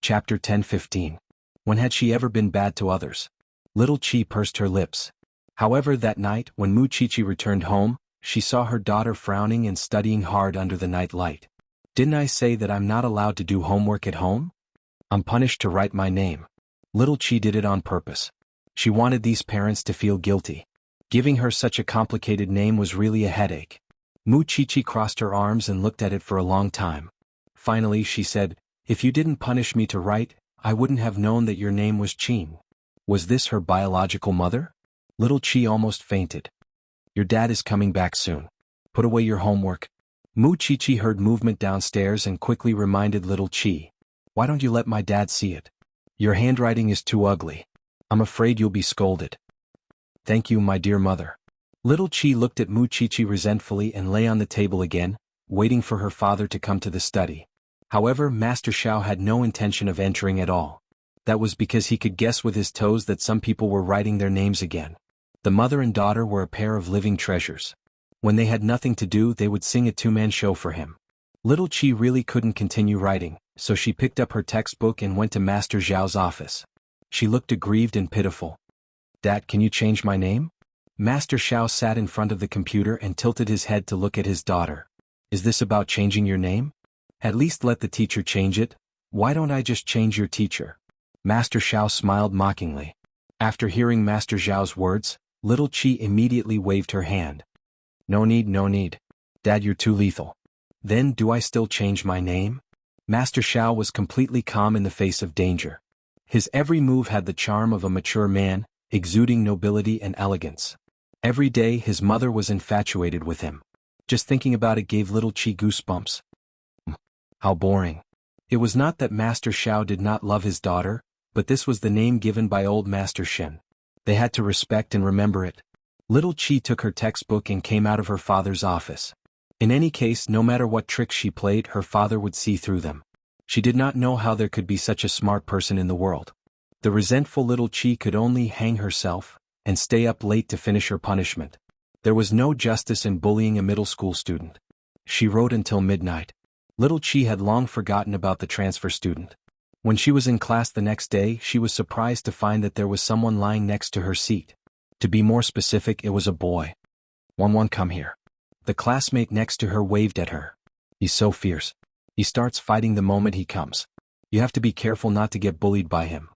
Chapter 10:15. When had she ever been bad to others? Little Chi pursed her lips. However, that night, when Muchichi returned home, she saw her daughter frowning and studying hard under the night light. Didn't I say that I'm not allowed to do homework at home? I'm punished to write my name. Little Chi did it on purpose. She wanted these parents to feel guilty. Giving her such a complicated name was really a headache. Muchichi crossed her arms and looked at it for a long time. Finally, she said, "If you didn't punish me to write, I wouldn't have known that your name was Chin." Was this her biological mother? Little Chi almost fainted. "Your dad is coming back soon. Put away your homework." Muchichi heard movement downstairs and quickly reminded Little Chi. "Why don't you let my dad see it? Your handwriting is too ugly. I'm afraid you'll be scolded." "Thank you, my dear mother." Little Chi looked at Muchichi resentfully and lay on the table again, waiting for her father to come to the study. However, Master Xiao had no intention of entering at all. That was because he could guess with his toes that some people were writing their names again. The mother and daughter were a pair of living treasures. When they had nothing to do, they would sing a two-man show for him. Little Chi really couldn't continue writing, so she picked up her textbook and went to Master Xiao's office. She looked aggrieved and pitiful. "Dad, can you change my name?" Master Xiao sat in front of the computer and tilted his head to look at his daughter. "Is this about changing your name? At least let the teacher change it. Why don't I just change your teacher?" Master Xiao smiled mockingly. After hearing Master Xiao's words, Little Chi immediately waved her hand. No need. Dad, you're too lethal." "Then do I still change my name?" Master Xiao was completely calm in the face of danger. His every move had the charm of a mature man, exuding nobility and elegance. Every day his mother was infatuated with him. Just thinking about it gave Little Chi goosebumps. How boring. It was not that Master Xiao did not love his daughter, but this was the name given by old Master Shen. They had to respect and remember it. Little Chi took her textbook and came out of her father's office. In any case, no matter what tricks she played, her father would see through them. She did not know how there could be such a smart person in the world. The resentful Little Chi could only hang herself and stay up late to finish her punishment. There was no justice in bullying a middle school student. She wrote until midnight. Little Chi had long forgotten about the transfer student. When she was in class the next day, she was surprised to find that there was someone lying next to her seat. To be more specific, it was a boy. "One, come here." The classmate next to her waved at her. "He's so fierce. He starts fighting the moment he comes. You have to be careful not to get bullied by him."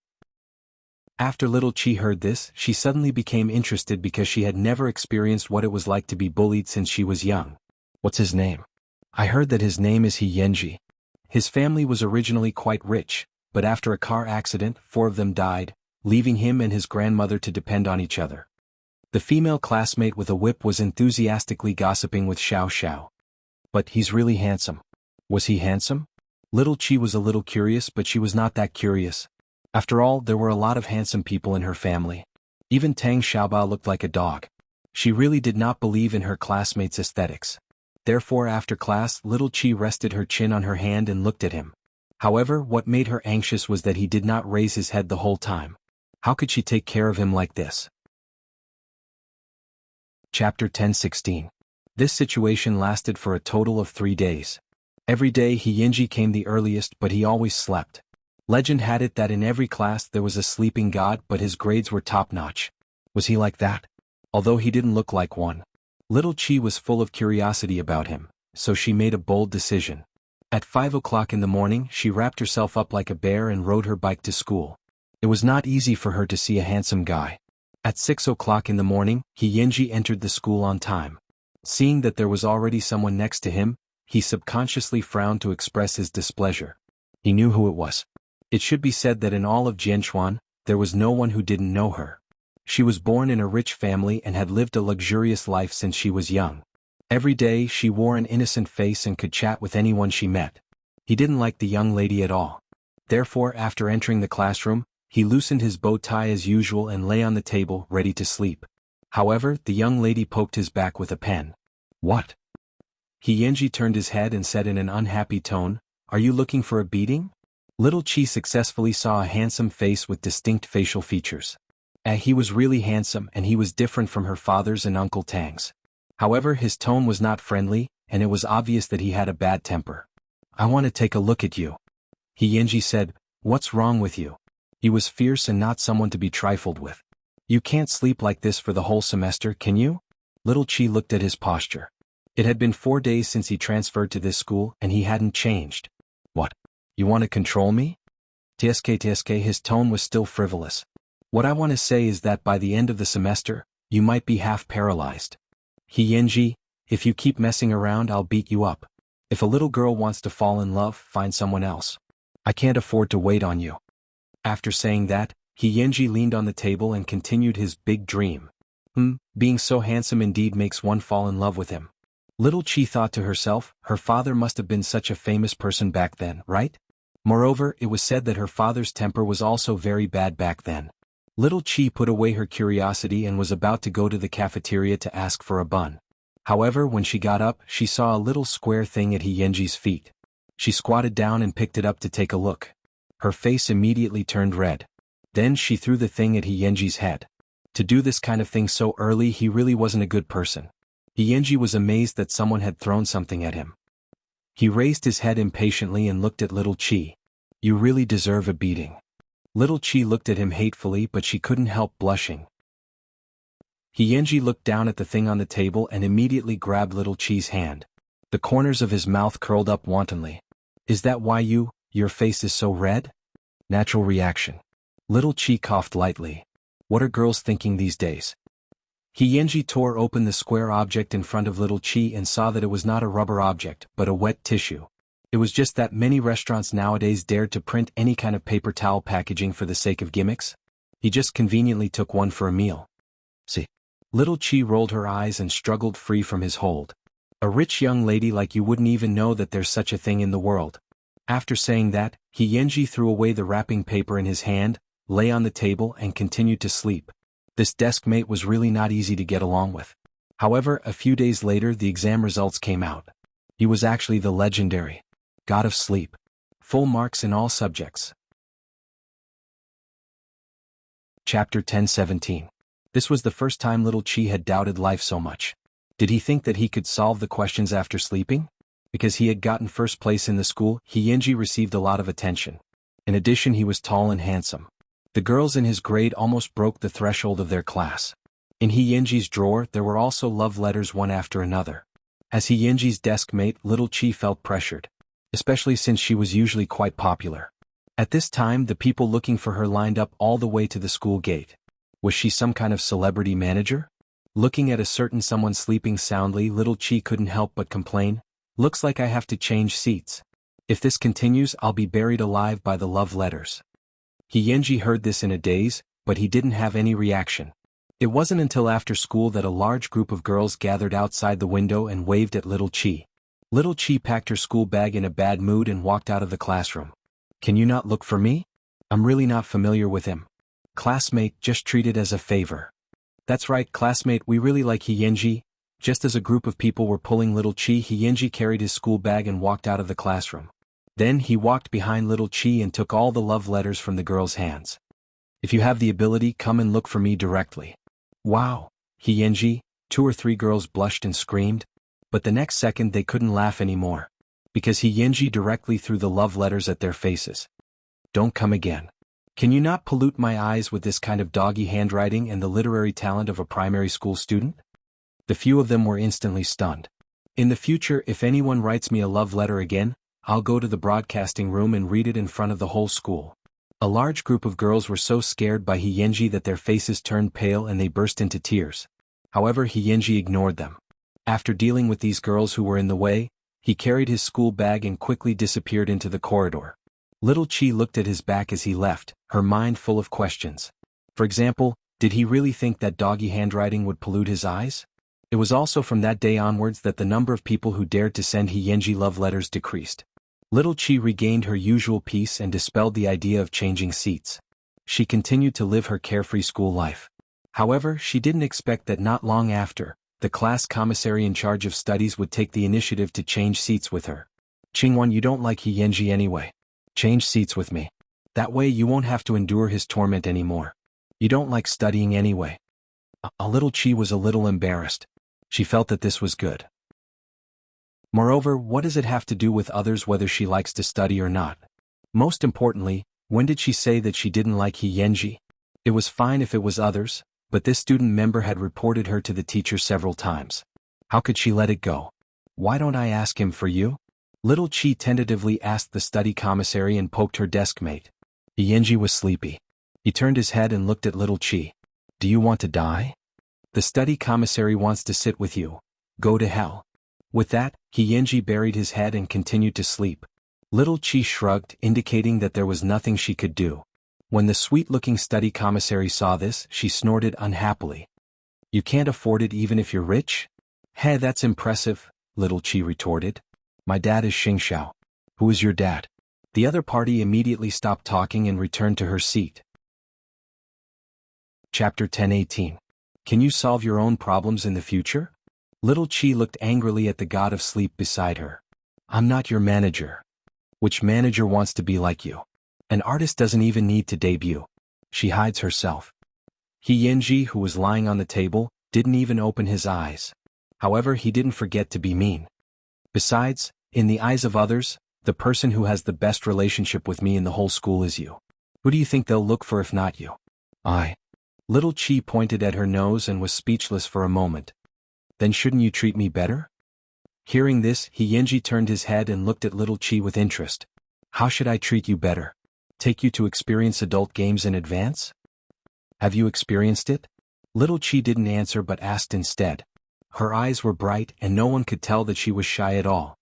After Little Chi heard this, she suddenly became interested because she had never experienced what it was like to be bullied since she was young. "What's his name?" "I heard that his name is He Yenji. His family was originally quite rich, but after a car accident, 4 of them died, leaving him and his grandmother to depend on each other." The female classmate with a whip was enthusiastically gossiping with Xiao Xiao. "But he's really handsome." Was he handsome? Little Chi was a little curious, but she was not that curious. After all, there were a lot of handsome people in her family. Even Tang Xiaobao looked like a dog. She really did not believe in her classmates' aesthetics. Therefore, after class, Little Chi rested her chin on her hand and looked at him. However, what made her anxious was that he did not raise his head the whole time. How could she take care of him like this? Chapter 10:16. This situation lasted for a total of 3 days. Every day He Yenji came the earliest, but he always slept. Legend had it that in every class there was a sleeping god, but his grades were top-notch. Was he like that? Although he didn't look like one. Little Chi was full of curiosity about him, so she made a bold decision. At 5 o'clock in the morning, she wrapped herself up like a bear and rode her bike to school. It was not easy for her to see a handsome guy. At 6 o'clock in the morning, He Yenji entered the school on time. Seeing that there was already someone next to him, he subconsciously frowned to express his displeasure. He knew who it was. It should be said that in all of Jianchuan, there was no one who didn't know her. She was born in a rich family and had lived a luxurious life since she was young. Every day she wore an innocent face and could chat with anyone she met. He didn't like the young lady at all. Therefore, after entering the classroom, he loosened his bow tie as usual and lay on the table, ready to sleep. However, the young lady poked his back with a pen. "What?" He Yenji turned his head and said in an unhappy tone, "Are you looking for a beating?" Little Chi successfully saw a handsome face with distinct facial features. He was really handsome, and he was different from her father's and Uncle Tang's. However, his tone was not friendly, and it was obvious that he had a bad temper. "I want to take a look at you," He Yenji said, What's wrong with you? He was fierce and not someone to be trifled with. You can't sleep like this for the whole semester, can you? Little Chi looked at his posture. It had been 4 days since he transferred to this school and he hadn't changed. What? You want to control me? TSK, his tone was still frivolous. What I want to say is that by the end of the semester, you might be half paralyzed. Yenji, if you keep messing around I'll beat you up. If a little girl wants to fall in love, find someone else. I can't afford to wait on you. After saying that, Yenji leaned on the table and continued his big dream. Being so handsome indeed makes one fall in love with him. Little Chi thought to herself, her father must have been such a famous person back then, right? Moreover, it was said that her father's temper was also very bad back then. Little Chi put away her curiosity and was about to go to the cafeteria to ask for a bun. However, when she got up, she saw a little square thing at Yenji's feet. She squatted down and picked it up to take a look. Her face immediately turned red. Then she threw the thing at Yenji's head. To do this kind of thing so early, he really wasn't a good person. Yenji was amazed that someone had thrown something at him. He raised his head impatiently and looked at Little Chi. You really deserve a beating. Little Chi looked at him hatefully, but she couldn't help blushing. Yenji looked down at the thing on the table and immediately grabbed Little Chi's hand. The corners of his mouth curled up wantonly. Is that why your face is so red? Natural reaction. Little Chi coughed lightly. What are girls thinking these days? Yenji tore open the square object in front of Little Chi and saw that it was not a rubber object, but a wet tissue. It was just that many restaurants nowadays dared to print any kind of paper towel packaging for the sake of gimmicks. He just conveniently took one for a meal. See? Little Chi rolled her eyes and struggled free from his hold. A rich young lady like you wouldn't even know that there's such a thing in the world. After saying that, Yenji threw away the wrapping paper in his hand, lay on the table and continued to sleep. This desk mate was really not easy to get along with. However, a few days later the exam results came out. He was actually the legendary God of Sleep. Full marks in all subjects. Chapter 10:17. This was the first time Little Chi had doubted life so much. Did he think that he could solve the questions after sleeping? Because he had gotten first place in the school, Yenji received a lot of attention. In addition, he was tall and handsome. The girls in his grade almost broke the threshold of their class. In Yenji's drawer there were also love letters one after another. As Yenji's desk mate, Little Chi felt pressured. Especially since she was usually quite popular. At this time the people looking for her lined up all the way to the school gate. Was she some kind of celebrity manager? Looking at a certain someone sleeping soundly, Little Chi couldn't help but complain, looks like I have to change seats. If this continues I'll be buried alive by the love letters. Yenji heard this in a daze, but he didn't have any reaction. It wasn't until after school that a large group of girls gathered outside the window and waved at Little Chi. Little Chi packed her school bag in a bad mood and walked out of the classroom. Can you not look for me? I'm really not familiar with him. Classmate, just treat it as a favor. That's right, classmate, we really like Yenji. Just as a group of people were pulling Little Chi, Yenji carried his school bag and walked out of the classroom. Then he walked behind Little Chi and took all the love letters from the girls' hands. If you have the ability, come and look for me directly. Wow, Yenji, 2 or 3 girls blushed and screamed. But the next second they couldn't laugh anymore. Because Yenji directly threw the love letters at their faces. Don't come again. Can you not pollute my eyes with this kind of doggy handwriting and the literary talent of a primary school student? The few of them were instantly stunned. In the future, if anyone writes me a love letter again, I'll go to the broadcasting room and read it in front of the whole school. A large group of girls were so scared by Yenji that their faces turned pale and they burst into tears. However, Yenji ignored them. After dealing with these girls who were in the way, he carried his school bag and quickly disappeared into the corridor. Little Chi looked at his back as he left, her mind full of questions. For example, did he really think that doggy handwriting would pollute his eyes? It was also from that day onwards that the number of people who dared to send Yenji love letters decreased. Little Chi regained her usual peace and dispelled the idea of changing seats. She continued to live her carefree school life. However, she didn't expect that not long after, the class commissary in charge of studies would take the initiative to change seats with her. Qingwan, you don't like Yenji anyway. Change seats with me. That way you won't have to endure his torment anymore. You don't like studying anyway. Little Chi was a little embarrassed. She felt that this was good. Moreover, what does it have to do with others whether she likes to study or not? Most importantly, When did she say that she didn't like He Yenji? It was fine if it was others, but this student member had reported her to the teacher several times. How could she let it go? Why don't I ask him for you? Little Chi tentatively asked the study commissary and poked her desk mate. He Yenji was sleepy. He turned his head and looked at Little Chi. Do you want to die? The study commissary wants to sit with you. Go to hell. With that, He Yenji buried his head and continued to sleep. Little Chi shrugged, indicating that there was nothing she could do. When the sweet-looking study commissary saw this, she snorted unhappily. You can't afford it even if you're rich? Hey, that's impressive, Little Chi retorted. My dad is Xingxiao. Who is your dad? The other party immediately stopped talking and returned to her seat. Chapter 10:18. Can you solve your own problems in the future? Little Chi looked angrily at the god of sleep beside her. I'm not your manager. Which manager wants to be like you? An artist doesn't even need to debut. She hides herself. He Yenji, who was lying on the table, didn't even open his eyes. However, he didn't forget to be mean. Besides, in the eyes of others, the person who has the best relationship with me in the whole school is you. Who do you think they'll look for if not you? I. Little Chi pointed at her nose and was speechless for a moment. Then shouldn't you treat me better? Hearing this, He Yenji turned his head and looked at Little Chi with interest. How should I treat you better? Take you to experience adult games in advance? Have you experienced it? Little Chi didn't answer but asked instead. Her eyes were bright and no one could tell that she was shy at all.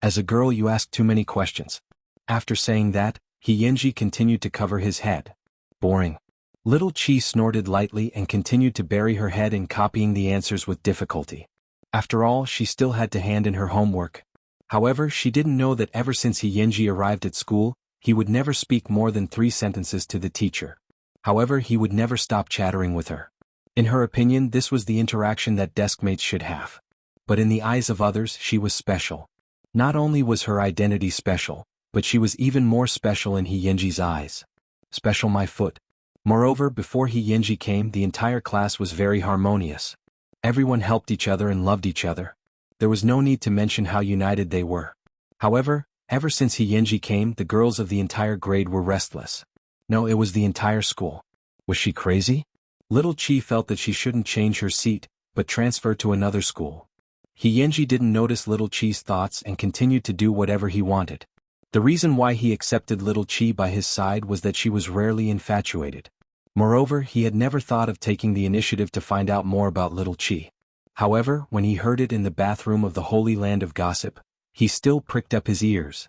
As a girl you ask too many questions. After saying that, He Yenji continued to cover his head. Boring. Little Chi snorted lightly and continued to bury her head in copying the answers with difficulty. After all, she still had to hand in her homework. However, she didn't know that ever since He Yenji arrived at school, he would never speak more than 3 sentences to the teacher. However, he would never stop chattering with her. In her opinion, this was the interaction that deskmates should have. But in the eyes of others, she was special. Not only was her identity special, but she was even more special in He Yenji's eyes. Special my foot. Moreover, before He Yenji came, the entire class was very harmonious. Everyone helped each other and loved each other. There was no need to mention how united they were. However, ever since He Yenji came, the girls of the entire grade were restless. No, it was the entire school. Was she crazy? Little Chi felt that she shouldn't change her seat, but transfer to another school. He Yenji didn't notice Little Chi's thoughts and continued to do whatever he wanted. The reason why he accepted Little Chi by his side was that she was rarely infatuated. Moreover, he had never thought of taking the initiative to find out more about Little Chi. However, when he heard it in the bathroom of the Holy Land of Gossip, he still pricked up his ears.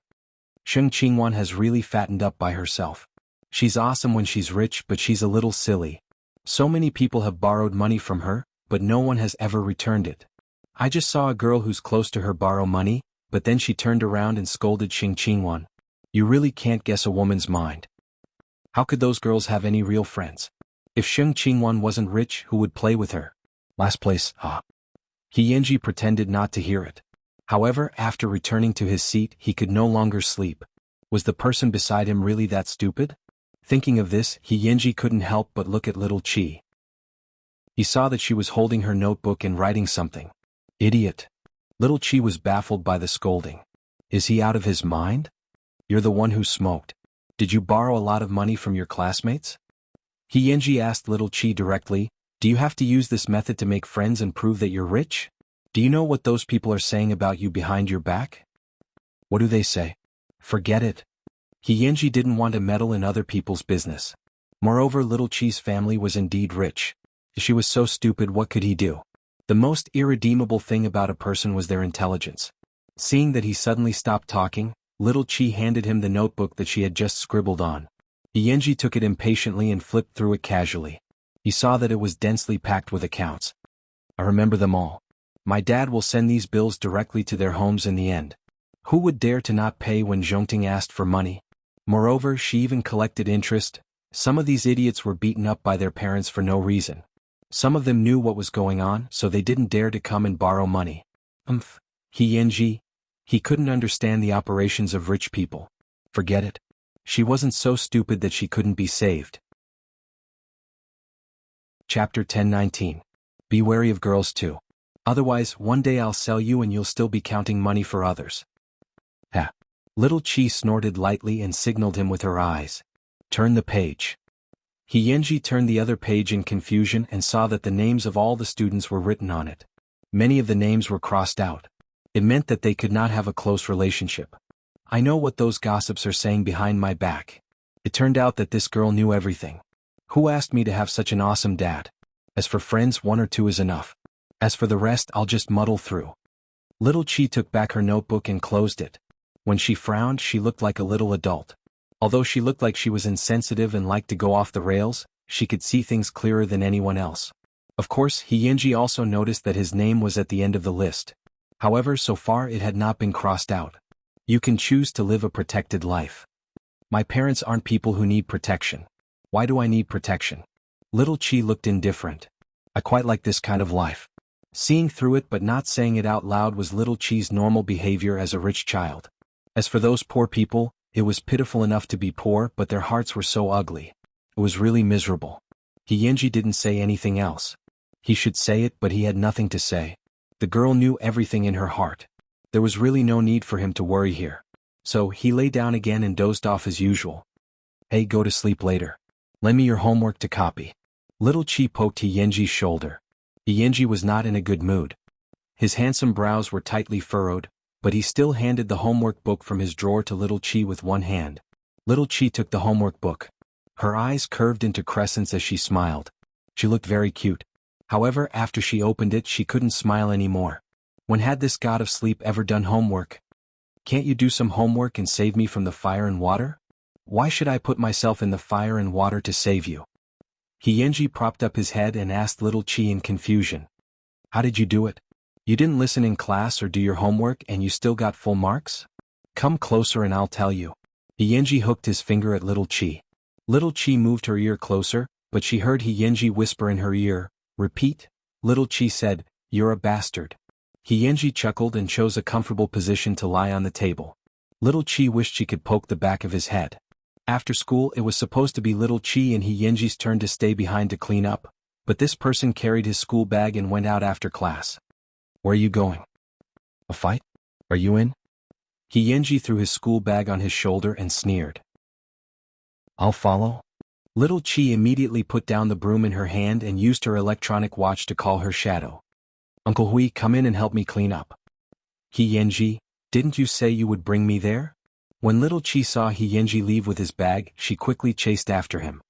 Sheng Qingwan has really fattened up by herself. She's awesome when she's rich, but she's a little silly. So many people have borrowed money from her, but no one has ever returned it. I just saw a girl who's close to her borrow money, but then she turned around and scolded Sheng Qingwan. You really can't guess a woman's mind. How could those girls have any real friends? If Sheng Qingwan wasn't rich, who would play with her? Last place, He Yenji pretended not to hear it. However, after returning to his seat, he could no longer sleep. Was the person beside him really that stupid? Thinking of this, He Yenji couldn't help but look at Little Chi. He saw that she was holding her notebook and writing something. Idiot. Little Chi was baffled by the scolding. Is he out of his mind? You're the one who smoked. Did you borrow a lot of money from your classmates? He Yenji asked Little Chi directly, do you have to use this method to make friends and prove that you're rich? Do you know what those people are saying about you behind your back? What do they say? Forget it. He Yenji didn't want to meddle in other people's business. Moreover, Little Chi's family was indeed rich. If she was so stupid, what could he do? The most irredeemable thing about a person was their intelligence. Seeing that he suddenly stopped talking, Little Chi handed him the notebook that she had just scribbled on. He Yenji took it impatiently and flipped through it casually. He saw that it was densely packed with accounts. I remember them all. My dad will send these bills directly to their homes in the end. Who would dare to not pay when Zhongting asked for money? Moreover, she even collected interest. Some of these idiots were beaten up by their parents for no reason. Some of them knew what was going on, so they didn't dare to come and borrow money. He Yenji. He couldn't understand the operations of rich people. Forget it. She wasn't so stupid that she couldn't be saved. Chapter 10:19. Be wary of girls too. Otherwise, one day I'll sell you and you'll still be counting money for others. Ha. Little Chi snorted lightly and signaled him with her eyes. Turn the page. Hiyenji turned the other page in confusion and saw that the names of all the students were written on it. Many of the names were crossed out. It meant that they could not have a close relationship. I know what those gossips are saying behind my back. It turned out that this girl knew everything. Who asked me to have such an awesome dad? As for friends, 1 or 2 is enough. As for the rest, I'll just muddle through. Little Chi took back her notebook and closed it. When she frowned, she looked like a little adult. Although she looked like she was insensitive and liked to go off the rails, she could see things clearer than anyone else. Of course, Hiyenji also noticed that his name was at the end of the list. However, so far it had not been crossed out. You can choose to live a protected life. My parents aren't people who need protection. Why do I need protection? Little Chi looked indifferent. I quite like this kind of life. Seeing through it but not saying it out loud was Little Chi's normal behavior as a rich child. As for those poor people, it was pitiful enough to be poor, but their hearts were so ugly. It was really miserable. Hiyenji didn't say anything else. He should say it, but he had nothing to say. The girl knew everything in her heart. There was really no need for him to worry here. So, he lay down again and dozed off as usual. Hey, go to sleep later. Lend me your homework to copy. Little Chi poked Hiyenji's shoulder. Hiyenji was not in a good mood. His handsome brows were tightly furrowed, but he still handed the homework book from his drawer to Little Chi with one hand. Little Chi took the homework book. Her eyes curved into crescents as she smiled. She looked very cute. However, after she opened it, she couldn't smile anymore. When had this god of sleep ever done homework? Can't you do some homework and save me from the fire and water? Why should I put myself in the fire and water to save you? Hiyenji propped up his head and asked Little Chi in confusion. How did you do it? You didn't listen in class or do your homework and you still got full marks? Come closer and I'll tell you. Hiyenji hooked his finger at Little Chi. Little Chi moved her ear closer, but she heard Hiyenji whisper in her ear, "Repeat." Little Chi said, "You're a bastard." Hiyenji chuckled and chose a comfortable position to lie on the table. Little Chi wished she could poke the back of his head. After school, it was supposed to be Little Chi and Hiyenji's turn to stay behind to clean up, but this person carried his school bag and went out after class. Where are you going? A fight? Are you in? Hiyenji threw his school bag on his shoulder and sneered. I'll follow. Little Chi immediately put down the broom in her hand and used her electronic watch to call her shadow. Uncle Hui, come in and help me clean up. Hiyenji, didn't you say you would bring me there? When Little Chi saw Hiyenji leave with his bag, she quickly chased after him.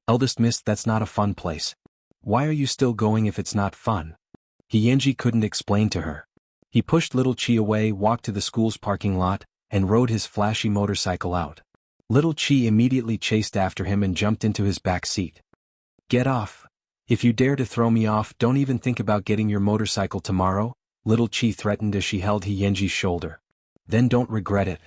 Eldest miss, that's not a fun place. Why are you still going if it's not fun? Hiyenji couldn't explain to her. He pushed Little Chi away, walked to the school's parking lot, and rode his flashy motorcycle out. Little Chi immediately chased after him and jumped into his back seat. Get off. If you dare to throw me off, don't even think about getting your motorcycle tomorrow, Little Chi threatened as she held Hiyenji's shoulder. Then don't regret it.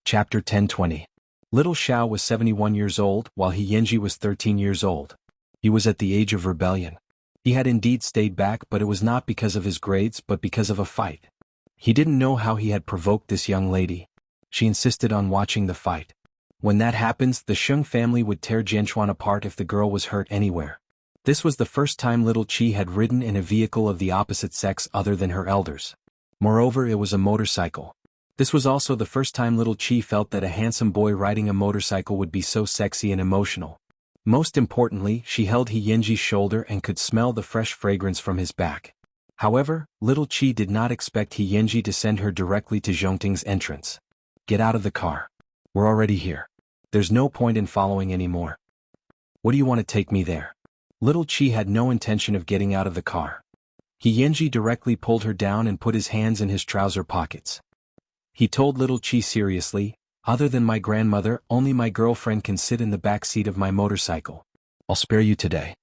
Chapter 10:20. Little Xiao was 71 years old, while Hiyenji was 13 years old. He was at the age of rebellion. He had indeed stayed back, but it was not because of his grades but because of a fight. He didn't know how he had provoked this young lady. She insisted on watching the fight. When that happens, the Sheng family would tear Jianchuan apart if the girl was hurt anywhere. This was the first time Little Chi had ridden in a vehicle of the opposite sex other than her elders. Moreover, it was a motorcycle. This was also the first time Little Chi felt that a handsome boy riding a motorcycle would be so sexy and emotional. Most importantly, she held Hiyenji's shoulder and could smell the fresh fragrance from his back. However, Little Chi did not expect Hiyenji to send her directly to Zhongting's entrance. Get out of the car. We're already here. There's no point in following anymore. What do you want to take me there? Little Chi had no intention of getting out of the car. Hiyenji directly pulled her down and put his hands in his trouser pockets. He told Little Chi seriously, other than my grandmother, only my girlfriend can sit in the back seat of my motorcycle. I'll spare you today.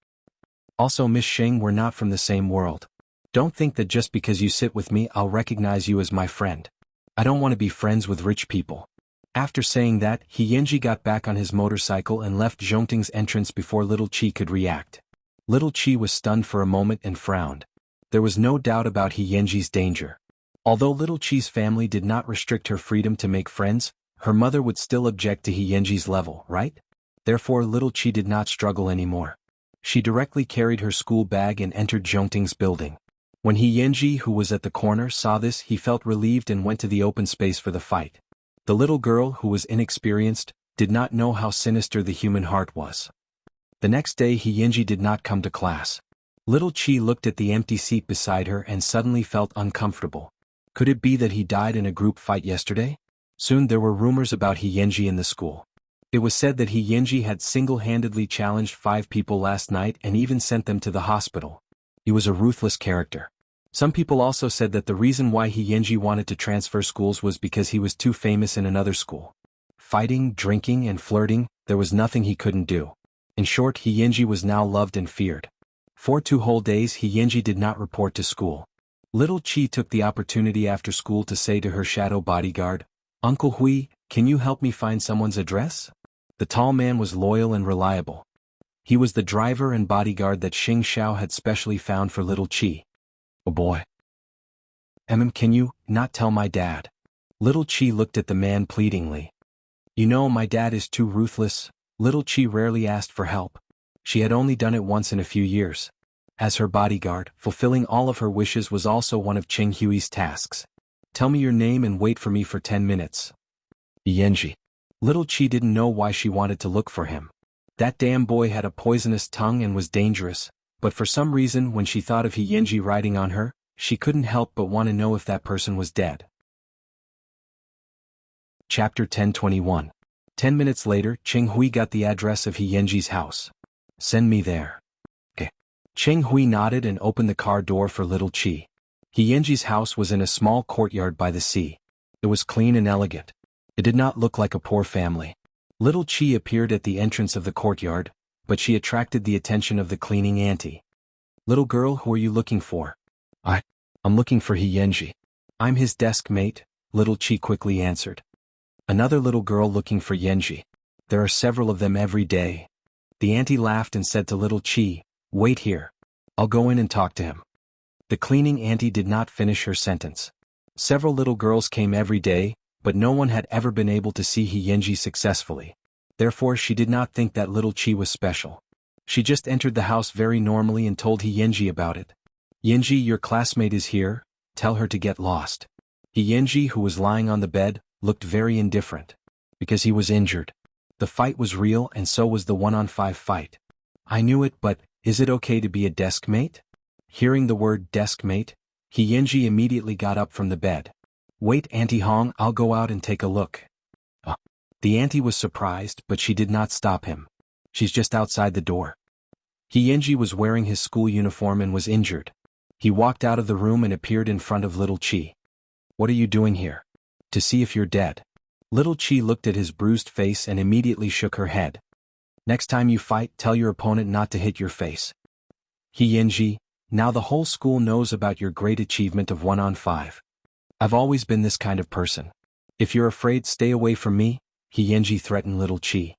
Also, Miss Sheng, we're not from the same world. Don't think that just because you sit with me I'll recognize you as my friend. I don't want to be friends with rich people. After saying that, Hiyenji got back on his motorcycle and left Zhongting's entrance before Little Chi could react. Little Chi was stunned for a moment and frowned. There was no doubt about Hiyenji's danger. Although Little Chi's family did not restrict her freedom to make friends, her mother would still object to Hiyenji's level, right? Therefore, Little Chi did not struggle anymore. She directly carried her school bag and entered Zhongting's building. When Hiyenji, who was at the corner, saw this, he felt relieved and went to the open space for the fight. The little girl, who was inexperienced, did not know how sinister the human heart was. The next day Hyunji did not come to class. Little Chi looked at the empty seat beside her and suddenly felt uncomfortable. Could it be that he died in a group fight yesterday? Soon there were rumors about Hyunji in the school. It was said that Hyunji had single-handedly challenged 5 people last night and even sent them to the hospital. He was a ruthless character. Some people also said that the reason why Hyunji wanted to transfer schools was because he was too famous in another school. Fighting, drinking, and flirting, there was nothing he couldn't do. In short, Hyunji was now loved and feared. For 2 whole days Hyunji did not report to school. Little Chi took the opportunity after school to say to her shadow bodyguard, "Uncle Hui, can you help me find someone's address?" The tall man was loyal and reliable. He was the driver and bodyguard that Xing Xiao had specially found for Little Chi. "Oh boy. Can you not tell my dad?" Little Chi looked at the man pleadingly. "You know, my dad is too ruthless." Little Chi rarely asked for help. She had only done it once in a few years. As her bodyguard, fulfilling all of her wishes was also one of Cheng Hui's tasks. "Tell me your name and wait for me for 10 minutes. Hyunji." Little Chi didn't know why she wanted to look for him. That damn boy had a poisonous tongue and was dangerous, but for some reason when she thought of Hyunji riding on her, she couldn't help but want to know if that person was dead. Chapter 1021. 10 minutes later, Cheng Hui got the address of Hyunji's house. "Send me there." "Okay." Cheng Hui nodded and opened the car door for Little Chi. Hyunji's house was in a small courtyard by the sea. It was clean and elegant. It did not look like a poor family. Little Chi appeared at the entrance of the courtyard, but she attracted the attention of the cleaning auntie. "Little girl, who are you looking for?" I'm looking for Hyunji." "I'm his desk mate," Little Chi quickly answered. "Another little girl looking for Hyunji. There are several of them every day." The auntie laughed and said to Little Chi, "Wait here. I'll go in and talk to him." The cleaning auntie did not finish her sentence. Several little girls came every day, but no one had ever been able to see Hyunji successfully. Therefore she did not think that Little Chi was special. She just entered the house very normally and told Hyunji about it. "Hyunji, your classmate is here, tell her to get lost." Hyunji, who was lying on the bed, looked very indifferent. Because he was injured. The fight was real and so was the 1-on-5 fight. "I knew it, but is it okay to be a desk mate?" Hearing the word desk mate, Hyunji immediately got up from the bed. "Wait, Auntie Hong, I'll go out and take a look." The auntie was surprised, but she did not stop him. "She's just outside the door." Hyunji was wearing his school uniform and was injured. He walked out of the room and appeared in front of Little Chi. "What are you doing here?" "To see if you're dead." Little Chi looked at his bruised face and immediately shook her head. "Next time you fight, tell your opponent not to hit your face." "Hyunji, now the whole school knows about your great achievement of 1-on-5. I've always been this kind of person. If you're afraid, stay away from me," Hyunji threatened Little Chi.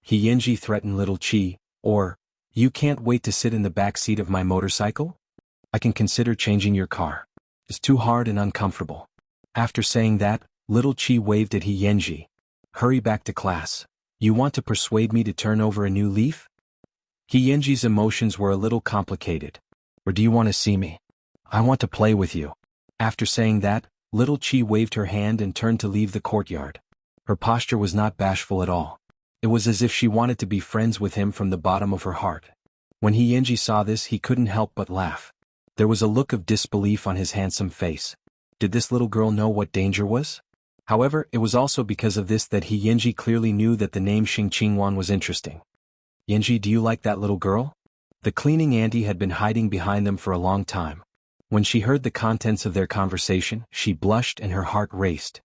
Hyunji threatened Little Chi, or, "You can't wait to sit in the back seat of my motorcycle? I can consider changing your car. It's too hard and uncomfortable." After saying that, Little Chi waved at Hyunji. "Hurry back to class. You want to persuade me to turn over a new leaf?" Hyunji's emotions were a little complicated. "Or do you want to see me? I want to play with you." After saying that, Little Chi waved her hand and turned to leave the courtyard. Her posture was not bashful at all. It was as if she wanted to be friends with him from the bottom of her heart. When Hyunji saw this, he couldn't help but laugh. There was a look of disbelief on his handsome face. Did this little girl know what danger was? However, it was also because of this that Hyunji clearly knew that the name Xing Qingwan was interesting. "Hyunji, do you like that little girl?" The cleaning auntie had been hiding behind them for a long time. When she heard the contents of their conversation, she blushed and her heart raced.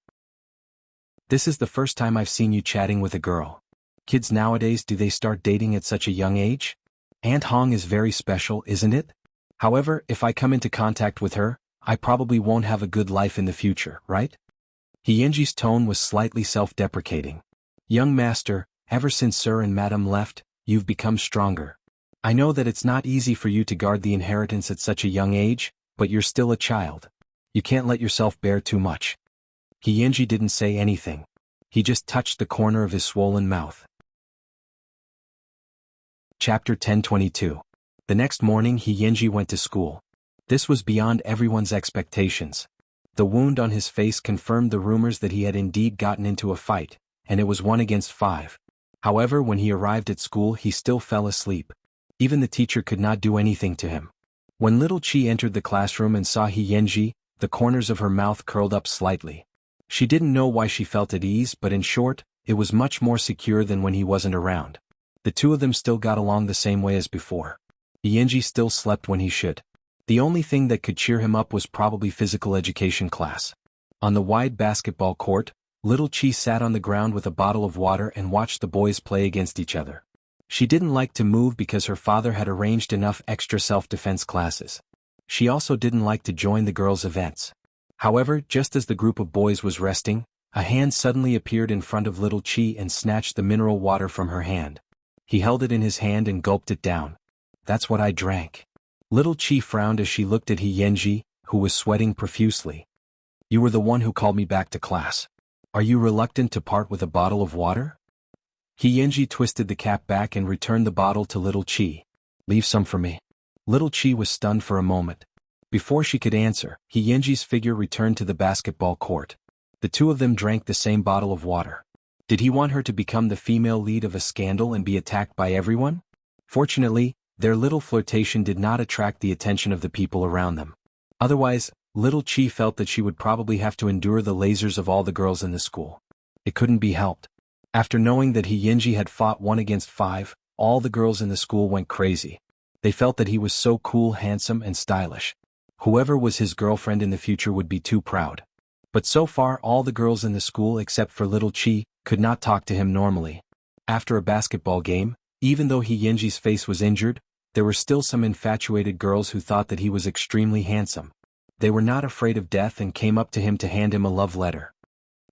"This is the first time I've seen you chatting with a girl. Kids nowadays, do they start dating at such a young age? Aunt Hong is very special, isn't it? However, if I come into contact with her, I probably won't have a good life in the future, right?" Hyunji's tone was slightly self-deprecating. "Young master, ever since Sir and Madam left, you've become stronger. I know that it's not easy for you to guard the inheritance at such a young age, but you're still a child. You can't let yourself bear too much." Hyunji didn't say anything. He just touched the corner of his swollen mouth. Chapter 1022. The next morning Hyunji went to school. This was beyond everyone's expectations. The wound on his face confirmed the rumors that he had indeed gotten into a fight, and it was 1 against 5. However, when he arrived at school he still fell asleep. Even the teacher could not do anything to him. When little Chi entered the classroom and saw He Yanji, the corners of her mouth curled up slightly. She didn't know why she felt at ease, but in short, it was much more secure than when he wasn't around. The two of them still got along the same way as before. He Yanji still slept when he should. The only thing that could cheer him up was probably physical education class. On the wide basketball court, little Chi sat on the ground with a bottle of water and watched the boys play against each other. She didn't like to move because her father had arranged enough extra self-defense classes. She also didn't like to join the girls' events. However, just as the group of boys was resting, a hand suddenly appeared in front of little Chi and snatched the mineral water from her hand. He held it in his hand and gulped it down. "That's what I drank." Little Chi frowned as she looked at He Yanji, who was sweating profusely. "You were the one who called me back to class. Are you reluctant to part with a bottle of water?" He Yanji twisted the cap back and returned the bottle to little Chi. "Leave some for me." Little Chi was stunned for a moment. Before she could answer, He Yanji's figure returned to the basketball court. The two of them drank the same bottle of water. Did he want her to become the female lead of a scandal and be attacked by everyone? Fortunately, their little flirtation did not attract the attention of the people around them. Otherwise, little Chi felt that she would probably have to endure the lasers of all the girls in the school. It couldn't be helped. After knowing that He Yanji had fought 1 against 5, all the girls in the school went crazy. They felt that he was so cool, handsome, and stylish. Whoever was his girlfriend in the future would be too proud. But so far all the girls in the school except for little Chi could not talk to him normally. After a basketball game, even though He Yanji's face was injured, there were still some infatuated girls who thought that he was extremely handsome. They were not afraid of death and came up to him to hand him a love letter.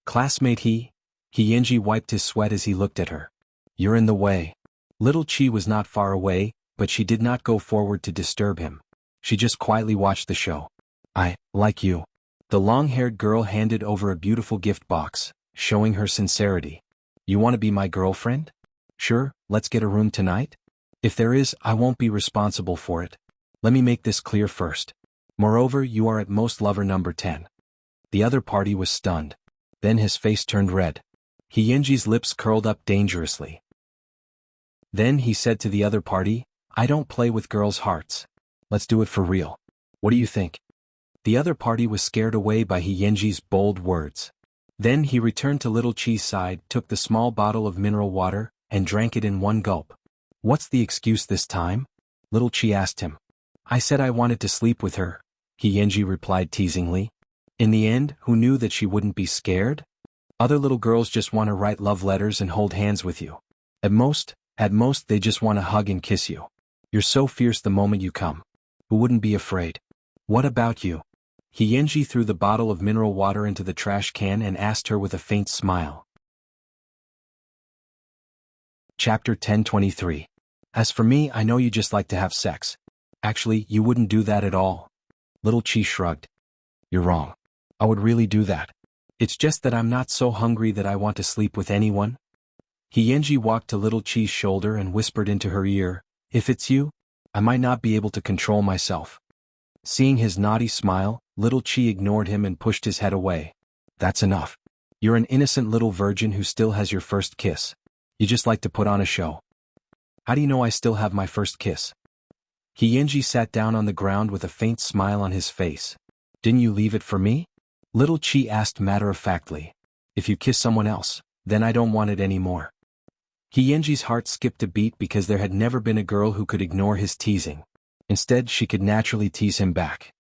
"Classmate He Yanji wiped his sweat as he looked at her. "You're in the way." Little Chi was not far away, but she did not go forward to disturb him. She just quietly watched the show. "I like you." The long-haired girl handed over a beautiful gift box, showing her sincerity. "You want to be my girlfriend? Sure, let's get a room tonight? If there is, I won't be responsible for it. Let me make this clear first. Moreover, you are at most lover number 10. The other party was stunned. Then his face turned red. He Yanji's lips curled up dangerously. Then he said to the other party, "I don't play with girls' hearts. Let's do it for real. What do you think?" The other party was scared away by He Yanji's bold words. Then he returned to little Chi's side, took the small bottle of mineral water, and drank it in one gulp. "What's the excuse this time?" Little Chi asked him. "I said I wanted to sleep with her," He Yanji replied teasingly. In the end, who knew that she wouldn't be scared? Other little girls just want to write love letters and hold hands with you. At most, they just want to hug and kiss you. You're so fierce the moment you come. Who wouldn't be afraid? What about you? He Yanji threw the bottle of mineral water into the trash can and asked her with a faint smile. Chapter 10:23. As for me, I know you just like to have sex. Actually, you wouldn't do that at all. Little Chi shrugged. You're wrong. I would really do that. It's just that I'm not so hungry that I want to sleep with anyone. He Yanji walked to little Chi's shoulder and whispered into her ear, "If it's you, I might not be able to control myself." Seeing his naughty smile, little Chi ignored him and pushed his head away. "That's enough. You're an innocent little virgin who still has your first kiss. You just like to put on a show." "How do you know I still have my first kiss?" He Yanji sat down on the ground with a faint smile on his face. "Didn't you leave it for me?" Little Chi asked matter-of-factly. "If you kiss someone else, then I don't want it anymore." He Yanji's heart skipped a beat because there had never been a girl who could ignore his teasing. Instead, she could naturally tease him back.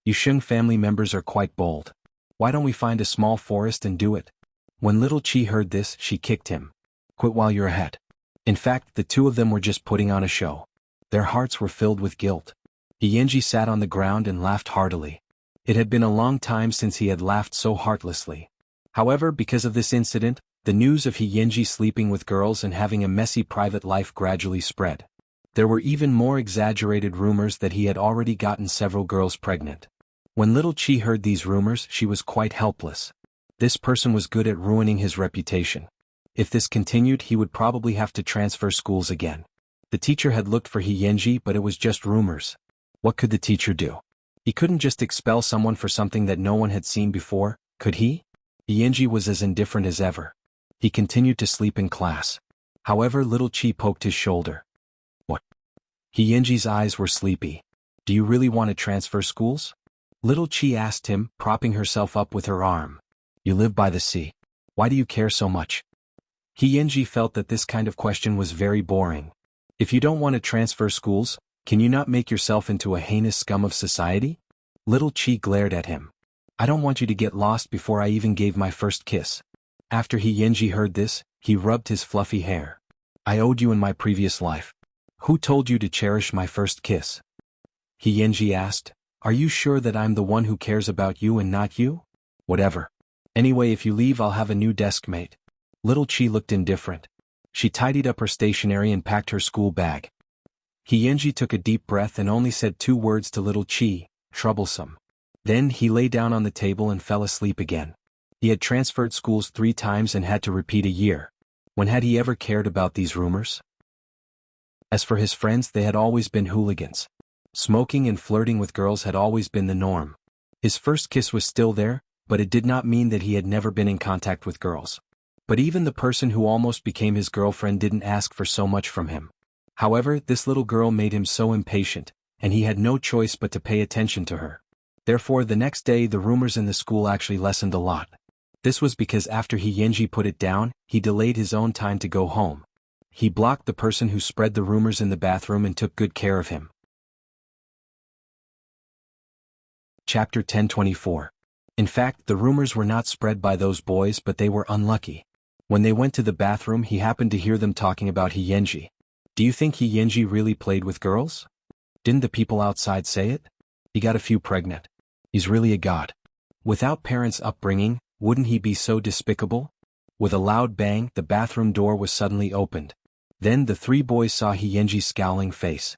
"You Sheng family members are quite bold. Why don't we find a small forest and do it?" When little Chi heard this, she kicked him. "Quit while you're ahead." In fact, the two of them were just putting on a show. Their hearts were filled with guilt. He Yanji sat on the ground and laughed heartily. It had been a long time since he had laughed so heartlessly. However, because of this incident, the news of He Yanji sleeping with girls and having a messy private life gradually spread. There were even more exaggerated rumors that he had already gotten several girls pregnant. When little Chi heard these rumors, she was quite helpless. This person was good at ruining his reputation. If this continued, he would probably have to transfer schools again. The teacher had looked for He Yanji, but it was just rumors. What could the teacher do? He couldn't just expel someone for something that no one had seen before, could he? He Yanji was as indifferent as ever. He continued to sleep in class. However, little Chi poked his shoulder. What? Yinji's eyes were sleepy. Do you really want to transfer schools? Little Chi asked him, propping herself up with her arm. You live by the sea. Why do you care so much? Yinji felt that this kind of question was very boring. If you don't want to transfer schools, can you not make yourself into a heinous scum of society? Little Chi glared at him. I don't want you to get lost before I even gave my first kiss. After Yinji heard this, he rubbed his fluffy hair. I owed you in my previous life. Who told you to cherish my first kiss? Yinji asked. Are you sure that I'm the one who cares about you and not you? Whatever. Anyway, if you leave, I'll have a new desk mate. Little Chi looked indifferent. She tidied up her stationery and packed her school bag. Yinji took a deep breath and only said 2 words to little Chi, troublesome. Then he lay down on the table and fell asleep again. He had transferred schools 3 times and had to repeat a year. When had he ever cared about these rumors? As for his friends, they had always been hooligans. Smoking and flirting with girls had always been the norm. His first kiss was still there, but it did not mean that he had never been in contact with girls. But even the person who almost became his girlfriend didn't ask for so much from him. However, this little girl made him so impatient, and he had no choice but to pay attention to her. Therefore, the next day the rumors in the school actually lessened a lot. This was because after Yinji put it down, he delayed his own time to go home. He blocked the person who spread the rumors in the bathroom and took good care of him. Chapter 1024. In fact, the rumors were not spread by those boys, but they were unlucky. When they went to the bathroom, he happened to hear them talking about Yinji. Do you think Yinji really played with girls? Didn't the people outside say it? He got a few pregnant. He's really a god. Without parents' upbringing, wouldn't he be so despicable? With a loud bang, the bathroom door was suddenly opened. Then the 3 boys saw Yinji's scowling face.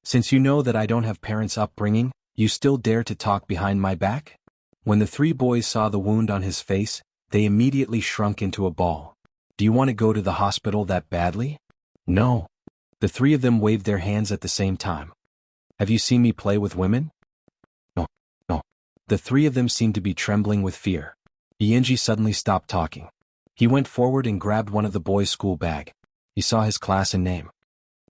Since you know that I don't have parents' upbringing, you still dare to talk behind my back? When the 3 boys saw the wound on his face, they immediately shrunk into a ball. Do you want to go to the hospital that badly? No. The 3 of them waved their hands at the same time. Have you seen me play with women? No. The 3 of them seemed to be trembling with fear. Yinji suddenly stopped talking. He went forward and grabbed one of the boys' school bag. He saw his class and name.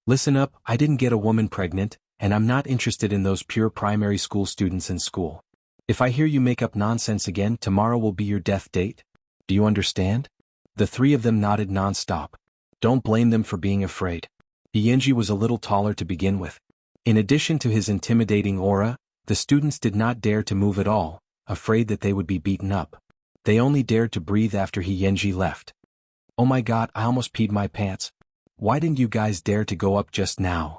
Listen up, I didn't get a woman pregnant, and I'm not interested in those pure primary school students in school. If I hear you make up nonsense again, tomorrow will be your death date. Do you understand? The 3 of them nodded non-stop. Don't blame them for being afraid. Yinji was a little taller to begin with. In addition to his intimidating aura, the students did not dare to move at all, afraid that they would be beaten up. They only dared to breathe after Yinji left. Oh my god, I almost peed my pants. Why didn't you guys dare to go up just now?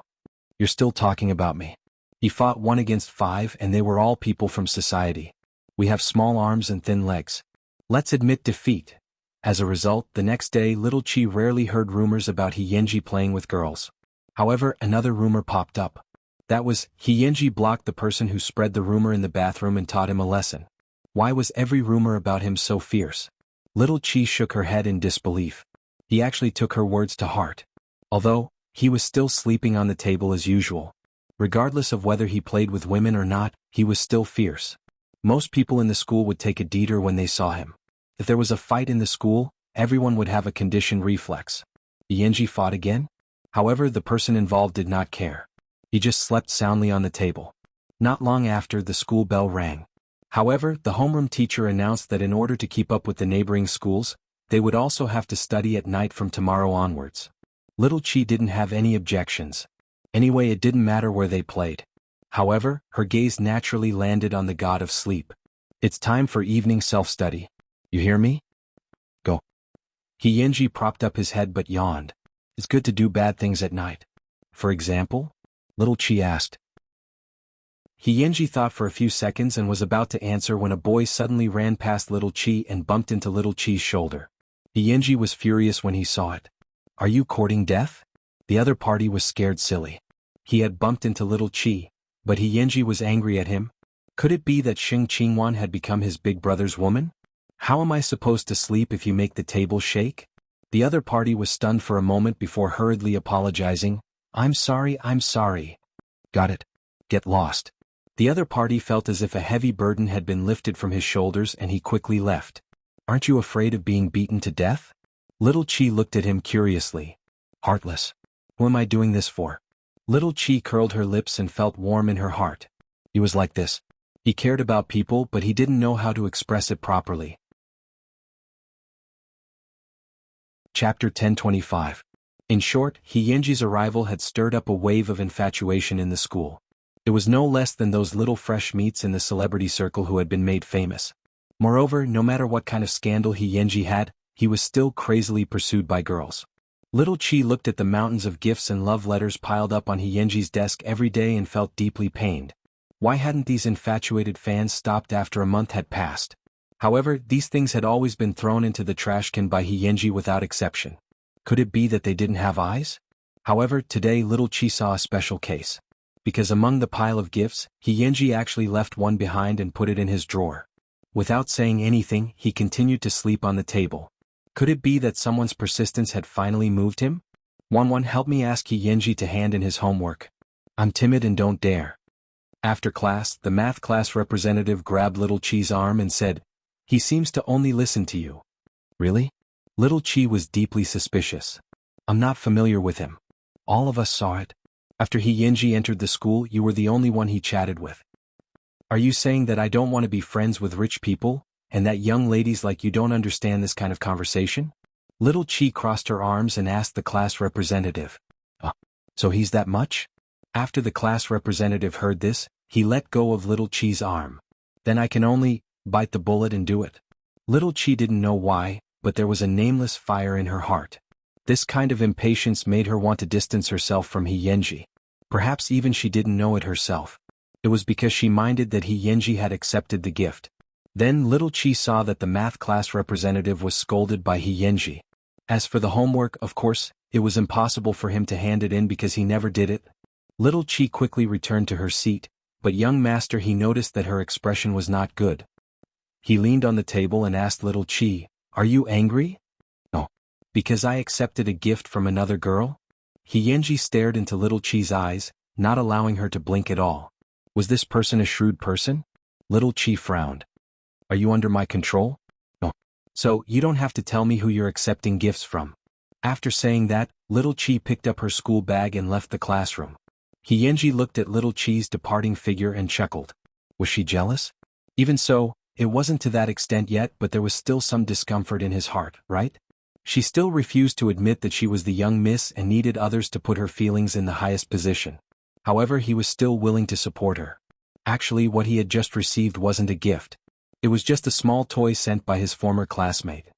You're still talking about me. He fought 1 against 5 and they were all people from society. We have small arms and thin legs. Let's admit defeat. As a result, the next day little Chi rarely heard rumors about Yinji playing with girls. However, another rumor popped up. That was, Yinji blocked the person who spread the rumor in the bathroom and taught him a lesson. Why was every rumor about him so fierce? Little Chi shook her head in disbelief. He actually took her words to heart. Although, he was still sleeping on the table as usual. Regardless of whether he played with women or not, he was still fierce. Most people in the school would take a deeter when they saw him. If there was a fight in the school, everyone would have a conditioned reflex. Yinji fought again? However, the person involved did not care. He just slept soundly on the table. Not long after, the school bell rang. However, the homeroom teacher announced that in order to keep up with the neighboring schools, they would also have to study at night from tomorrow onwards. Little Chi didn't have any objections. Anyway, it didn't matter where they played. However, her gaze naturally landed on the god of sleep. It's time for evening self-study. You hear me? Go. Yinji propped up his head but yawned. It's good to do bad things at night. For example? Little Chi asked. Yinji thought for a few seconds and was about to answer when a boy suddenly ran past Little Chi and bumped into Little Chi's shoulder. Yinji was furious when he saw it. Are you courting death? The other party was scared silly. He had bumped into Little Chi, but Yinji was angry at him. Could it be that Xing Qingwan had become his big brother's woman? How am I supposed to sleep if you make the table shake? The other party was stunned for a moment before hurriedly apologizing. I'm sorry. Got it. Get lost. The other party felt as if a heavy burden had been lifted from his shoulders and he quickly left. Aren't you afraid of being beaten to death? Little Chi looked at him curiously. Heartless. Who am I doing this for? Little Chi curled her lips and felt warm in her heart. He was like this. He cared about people, but he didn't know how to express it properly. Chapter 1025. In short, Hiyenji's arrival had stirred up a wave of infatuation in the school. It was no less than those little fresh meats in the celebrity circle who had been made famous. Moreover, no matter what kind of scandal Hiyenji had, he was still crazily pursued by girls. Little Chi looked at the mountains of gifts and love letters piled up on Hiyenji's desk every day and felt deeply pained. Why hadn't these infatuated fans stopped after a month had passed? However, these things had always been thrown into the trash can by Hiyenji without exception. Could it be that they didn't have eyes? However, today Little Chi saw a special case. Because among the pile of gifts, Hiyenji actually left one behind and put it in his drawer. Without saying anything, he continued to sleep on the table. Could it be that someone's persistence had finally moved him? One, help me ask Hiyenji to hand in his homework. I'm timid and don't dare. After class, the math class representative grabbed Little Chi's arm and said, he seems to only listen to you. Really? Little Chi was deeply suspicious. I'm not familiar with him. All of us saw it. After Hiyenji entered the school, you were the only one he chatted with. Are you saying that I don't want to be friends with rich people, and that young ladies like you don't understand this kind of conversation? Little Chi crossed her arms and asked the class representative. So he's that much? After the class representative heard this, he let go of Little Chi's arm. Then I can only bite the bullet and do it. Little Chi didn't know why, but there was a nameless fire in her heart. This kind of impatience made her want to distance herself from Hiyenji. Perhaps even she didn't know it herself. It was because she minded that Hiyenji had accepted the gift. Then Little Chi saw that the math class representative was scolded by Hiyenji. As for the homework, of course, it was impossible for him to hand it in because he never did it. Little Chi quickly returned to her seat, but young master he noticed that her expression was not good. He leaned on the table and asked Little Chi, are you angry? No. Because I accepted a gift from another girl? Hiyenji stared into Little Chi's eyes, not allowing her to blink at all. Was this person a shrewd person? Little Chi frowned. Are you under my control? No. So, you don't have to tell me who you're accepting gifts from. After saying that, Little Chi picked up her school bag and left the classroom. Hiyenji looked at Little Chi's departing figure and chuckled. Was she jealous? Even so, it wasn't to that extent yet, but there was still some discomfort in his heart, right? She still refused to admit that she was the young miss and needed others to put her feelings in the highest position. However, he was still willing to support her. Actually, what he had just received wasn't a gift. It was just a small toy sent by his former classmate.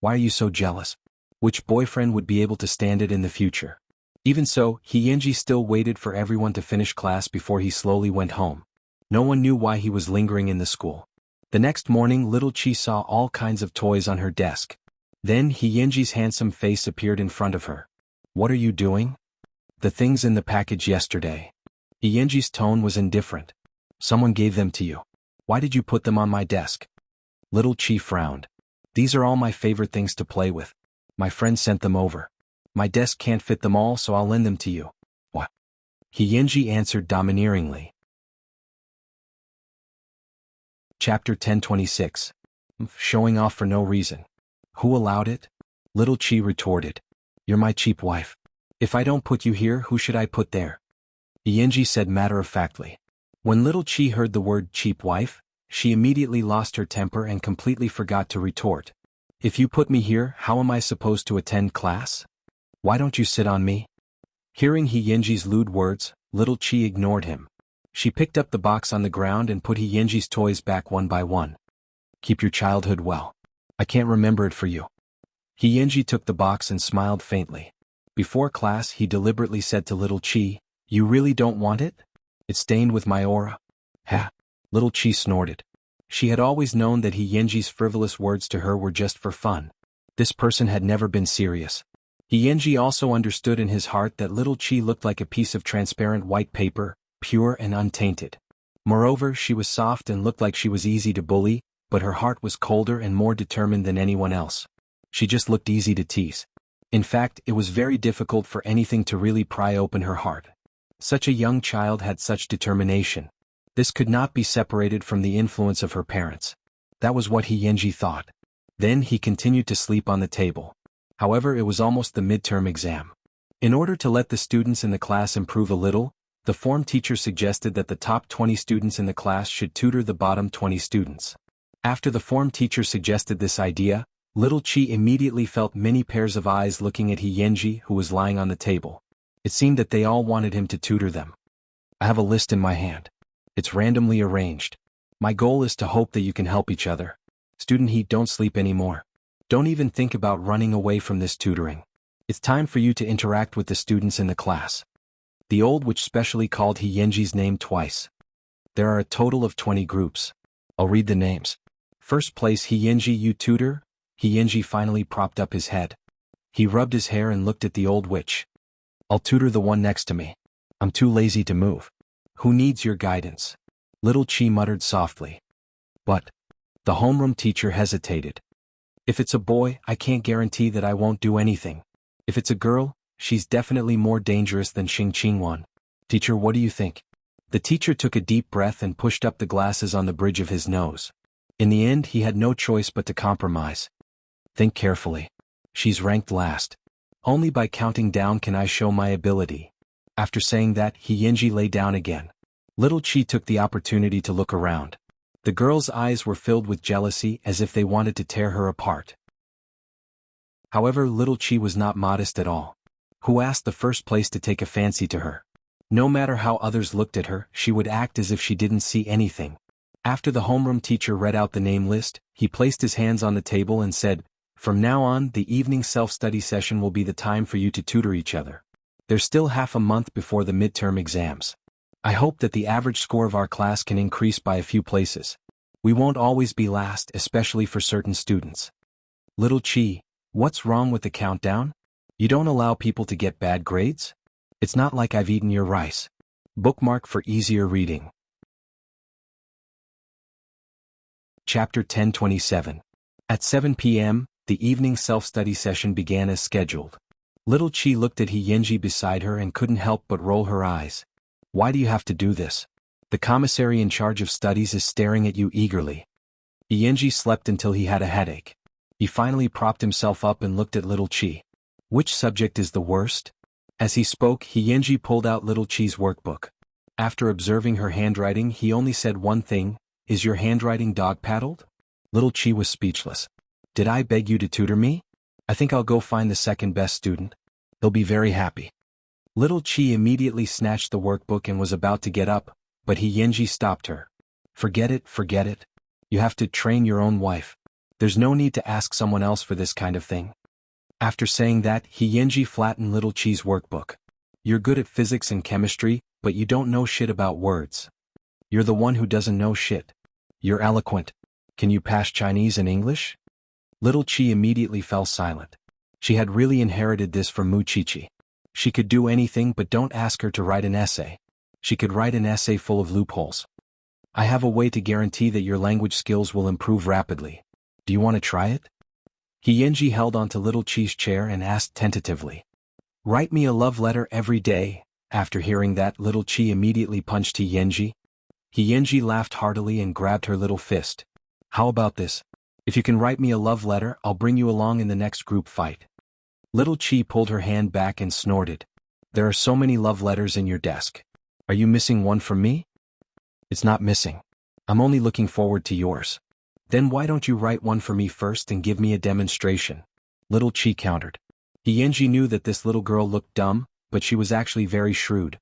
Why are you so jealous? Which boyfriend would be able to stand it in the future? Even so, Hiyenji still waited for everyone to finish class before he slowly went home. No one knew why he was lingering in the school. The next morning, Little Chi saw all kinds of toys on her desk. Then Hiyenji's handsome face appeared in front of her. What are you doing? The things in the package yesterday. Hiyenji's tone was indifferent. Someone gave them to you. Why did you put them on my desk? Little Chi frowned. These are all my favorite things to play with. My friend sent them over. My desk can't fit them all, so I'll lend them to you. What? Hiyenji answered domineeringly. Chapter 1026. Showing off for no reason. Who allowed it? Little Chi retorted. You're my cheap wife. If I don't put you here, who should I put there? Hiyenji said matter-of-factly. When Little Chi heard the word cheap wife, she immediately lost her temper and completely forgot to retort. If you put me here, how am I supposed to attend class? Why don't you sit on me? Hearing Hiyenji's lewd words, Little Chi ignored him. She picked up the box on the ground and put Hiyenji's toys back one by one. Keep your childhood well. I can't remember it for you. Hiyenji took the box and smiled faintly. Before class, he deliberately said to Little Chi, you really don't want it? It's stained with my aura. Ha! Little Chi snorted. She had always known that Hiyenji's frivolous words to her were just for fun. This person had never been serious. Hiyenji also understood in his heart that Little Chi looked like a piece of transparent white paper, pure and untainted. Moreover, she was soft and looked like she was easy to bully, but her heart was colder and more determined than anyone else. She just looked easy to tease. In fact, it was very difficult for anything to really pry open her heart. Such a young child had such determination. This could not be separated from the influence of her parents. That was what Hiyenji thought. Then he continued to sleep on the table. However, it was almost the midterm exam. In order to let the students in the class improve a little, the form teacher suggested that the top 20 students in the class should tutor the bottom 20 students. After the form teacher suggested this idea, little Chi immediately felt many pairs of eyes looking at He Yenji, who was lying on the table. It seemed that they all wanted him to tutor them. I have a list in my hand. It's randomly arranged. My goal is to hope that you can help each other. Student He, don't sleep anymore. Don't even think about running away from this tutoring. It's time for you to interact with the students in the class. The old witch specially called He Yenji's name twice. There are a total of 20 groups. I'll read the names. First place, He Yenji, you tutor. He Yenji finally propped up his head. He rubbed his hair and looked at the old witch. I'll tutor the one next to me. I'm too lazy to move. Who needs your guidance? Little Chi muttered softly. But the homeroom teacher hesitated. If it's a boy, I can't guarantee that I won't do anything. If it's a girl, she's definitely more dangerous than Xing Qingwan. Teacher, what do you think? The teacher took a deep breath and pushed up the glasses on the bridge of his nose. In the end, he had no choice but to compromise. Think carefully. She's ranked last. Only by counting down can I show my ability. After saying that, He Yenji lay down again. Little Chi took the opportunity to look around. The girl's eyes were filled with jealousy, as if they wanted to tear her apart. However, little Chi was not modest at all. Who asked the first place to take a fancy to her? No matter how others looked at her, she would act as if she didn't see anything. After the homeroom teacher read out the name list, he placed his hands on the table and said, "From now on, the evening self-study session will be the time for you to tutor each other. There's still half a month before the midterm exams. I hope that the average score of our class can increase by a few places. We won't always be last, especially for certain students." Little Chi, what's wrong with the countdown? You don't allow people to get bad grades? It's not like I've eaten your rice. Bookmark for easier reading. Chapter 1027. At 7 p.m., the evening self-study session began as scheduled. Little Chi looked at He Yenji beside her and couldn't help but roll her eyes. Why do you have to do this? The commissary in charge of studies is staring at you eagerly. He Yenji slept until he had a headache. He finally propped himself up and looked at Little Chi. Which subject is the worst? As he spoke, He Yenji pulled out Little Chi's workbook. After observing her handwriting, he only said one thing, "Is your handwriting dog-paddled?" Little Chi was speechless. "Did I beg you to tutor me? I think I'll go find the second best student. He'll be very happy." Little Chi immediately snatched the workbook and was about to get up, but He Yenji stopped her. Forget it, forget it. You have to train your own wife. There's no need to ask someone else for this kind of thing. After saying that, He Yenji flattened Little Chi's workbook. You're good at physics and chemistry, but you don't know shit about words. You're the one who doesn't know shit. You're eloquent. Can you pass Chinese and English? Little Chi immediately fell silent. She had really inherited this from Mu Chichi. She could do anything, but don't ask her to write an essay. She could write an essay full of loopholes. I have a way to guarantee that your language skills will improve rapidly. Do you want to try it? He Yenji held onto Little Chi's chair and asked tentatively. Write me a love letter every day. After hearing that, Little Chi immediately punched He Yenji. He Yenji laughed heartily and grabbed her little fist. How about this? If you can write me a love letter, I'll bring you along in the next group fight. Little Chi pulled her hand back and snorted. There are so many love letters in your desk. Are you missing one from me? It's not missing. I'm only looking forward to yours. Then why don't you write one for me first and give me a demonstration? Little Chi countered. He Yenji knew that this little girl looked dumb, but she was actually very shrewd.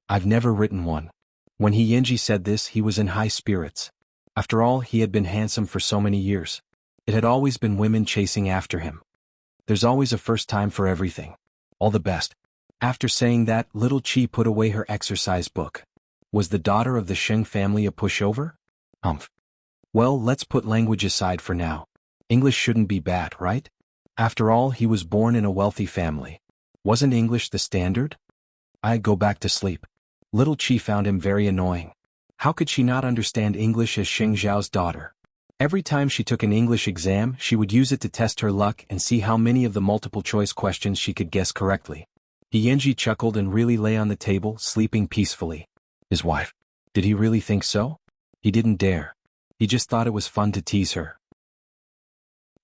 I've never written one. When He Yenji said this, he was in high spirits. After all, he had been handsome for so many years. It had always been women chasing after him. There's always a first time for everything. All the best. After saying that, Little Chi put away her exercise book. Was the daughter of the Sheng family a pushover? Well, let's put language aside for now. English shouldn't be bad, right? After all, he was born in a wealthy family. Wasn't English the standard? I'd go back to sleep. Little Chi found him very annoying. How could she not understand English as Xing Zhao's daughter? Every time she took an English exam, she would use it to test her luck and see how many of the multiple-choice questions she could guess correctly. He Yenji chuckled and really lay on the table, sleeping peacefully. His wife. Did he really think so? He didn't dare. He just thought it was fun to tease her.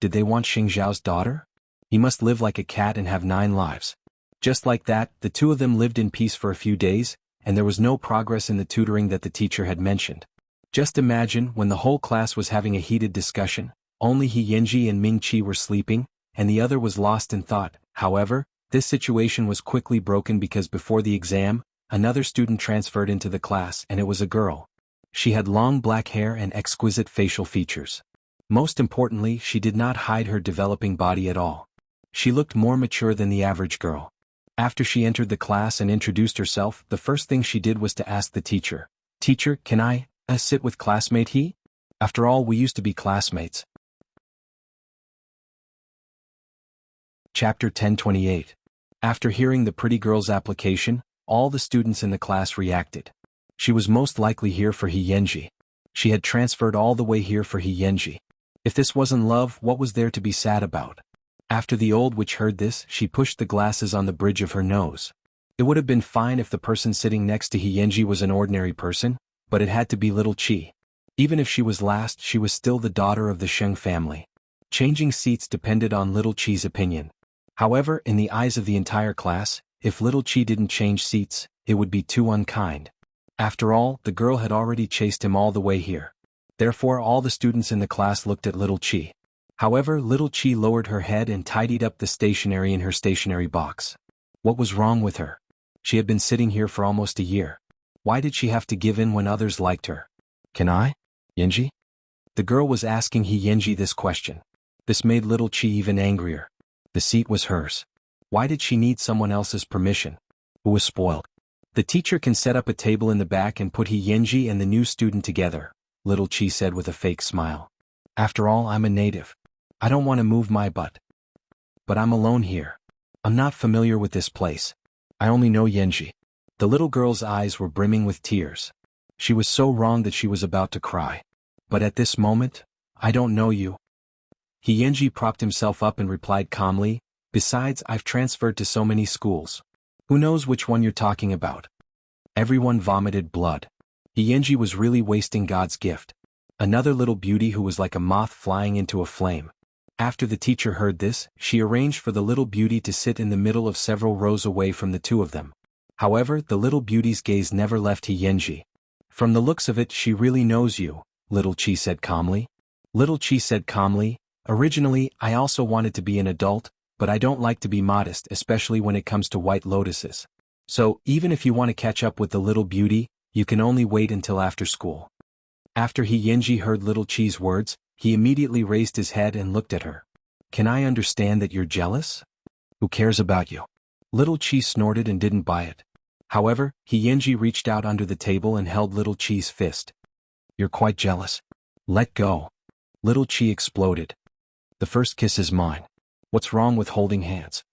Did they want Xing Zhao's daughter? He must live like a cat and have 9 lives. Just like that, the two of them lived in peace for a few days, and there was no progress in the tutoring that the teacher had mentioned. Just imagine when the whole class was having a heated discussion, only He Yanji and Ming Qi were sleeping, and the other was lost in thought. However, this situation was quickly broken because before the exam, another student transferred into the class, and it was a girl. She had long black hair and exquisite facial features. Most importantly, she did not hide her developing body at all. She looked more mature than the average girl. After she entered the class and introduced herself, the first thing she did was to ask the teacher, "Teacher, can I sit with classmate He? After all, we used to be classmates." Chapter 1028. After hearing the pretty girl's application, all the students in the class reacted. She was most likely here for He Yanji. She had transferred all the way here for He Yanji. If this wasn't love, what was there to be sad about? After the old witch heard this, she pushed the glasses on the bridge of her nose. It would have been fine if the person sitting next to He Yanji was an ordinary person, but it had to be little Qi. Even if she was last, she was still the daughter of the Sheng family. Changing seats depended on little Qi's opinion. However, in the eyes of the entire class, if little Qi didn't change seats, it would be too unkind. After all, the girl had already chased him all the way here. Therefore, all the students in the class looked at little Qi. However, little Qi lowered her head and tidied up the stationery in her stationery box. What was wrong with her? She had been sitting here for almost a year. Why did she have to give in when others liked her? "Can I? Yanji?" The girl was asking He Yanji this question. This made little Qi even angrier. The seat was hers. Why did she need someone else's permission? Who was spoiled? The teacher can set up a table in the back and put He Yanji and the new student together, little Qi said with a fake smile. After all, I'm a native. I don't want to move my butt. But I'm alone here. I'm not familiar with this place. I only know Yanji. The little girl's eyes were brimming with tears. She was so wrong that she was about to cry. But at this moment, I don't know you. He Yanji propped himself up and replied calmly, "Besides, I've transferred to so many schools. Who knows which one you're talking about?" Everyone vomited blood. He Yanji was really wasting God's gift. Another little beauty who was like a moth flying into a flame. After the teacher heard this, she arranged for the little beauty to sit in the middle of several rows away from the two of them. However, the little beauty's gaze never left He Yanji. "From the looks of it, she really knows you," little Qi said calmly. Little Qi said calmly, "Originally, I also wanted to be an adult, but I don't like to be modest, especially when it comes to white lotuses. So, even if you want to catch up with the little beauty, you can only wait until after school." After He Yanji heard little Qi's words, he immediately raised his head and looked at her. "Can I understand that you're jealous? Who cares about you?" Little Qi snorted and didn't buy it. However, He Yanji reached out under the table and held little Qi's fist. "You're quite jealous. Let go." Little Qi exploded. "The first kiss is mine. What's wrong with holding hands?"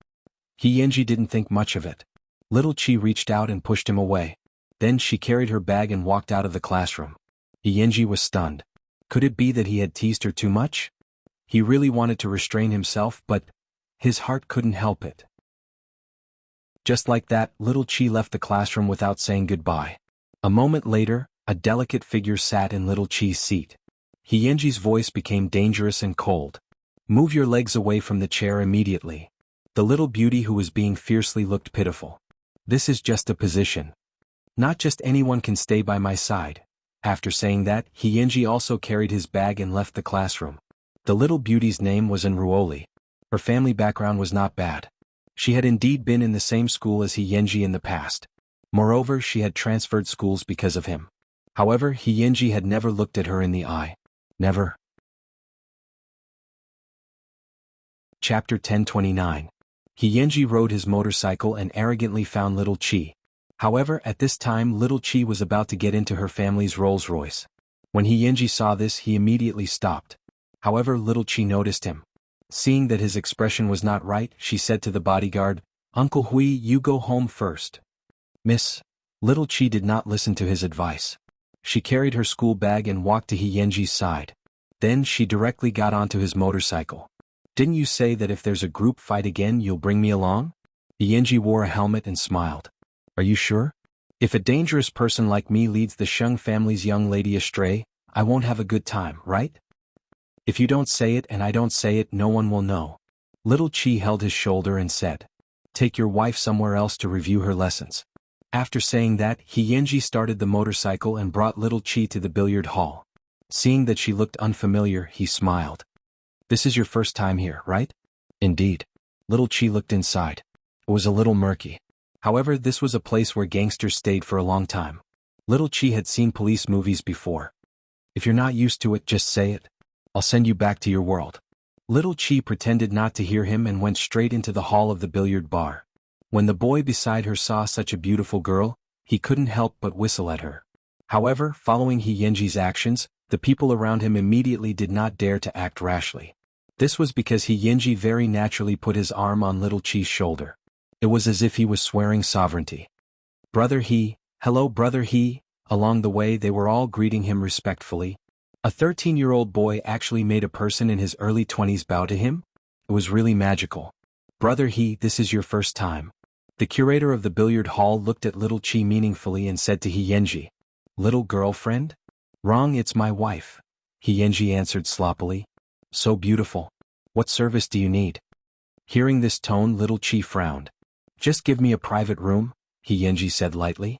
He Yanji didn't think much of it. Little Qi reached out and pushed him away. Then she carried her bag and walked out of the classroom. He Yanji was stunned. Could it be that he had teased her too much? He really wanted to restrain himself, but his heart couldn't help it. Just like that, little Qi left the classroom without saying goodbye. A moment later, a delicate figure sat in little Qi's seat. He Yanji's voice became dangerous and cold. "Move your legs away from the chair immediately." The little beauty who was being fiercely looked pitiful. "This is just a position. Not just anyone can stay by my side." After saying that, He Yanji also carried his bag and left the classroom. The little beauty's name was Enruoli. Her family background was not bad. She had indeed been in the same school as He Yanji in the past. Moreover, she had transferred schools because of him. However, He Yanji had never looked at her in the eye. Never. Chapter 1029. He Yanji rode his motorcycle and arrogantly found little Qi. However, at this time little Qi was about to get into her family's Rolls-Royce. When He Yanji saw this, he immediately stopped. However, little Qi noticed him. Seeing that his expression was not right, she said to the bodyguard, "Uncle Hui, you go home first." "Miss." Little Qi did not listen to his advice. She carried her school bag and walked to He Yanji's side. Then she directly got onto his motorcycle. "Didn't you say that if there's a group fight again you'll bring me along?" He Yanji wore a helmet and smiled. "Are you sure? If a dangerous person like me leads the Sheng family's young lady astray, I won't have a good time, right?" If you don't say it and I don't say it, no one will know. Little Chi held his shoulder and said, "Take your wife somewhere else to review her lessons." After saying that, Yenji started the motorcycle and brought Little Chi to the billiard hall. Seeing that she looked unfamiliar, he smiled. "This is your first time here, right?" "Indeed." Little Chi looked inside. It was a little murky. However, this was a place where gangsters stayed for a long time. Little Chi had seen police movies before. "If you're not used to it, just say it. I'll send you back to your world." Little Chi pretended not to hear him and went straight into the hall of the billiard bar. When the boy beside her saw such a beautiful girl, he couldn't help but whistle at her. However, following Yenji's actions, the people around him immediately did not dare to act rashly. This was because Yenji very naturally put his arm on Little Chi's shoulder. It was as if he was swearing sovereignty. "Brother He, hello Brother He." Along the way they were all greeting him respectfully. A 13-year-old boy actually made a person in his early 20s bow to him? It was really magical. "Brother He, this is your first time." The curator of the billiard hall looked at Little Chi meaningfully and said to Yenji, "Little girlfriend?" "Wrong, it's my wife," Yenji answered sloppily. "So beautiful. What service do you need?" Hearing this tone, Little Chi frowned. "Just give me a private room," Yenji said lightly.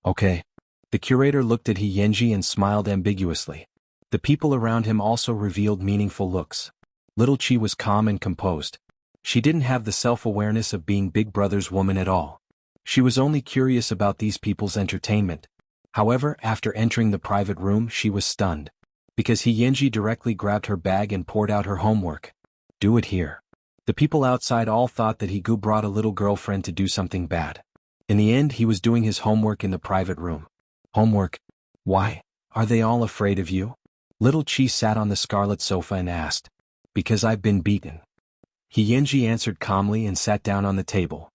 "Okay." The curator looked at Yenji and smiled ambiguously. The people around him also revealed meaningful looks. Little Chi was calm and composed. She didn't have the self-awareness of being Big Brother's woman at all. She was only curious about these people's entertainment. However, after entering the private room, she was stunned. Because Yenji directly grabbed her bag and poured out her homework. "Do it here." The people outside all thought that Higu brought a little girlfriend to do something bad. In the end, he was doing his homework in the private room. "Homework? Why? Are they all afraid of you?" Little Chi sat on the scarlet sofa and asked. "Because I've been beaten." Yenji answered calmly and sat down on the table.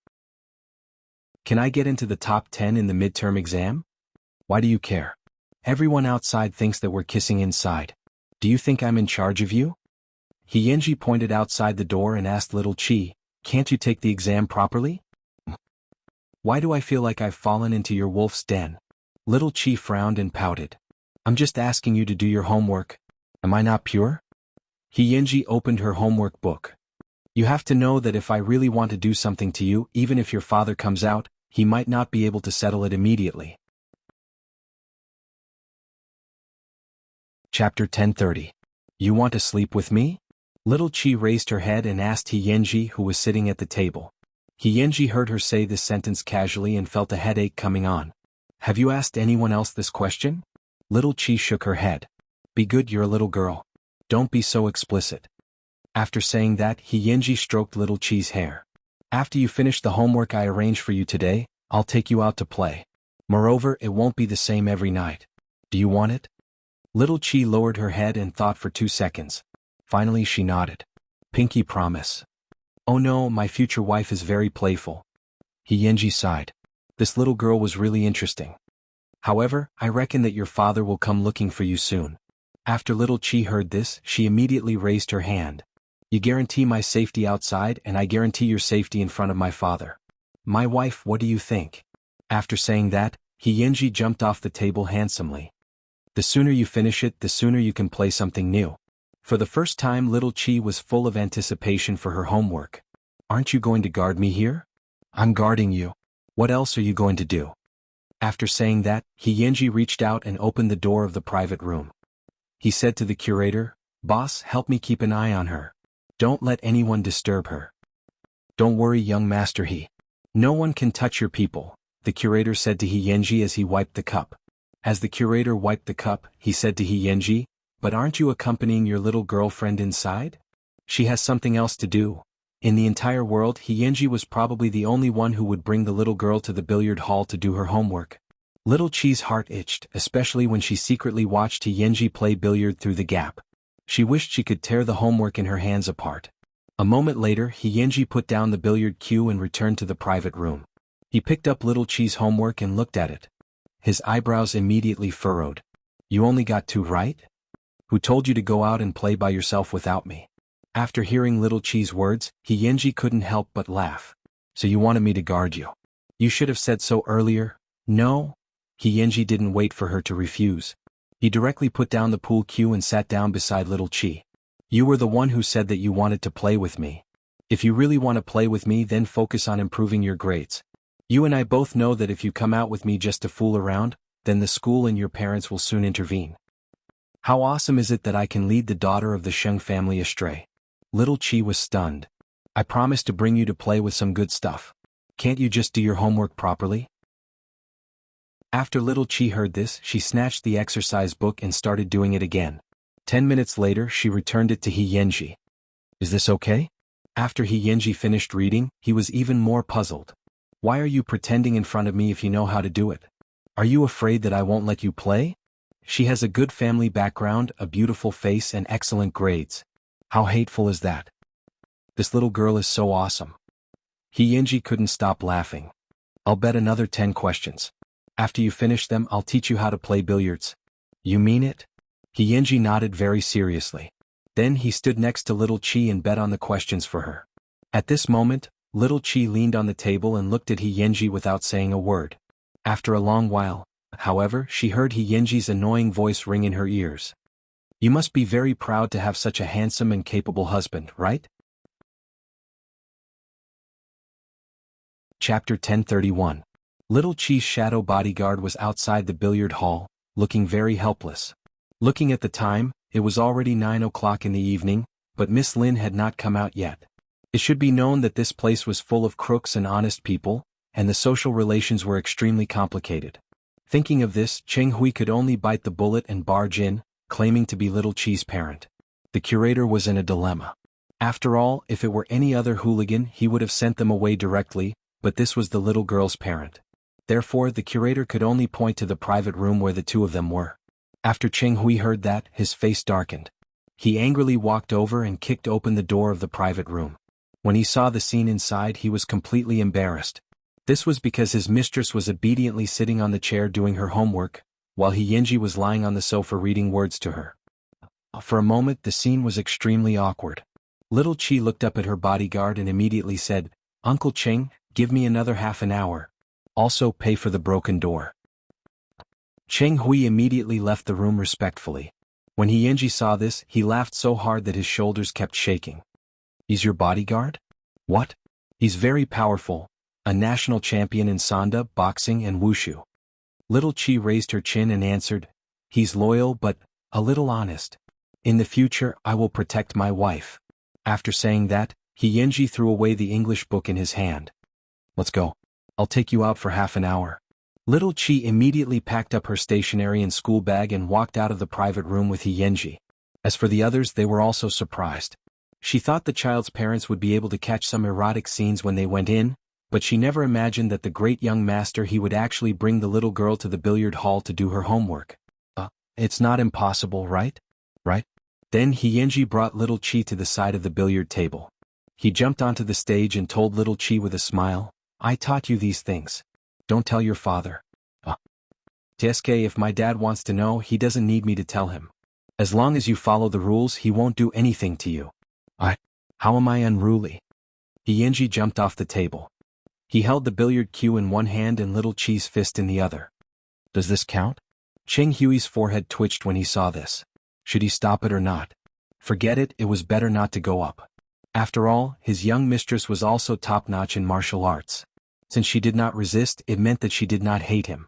"Can I get into the top 10 in the midterm exam?" "Why do you care? Everyone outside thinks that we're kissing inside. Do you think I'm in charge of you?" Yenji pointed outside the door and asked Little Chi, "Can't you take the exam properly?" "Why do I feel like I've fallen into your wolf's den?" Little Chi frowned and pouted. "I'm just asking you to do your homework. Am I not pure?" Yenji opened her homework book. "You have to know that if I really want to do something to you, even if your father comes out, he might not be able to settle it immediately." Chapter 10:30. "You want to sleep with me?" Little Chi raised her head and asked Yenji, who was sitting at the table. Yenji heard her say this sentence casually and felt a headache coming on. "Have you asked anyone else this question?" Little Chi shook her head. "Be good, you're a little girl. Don't be so explicit." After saying that, Yenji stroked Little Chi's hair. "After you finish the homework I arranged for you today, I'll take you out to play. Moreover, it won't be the same every night. Do you want it?" Little Chi lowered her head and thought for 2 seconds. Finally she nodded. "Pinky promise." "Oh no, my future wife is very playful." Yenji sighed. This little girl was really interesting. "However, I reckon that your father will come looking for you soon." After Little Chi heard this, she immediately raised her hand. "You guarantee my safety outside and I guarantee your safety in front of my father. My wife, what do you think?" After saying that, Yenji jumped off the table handsomely. "The sooner you finish it, the sooner you can play something new." For the first time, Little Chi was full of anticipation for her homework. "Aren't you going to guard me here?" "I'm guarding you. What else are you going to do?" After saying that, Yenji reached out and opened the door of the private room. He said to the curator, "Boss, help me keep an eye on her. Don't let anyone disturb her." "Don't worry, young master He. No one can touch your people," the curator said to Yenji as he wiped the cup. As the curator wiped the cup, he said to Yenji, "But aren't you accompanying your little girlfriend inside? She has something else to do." In the entire world, Yenji was probably the only one who would bring the little girl to the billiard hall to do her homework. Little Chi's heart itched, especially when she secretly watched Yenji play billiard through the gap. She wished she could tear the homework in her hands apart. A moment later, Yenji put down the billiard cue and returned to the private room. He picked up Little Chi's homework and looked at it. His eyebrows immediately furrowed. "You only got 2 right? Who told you to go out and play by yourself without me?" After hearing Little Chi's words, Yenji couldn't help but laugh. "So you wanted me to guard you? You should have said so earlier." "No." Yenji didn't wait for her to refuse. He directly put down the pool cue and sat down beside Little Chi. You were the one who said that you wanted to play with me. If you really want to play with me, then focus on improving your grades. You and I both know that if you come out with me just to fool around, then the school and your parents will soon intervene. How awesome is it that I can lead the daughter of the Sheng family astray? Little Chi was stunned. I promised to bring you to play with some good stuff. Can't you just do your homework properly? After Little Chi heard this, she snatched the exercise book and started doing it again. 10 minutes later, she returned it to He Yanji. Is this okay? After He Yanji finished reading, he was even more puzzled. Why are you pretending in front of me if you know how to do it? Are you afraid that I won't let you play? She has a good family background, a beautiful face, and excellent grades. How hateful is that? This little girl is so awesome. He Yanji couldn't stop laughing. I'll bet another 10 questions. After you finish them, I'll teach you how to play billiards. You mean it? He Yanji nodded very seriously. Then he stood next to Little Chi and bet on the questions for her. At this moment, Little Chi leaned on the table and looked at He Yanji without saying a word. After a long while, however, she heard He Yanji's annoying voice ring in her ears. You must be very proud to have such a handsome and capable husband, right? Chapter 1031. Little Chi's shadow bodyguard was outside the billiard hall, looking very helpless. Looking at the time, it was already 9 o'clock in the evening, but Miss Lin had not come out yet. It should be known that this place was full of crooks and honest people, and the social relations were extremely complicated. Thinking of this, Cheng Hui could only bite the bullet and barge in, claiming to be Little Chi's parent. The curator was in a dilemma. After all, if it were any other hooligan, he would have sent them away directly, but this was the little girl's parent. Therefore, the curator could only point to the private room where the two of them were. After Cheng Hui heard that, his face darkened. He angrily walked over and kicked open the door of the private room. When he saw the scene inside, he was completely embarrassed. This was because his mistress was obediently sitting on the chair doing her homework, while He Yanji was lying on the sofa reading words to her. For a moment, the scene was extremely awkward. Little Chi looked up at her bodyguard and immediately said, "Uncle Cheng, give me another half an hour. Also pay for the broken door." Cheng Hui immediately left the room respectfully. When He Yanji saw this, he laughed so hard that his shoulders kept shaking. He's your bodyguard? What? He's very powerful, a national champion in Sanda, boxing and wushu. Little Chi raised her chin and answered, he's loyal but a little honest. In the future, I will protect my wife. After saying that, He Yanji threw away the English book in his hand. Let's go. I'll take you out for half an hour. Little Chi immediately packed up her stationery and school bag and walked out of the private room with He Yanji. As for the others, they were also surprised. She thought the child's parents would be able to catch some erotic scenes when they went in, but she never imagined that the great young master he would actually bring the little girl to the billiard hall to do her homework. It's not impossible, right? Right? Then He Yanji brought Little Chi to the side of the billiard table. He jumped onto the stage and told Little Chi with a smile, I taught you these things. Don't tell your father. TSK, if my dad wants to know, he doesn't need me to tell him. As long as you follow the rules, he won't do anything to you. How am I unruly? He Yanji jumped off the table. He held the billiard cue in one hand and Little Chi's fist in the other. Does this count? Cheng Hui's forehead twitched when he saw this. Should he stop it or not? Forget it, it was better not to go up. After all, his young mistress was also top-notch in martial arts. Since she did not resist, it meant that she did not hate him.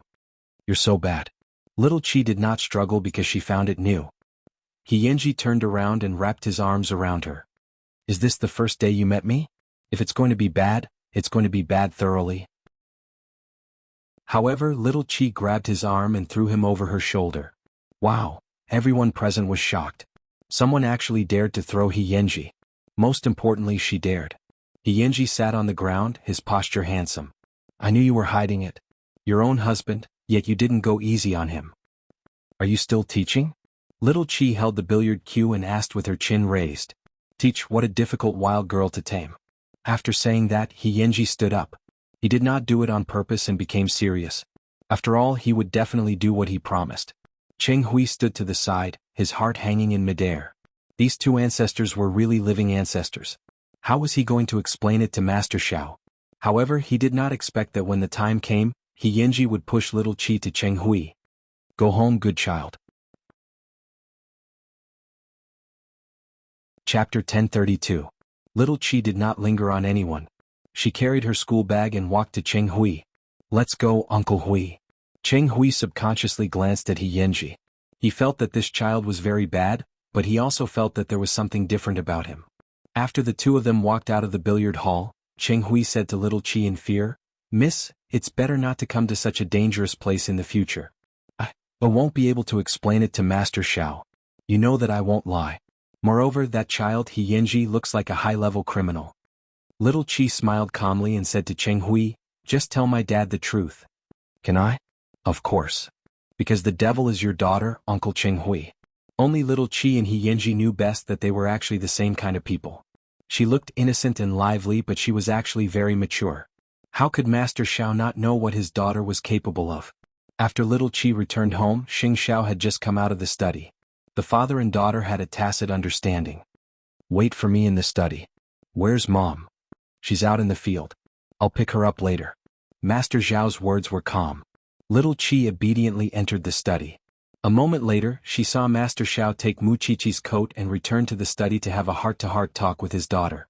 You're so bad. Little Chi did not struggle because she found it new. He Yanji turned around and wrapped his arms around her. Is this the first day you met me? If it's going to be bad, it's going to be bad thoroughly. However, Little Chi grabbed his arm and threw him over her shoulder. Wow, everyone present was shocked. Someone actually dared to throw He Yanji. Most importantly, she dared. He Yanji sat on the ground, his posture handsome. I knew you were hiding it. Your own husband, yet you didn't go easy on him. Are you still teaching? Little Chi held the billiard cue and asked with her chin raised. Teach, what a difficult wild girl to tame. After saying that, He Yanji stood up. He did not do it on purpose and became serious. After all, he would definitely do what he promised. Cheng Hui stood to the side, his heart hanging in midair. These two ancestors were really living ancestors. How was he going to explain it to Master Xiao? However, he did not expect that when the time came, He Yanji would push Little Chi to Cheng Hui. Go home, good child. Chapter 1032. Little Chi did not linger on anyone. She carried her school bag and walked to Cheng Hui. "Let's go, Uncle Hui." Cheng Hui subconsciously glanced at He Yanji. He felt that this child was very bad, but he also felt that there was something different about him. After the two of them walked out of the billiard hall, Cheng Hui said to Little Chi in fear, "Miss, it's better not to come to such a dangerous place in the future. I won't be able to explain it to Master Xiao. You know that I won't lie. Moreover, that child He Yanji looks like a high-level criminal." Little Chi smiled calmly and said to Cheng Hui, "Just tell my dad the truth." "Can I?" "Of course. Because the devil is your daughter, Uncle Cheng Hui." Only Little Chi and He Yanji knew best that they were actually the same kind of people. She looked innocent and lively, but she was actually very mature. How could Master Xiao not know what his daughter was capable of? After Little Chi returned home, Xing Xiao had just come out of the study. The father and daughter had a tacit understanding. "Wait for me in the study." "Where's Mom?" "She's out in the field. I'll pick her up later." Master Zhao's words were calm. Little Chi obediently entered the study. A moment later, she saw Master Xiao take Mu Qiqi's coat and return to the study to have a heart-to-heart talk with his daughter.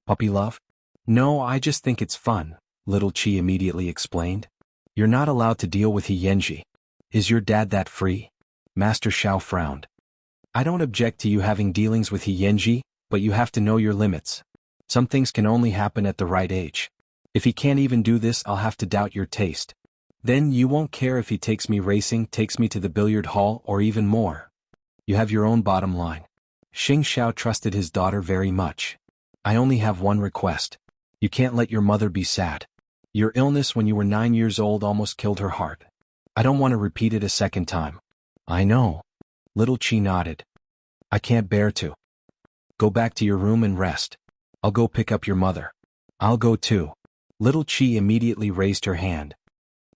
"Puppy love?" "No, I just think it's fun," Little Chi immediately explained. "You're not allowed to deal with He Yanji. Is your dad that free?" Master Xiao frowned. "I don't object to you having dealings with He Yanji, but you have to know your limits. Some things can only happen at the right age. If he can't even do this, I'll have to doubt your taste. Then you won't care if he takes me racing, takes me to the billiard hall, or even more. You have your own bottom line." Xing Xiao trusted his daughter very much. "I only have one request. You can't let your mother be sad. Your illness when you were 9 years old almost killed her heart. I don't want to repeat it a second time." "I know." Little Chi nodded. "I can't bear to." "Go back to your room and rest. I'll go pick up your mother." "I'll go too." Little Chi immediately raised her hand.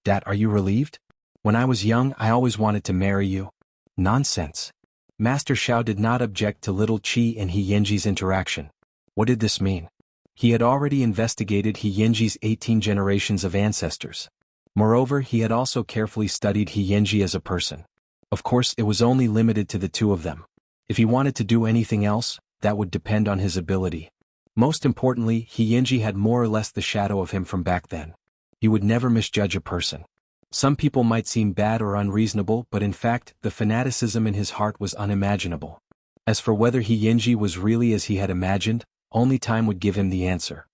"Dad, are you relieved? When I was young, I always wanted to marry you." "Nonsense." Master Xiao did not object to Little Chi and He Yanji's interaction. What did this mean? He had already investigated He Yanji's 18 generations of ancestors. Moreover, he had also carefully studied He Yanji as a person. Of course, it was only limited to the two of them. If he wanted to do anything else, that would depend on his ability. Most importantly, He Yanji had more or less the shadow of him from back then. He would never misjudge a person. Some people might seem bad or unreasonable, but in fact, the fanaticism in his heart was unimaginable. As for whether He Yanji was really as he had imagined, only time would give him the answer.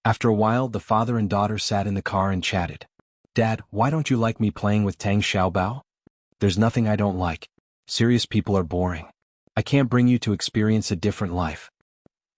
After a while, the father and daughter sat in the car and chatted. "Dad, why don't you like me playing with Tang Xiaobao?" "There's nothing I don't like. Serious people are boring. I can't bring you to experience a different life."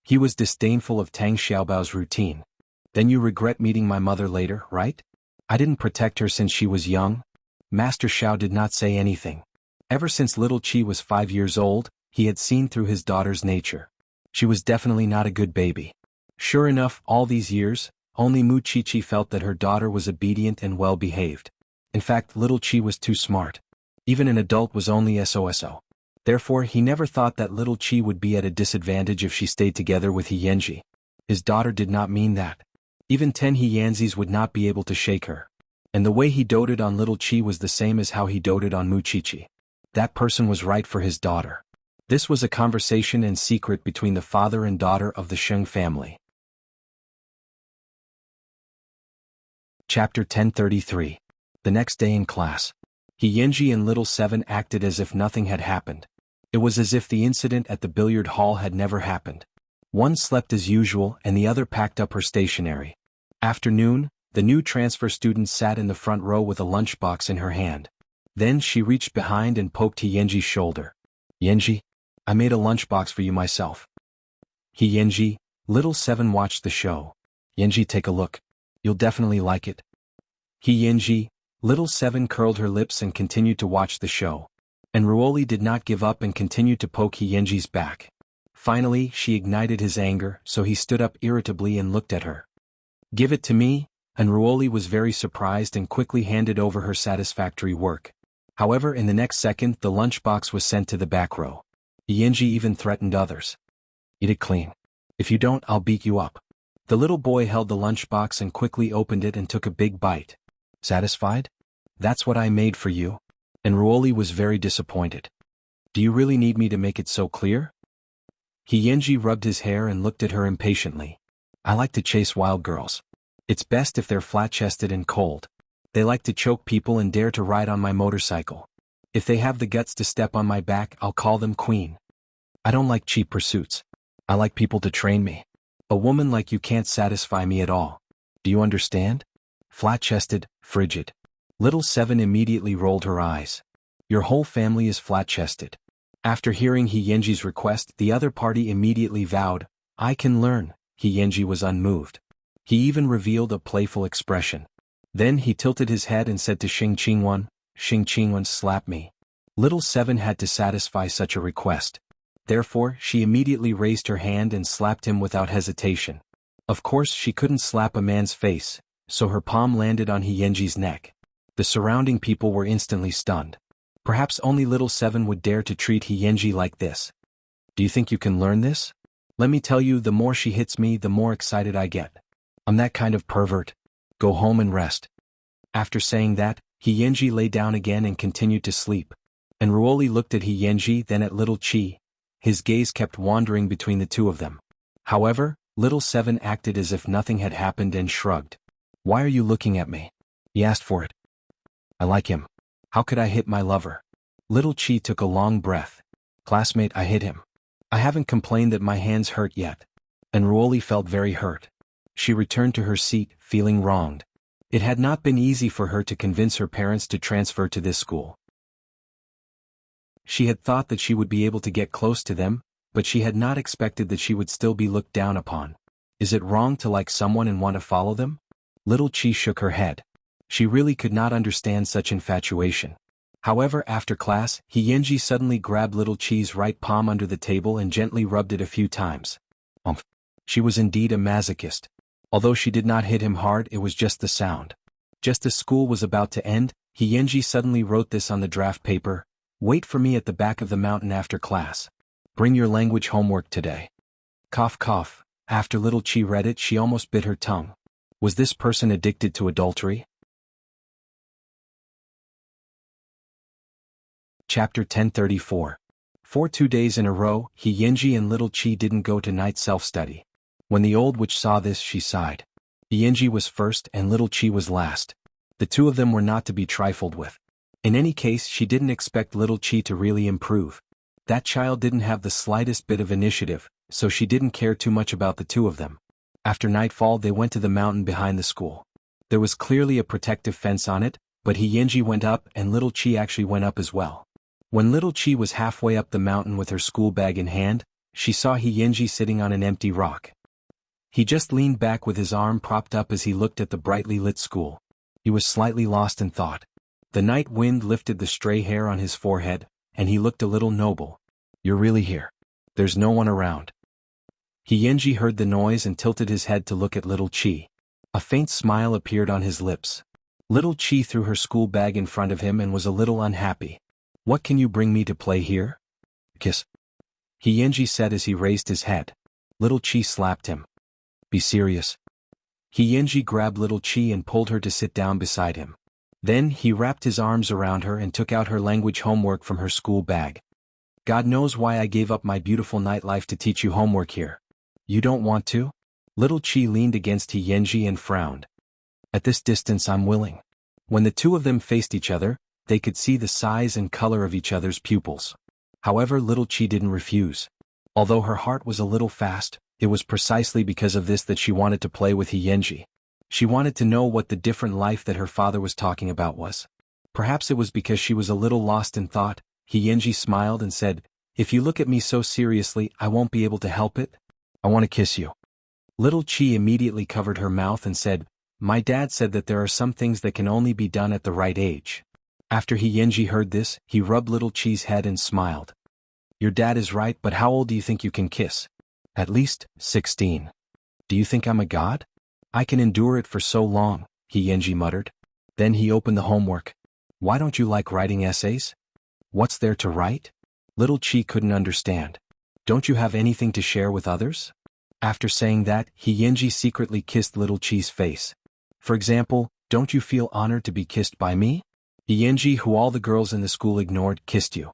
He was disdainful of Tang Xiaobao's routine. "Then you regret meeting my mother later, right? I didn't protect her since she was young." Master Xiao did not say anything. Ever since Little Chi was 5 years old, he had seen through his daughter's nature. She was definitely not a good baby. Sure enough, all these years, only Mu Qiqi felt that her daughter was obedient and well-behaved. In fact, Little Chi was too smart. Even an adult was only SOSO. Therefore, he never thought that Little Chi would be at a disadvantage if she stayed together with He Yanji. His daughter did not mean that. Even 10 He Yanzis would not be able to shake her. And the way he doted on Little Chi was the same as how he doted on Mu Qiqi. That person was right for his daughter. This was a conversation in secret between the father and daughter of the Sheng family. Chapter 1033. The next day in class. He Yanji and Little Seven acted as if nothing had happened. It was as if the incident at the billiard hall had never happened. One slept as usual and the other packed up her stationery. After noon, the new transfer student sat in the front row with a lunchbox in her hand. Then she reached behind and poked He Yanji's shoulder. "Yanji, I made a lunchbox for you myself." He Yanji, Little Seven watched the show. "Yanji, take a look. You'll definitely like it." He Yanji, Little Seven curled her lips and continued to watch the show. And Ruoli did not give up and continued to poke He Yanji's back. Finally, she ignited his anger, so he stood up irritably and looked at her. "Give it to me," and Ruoli was very surprised and quickly handed over her satisfactory work. However, in the next second, the lunchbox was sent to the back row. He Yanji even threatened others. "Eat it clean. If you don't, I'll beat you up." The little boy held the lunchbox and quickly opened it and took a big bite. "Satisfied? That's what I made for you." And Ruoli was very disappointed. "Do you really need me to make it so clear?" Yenji rubbed his hair and looked at her impatiently. I like to chase wild girls. It's best if they're flat-chested and cold. They like to choke people and dare to ride on my motorcycle. If they have the guts to step on my back, I'll call them queen. I don't like cheap pursuits. I like people to train me. A woman like you can't satisfy me at all. Do you understand? Flat-chested, frigid. Little Seven immediately rolled her eyes. Your whole family is flat-chested. After hearing Yenji's request, the other party immediately vowed, I can learn. Yenji was unmoved. He even revealed a playful expression. Then he tilted his head and said to Xing Qingwen, slap me. Little Seven had to satisfy such a request. Therefore, she immediately raised her hand and slapped him without hesitation. Of course, she couldn't slap a man's face, so her palm landed on Yenji's neck. The surrounding people were instantly stunned. Perhaps only Little Seven would dare to treat Yenji like this. Do you think you can learn this? Let me tell you, the more she hits me, the more excited I get. I'm that kind of pervert. Go home and rest. After saying that, Yenji lay down again and continued to sleep. And Ruoli looked at Yenji, then at Little Chi. His gaze kept wandering between the two of them. However, Little Seven acted as if nothing had happened and shrugged. Why are you looking at me? He asked for it. I like him. How could I hit my lover? Little Chi took a long breath. Classmate, I hit him. I haven't complained that my hands hurt yet. And Ruoli felt very hurt. She returned to her seat, feeling wronged. It had not been easy for her to convince her parents to transfer to this school. She had thought that she would be able to get close to them, but she had not expected that she would still be looked down upon. Is it wrong to like someone and want to follow them? Little Chi shook her head. She really could not understand such infatuation. However, after class, Yenji suddenly grabbed Little Chi's right palm under the table and gently rubbed it a few times. She was indeed a masochist. Although she did not hit him hard, it was just the sound. Just as school was about to end, Yenji suddenly wrote this on the draft paper. Wait for me at the back of the mountain after class. Bring your language homework today. Cough cough. After Little Chi read it, she almost bit her tongue. Was this person addicted to adultery? Chapter 1034. For 2 days in a row, Yenji and Little Chi didn't go to night self-study. When the old witch saw this, she sighed. Yenji was first and Little Chi was last. The two of them were not to be trifled with. In any case, she didn't expect Little Chi to really improve. That child didn't have the slightest bit of initiative, so she didn't care too much about the two of them. After nightfall, they went to the mountain behind the school. There was clearly a protective fence on it, but Yenji went up and Little Chi actually went up as well. When Little Chi was halfway up the mountain with her school bag in hand, she saw Yenji sitting on an empty rock. He just leaned back with his arm propped up as he looked at the brightly lit school. He was slightly lost in thought. The night wind lifted the stray hair on his forehead, and he looked a little noble. You're really here. There's no one around. Yenji heard the noise and tilted his head to look at Little Chi. A faint smile appeared on his lips. Little Chi threw her school bag in front of him and was a little unhappy. What can you bring me to play here? Kiss. Yenji said as he raised his head. Little Chi slapped him. Be serious. Yenji grabbed Little Chi and pulled her to sit down beside him. Then he wrapped his arms around her and took out her language homework from her school bag. God knows why I gave up my beautiful nightlife to teach you homework here. You don't want to? Little Chi leaned against Yenji and frowned. At this distance I'm willing. When the two of them faced each other, they could see the size and color of each other's pupils. However, Little Chi didn't refuse. Although her heart was a little fast, it was precisely because of this that she wanted to play with Yenji. She wanted to know what the different life that her father was talking about was. Perhaps it was because she was a little lost in thought. Yenji smiled and said, If you look at me so seriously, I won't be able to help it. I want to kiss you. Little Chi immediately covered her mouth and said, My dad said that there are some things that can only be done at the right age. After Yenji heard this, he rubbed Little Chi's head and smiled. Your dad is right, but how old do you think you can kiss? At least 16. Do you think I'm a god? I can endure it for so long, Yenji muttered. Then he opened the homework. Why don't you like writing essays? What's there to write? Little Chi couldn't understand. Don't you have anything to share with others? After saying that, Yenji secretly kissed Little Chi's face. For example, don't you feel honored to be kissed by me? Yenji, who all the girls in the school ignored, kissed you.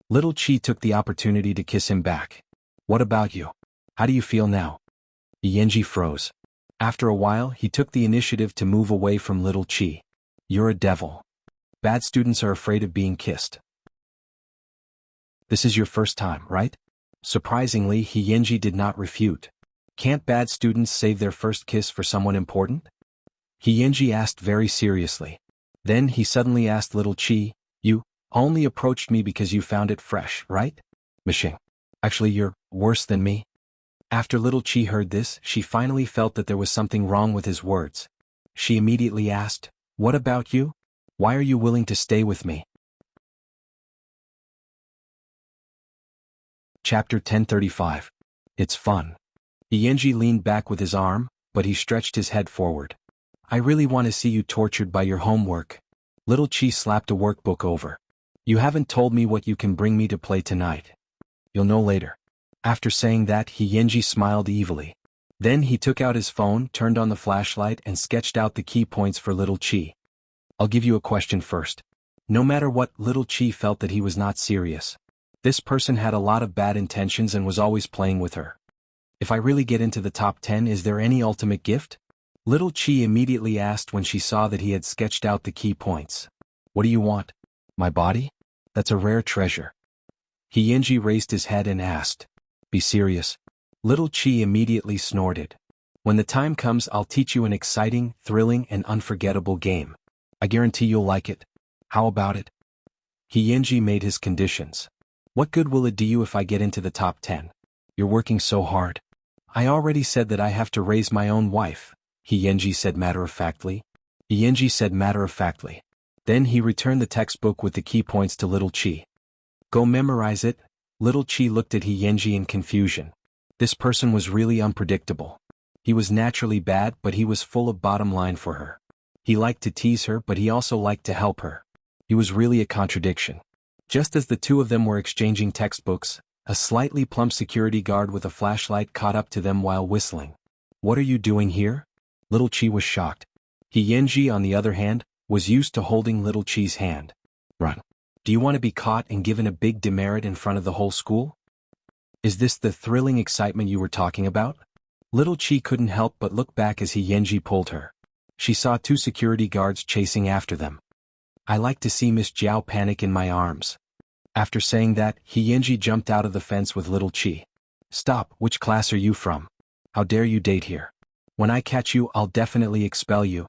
Little Chi took the opportunity to kiss him back. What about you? How do you feel now? Yenji froze. After a while, he took the initiative to move away from little Chi. You're a devil. Bad students are afraid of being kissed. This is your first time, right? Surprisingly, Yenji did not refute. Can't bad students save their first kiss for someone important? Yenji asked very seriously. Then he suddenly asked little Chi, you only approached me because you found it fresh, right? Mishing. Actually, you're worse than me. After little Chi heard this, she finally felt that there was something wrong with his words. She immediately asked, what about you? Why are you willing to stay with me? Chapter 1035. It's fun. Yenji leaned back with his arm, but he stretched his head forward. I really want to see you tortured by your homework. Little Chi slapped a workbook over. You haven't told me what you can bring me to play tonight. You'll know later. After saying that, Yenji smiled evilly. Then he took out his phone, turned on the flashlight, and sketched out the key points for little Chi. I'll give you a question first. No matter what, little Chi felt that he was not serious. This person had a lot of bad intentions and was always playing with her. If I really get into the top 10, is there any ultimate gift? Little Chi immediately asked when she saw that he had sketched out the key points. What do you want? My body? That's a rare treasure. Yenji raised his head and asked. Be serious. Little Chi immediately snorted. When the time comes, I'll teach you an exciting, thrilling, and unforgettable game. I guarantee you'll like it. How about it? Yenji made his conditions. What good will it do you if I get into the top 10? You're working so hard. I already said that I have to raise my own wife, Yenji said matter-of-factly. Yenji said matter-of-factly. Then he returned the textbook with the key points to little Chi. Go memorize it. Little Chi looked at Yenji in confusion. This person was really unpredictable. He was naturally bad, but he was full of bottom line for her. He liked to tease her, but he also liked to help her. He was really a contradiction. Just as the two of them were exchanging textbooks, a slightly plump security guard with a flashlight caught up to them while whistling. What are you doing here? Little Chi was shocked. Yenji, on the other hand, was used to holding little Chi's hand. Run. Do you want to be caught and given a big demerit in front of the whole school? Is this the thrilling excitement you were talking about? Little Chi couldn't help but look back as Yenji pulled her. She saw two security guards chasing after them. I like to see Miss Jiao panic in my arms. After saying that, Yenji jumped out of the fence with little Chi. Stop, which class are you from? How dare you date here? When I catch you, I'll definitely expel you.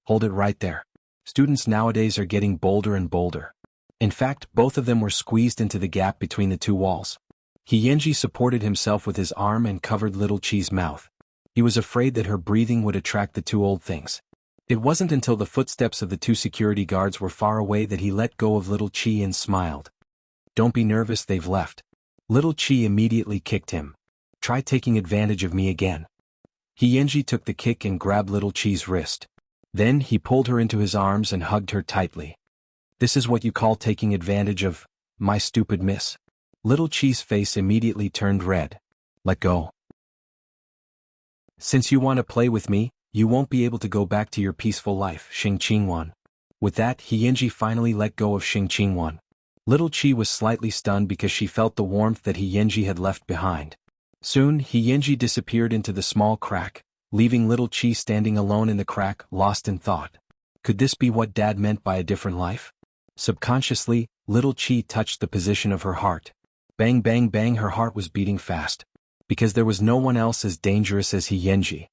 Hold it right there. Students nowadays are getting bolder and bolder. In fact, both of them were squeezed into the gap between the two walls. Yenji supported himself with his arm and covered little Chi's mouth. He was afraid that her breathing would attract the two old things. It wasn't until the footsteps of the two security guards were far away that he let go of little Chi and smiled. Don't be nervous, they've left. Little Chi immediately kicked him. Try taking advantage of me again. Yenji took the kick and grabbed little Chi's wrist. Then he pulled her into his arms and hugged her tightly. This is what you call taking advantage of my stupid miss. Little Chi's face immediately turned red. Let go. Since you want to play with me, you won't be able to go back to your peaceful life, Xing Qingwan. With that, Yenji finally let go of Xing Qingwan. Little Chi was slightly stunned because she felt the warmth that Yenji had left behind. Soon, Yenji disappeared into the small crack, leaving little Chi standing alone in the crack, lost in thought. Could this be what Dad meant by a different life? Subconsciously, little Chi touched the position of her heart. Bang bang bang, her heart was beating fast. Because there was no one else as dangerous as Yenji.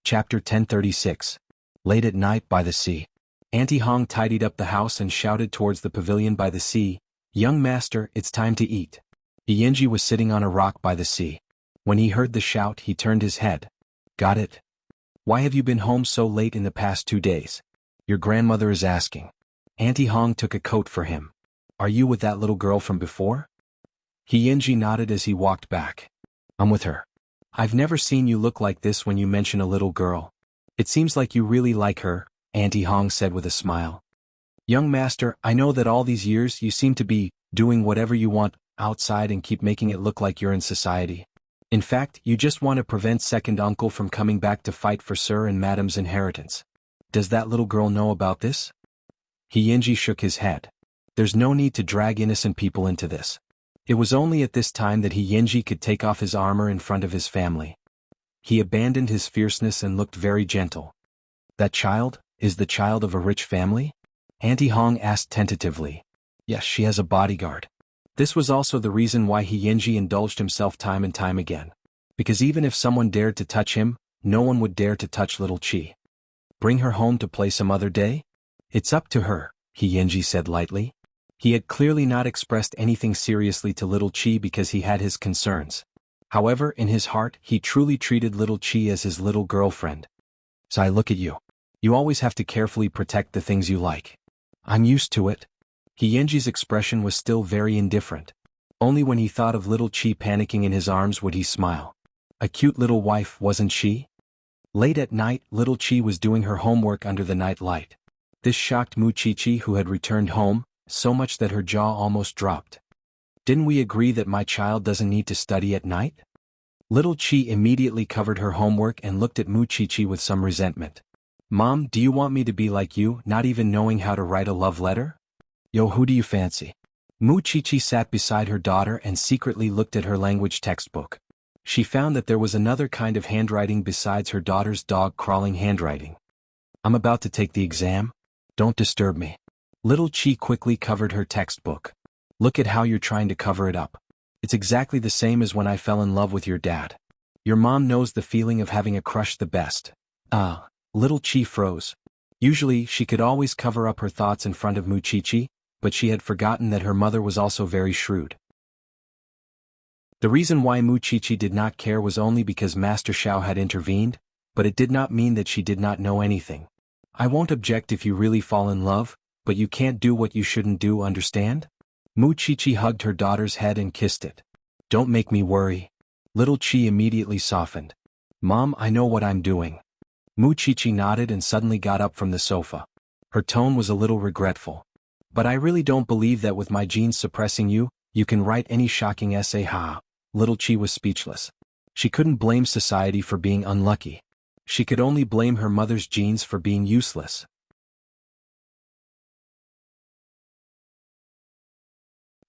Chapter 1036. Late at night by the sea. Auntie Hong tidied up the house and shouted towards the pavilion by the sea, Young master, it's time to eat. Yenji was sitting on a rock by the sea. When he heard the shout, he turned his head. Got it? Why have you been home so late in the past 2 days? Your grandmother is asking. Auntie Hong took a coat for him. Are you with that little girl from before? Yenji nodded as he walked back. I'm with her. I've never seen you look like this when you mention a little girl. It seems like you really like her, Auntie Hong said with a smile. Young master, I know that all these years you seem to be doing whatever you want outside and keep making it look like you're in society. In fact, you just want to prevent second uncle from coming back to fight for Sir and Madam's inheritance. Does that little girl know about this? Yenji shook his head. There's no need to drag innocent people into this. It was only at this time that Yenji could take off his armor in front of his family. He abandoned his fierceness and looked very gentle. That child, is the child of a rich family? Auntie Hong asked tentatively. Yes, she has a bodyguard. This was also the reason why Yenji indulged himself time and time again. Because even if someone dared to touch him, no one would dare to touch little Chi. Bring her home to play some other day? It's up to her, Yenji said lightly. He had clearly not expressed anything seriously to little Chi because he had his concerns. However, in his heart, he truly treated little Chi as his little girlfriend. So I look at you. You always have to carefully protect the things you like. I'm used to it. Yenji's expression was still very indifferent. Only when he thought of little Chi panicking in his arms would he smile. A cute little wife, wasn't she? Late at night, little Chi was doing her homework under the night light. This shocked Muchichi, who had returned home, so much that her jaw almost dropped. Didn't we agree that my child doesn't need to study at night? Little Chi immediately covered her homework and looked at Muchichi with some resentment. Mom, do you want me to be like you, not even knowing how to write a love letter? Yo, who do you fancy? Muchichi sat beside her daughter and secretly looked at her language textbook. She found that there was another kind of handwriting besides her daughter's dog-crawling handwriting. I'm about to take the exam. Don't disturb me. Little Chi quickly covered her textbook. Look at how you're trying to cover it up. It's exactly the same as when I fell in love with your dad. Your mom knows the feeling of having a crush the best. Little Chi froze. Usually, she could always cover up her thoughts in front of Muchichi, but she had forgotten that her mother was also very shrewd. The reason why Muchichi did not care was only because Master Xiao had intervened, but it did not mean that she did not know anything. I won't object if you really fall in love, but you can't do what you shouldn't do, understand? Muchichi hugged her daughter's head and kissed it. Don't make me worry. Little Chi immediately softened. Mom, I know what I'm doing. Muchichi nodded and suddenly got up from the sofa. Her tone was a little regretful. But I really don't believe that with my genes suppressing you, you can write any shocking essay. Little Chi was speechless. She couldn't blame society for being unlucky. She could only blame her mother's genes for being useless.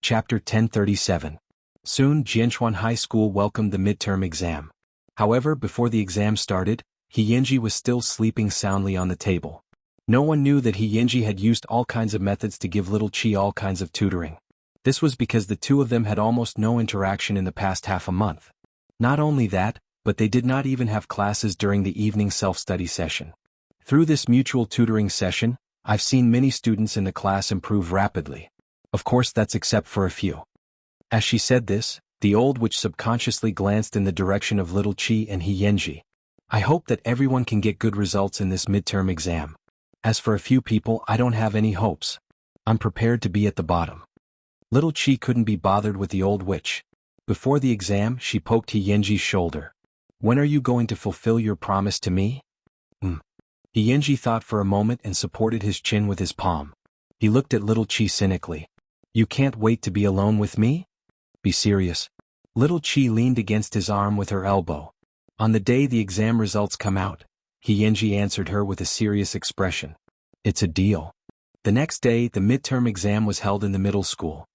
Chapter 1037. Soon, Jianchuan High School welcomed the midterm exam. However, before the exam started, Yenji was still sleeping soundly on the table. No one knew that Yenji had used all kinds of methods to give little Chi all kinds of tutoring. This was because the two of them had almost no interaction in the past half a month. Not only that, but they did not even have classes during the evening self-study session. Through this mutual tutoring session, I've seen many students in the class improve rapidly. Of course, that's except for a few. As she said this, the old witch subconsciously glanced in the direction of little Chi and Yenji. I hope that everyone can get good results in this midterm exam. As for a few people, I don't have any hopes. I'm prepared to be at the bottom. Little Chi couldn't be bothered with the old witch. Before the exam, she poked Yenji's shoulder. When are you going to fulfill your promise to me? Yenji thought for a moment and supported his chin with his palm. He looked at little Chi cynically. You can't wait to be alone with me? Be serious. Little Chi leaned against his arm with her elbow. On the day the exam results come out, Yenji answered her with a serious expression. It's a deal. The next day, the midterm exam was held in the middle school.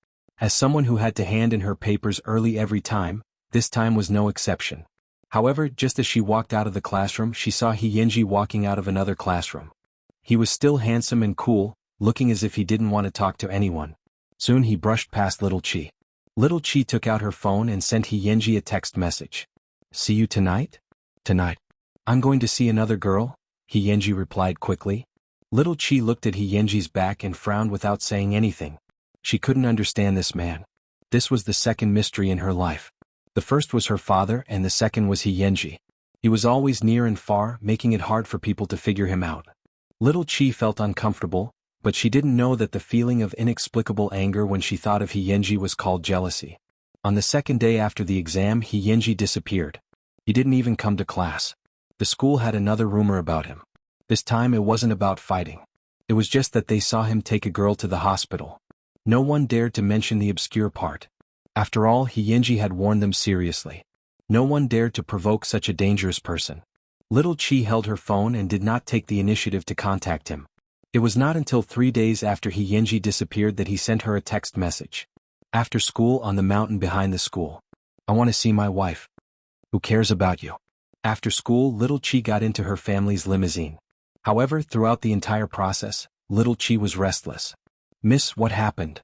As someone who had to hand in her papers early every time, this time was no exception. However, just as she walked out of the classroom, she saw Yenji walking out of another classroom. He was still handsome and cool, looking as if he didn't want to talk to anyone. Soon he brushed past little Chi. Little Chi took out her phone and sent Yenji a text message. See you tonight? Tonight. I'm going to see another girl, Yenji replied quickly. Little Chi looked at Yenji's back and frowned without saying anything. She couldn't understand this man. This was the second mystery in her life. The first was her father and the second was Yenji. He was always near and far, making it hard for people to figure him out. Little Chi felt uncomfortable, but she didn't know that the feeling of inexplicable anger when she thought of Yenji was called jealousy. On the second day after the exam, Yenji disappeared. He didn't even come to class. The school had another rumor about him. This time it wasn't about fighting. It was just that they saw him take a girl to the hospital. No one dared to mention the obscure part. After all, Yenji had warned them seriously. No one dared to provoke such a dangerous person. Little Chi held her phone and did not take the initiative to contact him. It was not until 3 days after Yenji disappeared that he sent her a text message. After school on the mountain behind the school. I want to see my wife. Who cares about you? After school, little Chi got into her family's limousine. However, throughout the entire process, little Chi was restless. Miss, what happened?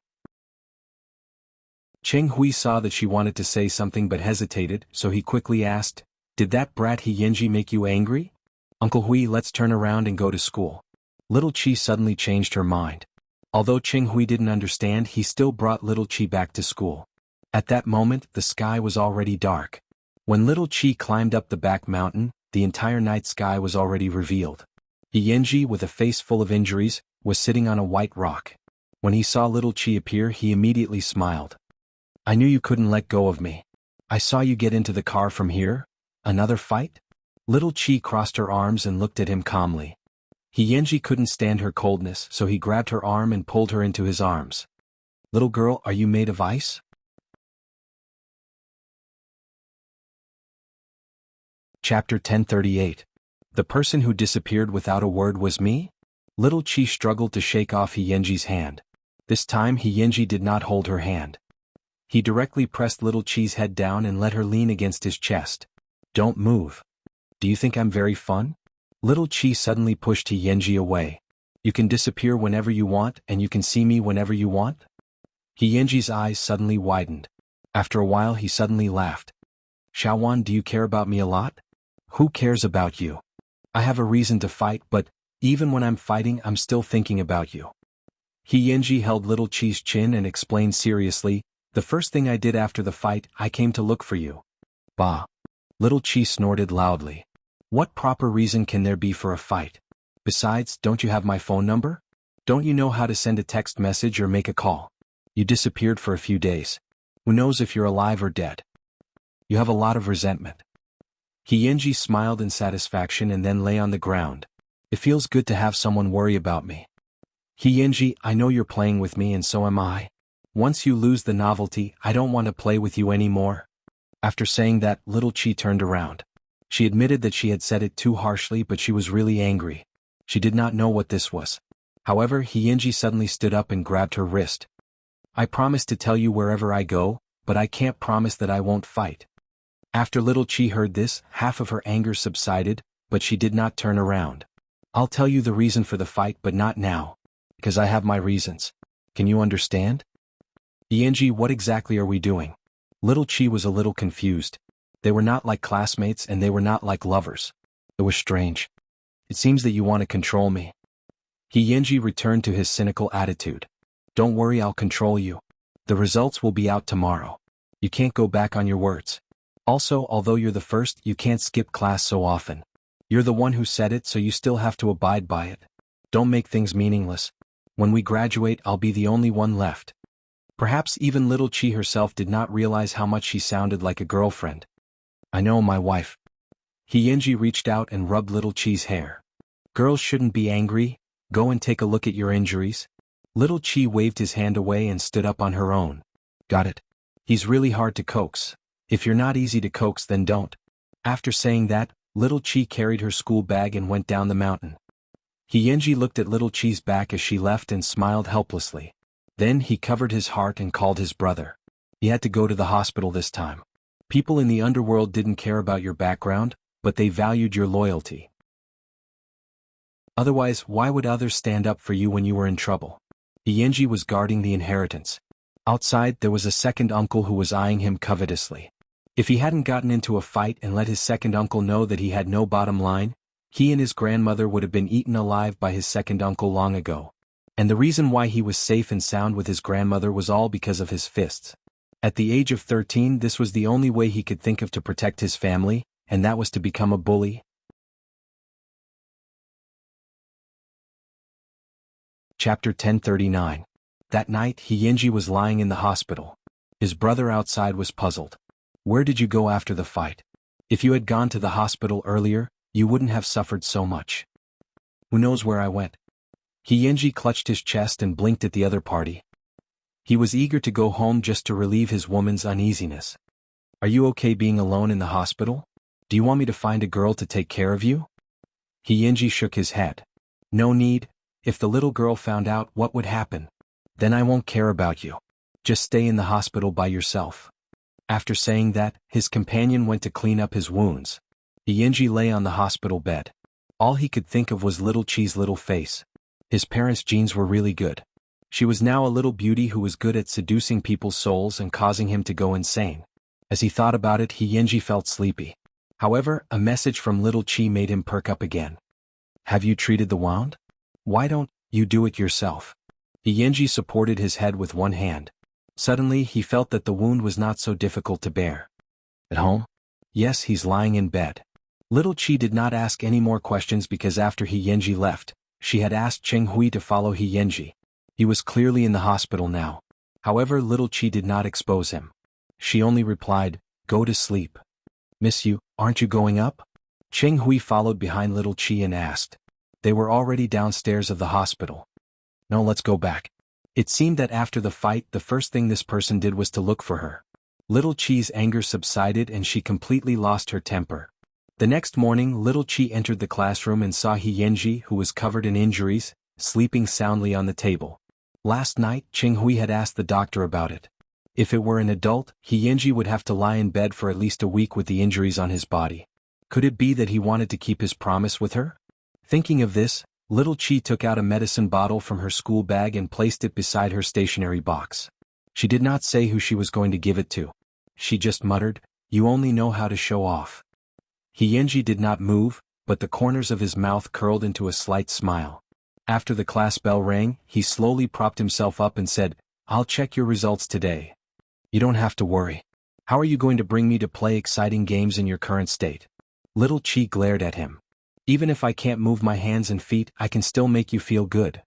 Cheng Hui saw that she wanted to say something but hesitated, so he quickly asked, did that brat Yenji make you angry? Uncle Hui, let's turn around and go to school. Little Chi suddenly changed her mind. Although Cheng Hui didn't understand, he still brought little Chi back to school. At that moment, the sky was already dark. When little Chi climbed up the back mountain, the entire night sky was already revealed. Yenji, with a face full of injuries, was sitting on a white rock. When he saw little Chi appear, he immediately smiled. I knew you couldn't let go of me. I saw you get into the car from here. Another fight? Little Chi crossed her arms and looked at him calmly. Yenji couldn't stand her coldness, so he grabbed her arm and pulled her into his arms. Little girl, are you made of ice? Chapter 1038. The person who disappeared without a word was me? Little Chi struggled to shake off Yenji's hand. This time Yenji did not hold her hand. He directly pressed little Chi's head down and let her lean against his chest. Don't move. Do you think I'm very fun? Little Chi suddenly pushed Yenji away. You can disappear whenever you want and you can see me whenever you want? Yenji's eyes suddenly widened. After a while he suddenly laughed. Xiaowan, do you care about me a lot? Who cares about you? I have a reason to fight, but even when I'm fighting I'm still thinking about you. Yenji held little Chi's chin and explained seriously, the first thing I did after the fight, I came to look for you. Bah. Little Chi snorted loudly. What proper reason can there be for a fight? Besides, don't you have my phone number? Don't you know how to send a text message or make a call? You disappeared for a few days. Who knows if you're alive or dead? You have a lot of resentment. Yenji smiled in satisfaction and then lay on the ground. It feels good to have someone worry about me. Yenji, I know you're playing with me and so am I. Once you lose the novelty, I don't want to play with you anymore. After saying that, little Chi turned around. She admitted that she had said it too harshly, but she was really angry. She did not know what this was. However, Yenji suddenly stood up and grabbed her wrist. I promise to tell you wherever I go, but I can't promise that I won't fight. After little Chi heard this, half of her anger subsided, but she did not turn around. I'll tell you the reason for the fight, but not now. Because I have my reasons. Can you understand? Yenji, what exactly are we doing? Little Chi was a little confused. They were not like classmates and they were not like lovers. It was strange. It seems that you want to control me. Yenji returned to his cynical attitude. Don't worry, I'll control you. The results will be out tomorrow. You can't go back on your words. Also, although you're the first, you can't skip class so often. You're the one who said it, so you still have to abide by it. Don't make things meaningless. When we graduate, I'll be the only one left. Perhaps even little Chi herself did not realize how much she sounded like a girlfriend. I know, my wife. Yenji reached out and rubbed little Chi's hair. Girls shouldn't be angry. Go and take a look at your injuries. Little Chi waved his hand away and stood up on her own. Got it. He's really hard to coax. If you're not easy to coax, then don't. After saying that, little Chi carried her school bag and went down the mountain. Yenji looked at little Chi's back as she left and smiled helplessly. Then he covered his heart and called his brother. He had to go to the hospital this time. People in the underworld didn't care about your background, but they valued your loyalty. Otherwise, why would others stand up for you when you were in trouble? Yenji was guarding the inheritance. Outside, there was a second uncle who was eyeing him covetously. If he hadn't gotten into a fight and let his second uncle know that he had no bottom line, he and his grandmother would have been eaten alive by his second uncle long ago. And the reason why he was safe and sound with his grandmother was all because of his fists. At the age of 13, this was the only way he could think of to protect his family, and that was to become a bully. Chapter 1039. That night, Yenji was lying in the hospital. His brother outside was puzzled. Where did you go after the fight? If you had gone to the hospital earlier, you wouldn't have suffered so much. Who knows where I went? Yenji clutched his chest and blinked at the other party. He was eager to go home just to relieve his woman's uneasiness. Are you okay being alone in the hospital? Do you want me to find a girl to take care of you? Yenji shook his head. No need. If the little girl found out, what would happen? Then I won't care about you. Just stay in the hospital by yourself. After saying that, his companion went to clean up his wounds. Yenji lay on the hospital bed. All he could think of was little Chi's little face. His parents' genes were really good. She was now a little beauty who was good at seducing people's souls and causing him to go insane. As he thought about it, Yenji felt sleepy. However, a message from little Chi made him perk up again. Have you treated the wound? Why don't you do it yourself? Yenji supported his head with one hand. Suddenly, he felt that the wound was not so difficult to bear. At home? Yes, he's lying in bed. Little Chi did not ask any more questions because after Yenji left, she had asked Cheng Hui to follow Yenji. He was clearly in the hospital now. However, little Chi did not expose him. She only replied, "Go to sleep." "Miss you, aren't you going up?" Cheng Hui followed behind little Chi and asked. They were already downstairs of the hospital. "No, let's go back." It seemed that after the fight, the first thing this person did was to look for her. Little Chi's anger subsided and she completely lost her temper. The next morning, little Chi entered the classroom and saw Yenji, who was covered in injuries, sleeping soundly on the table. Last night, Cheng Hui had asked the doctor about it. If it were an adult, Yenji would have to lie in bed for at least a week with the injuries on his body. Could it be that he wanted to keep his promise with her? Thinking of this, little Chi took out a medicine bottle from her school bag and placed it beside her stationery box. She did not say who she was going to give it to. She just muttered, "You only know how to show off." Yenji did not move, but the corners of his mouth curled into a slight smile. After the class bell rang, he slowly propped himself up and said, "I'll check your results today. You don't have to worry. How are you going to bring me to play exciting games in your current state?" Little Chi glared at him. "Even if I can't move my hands and feet, I can still make you feel good."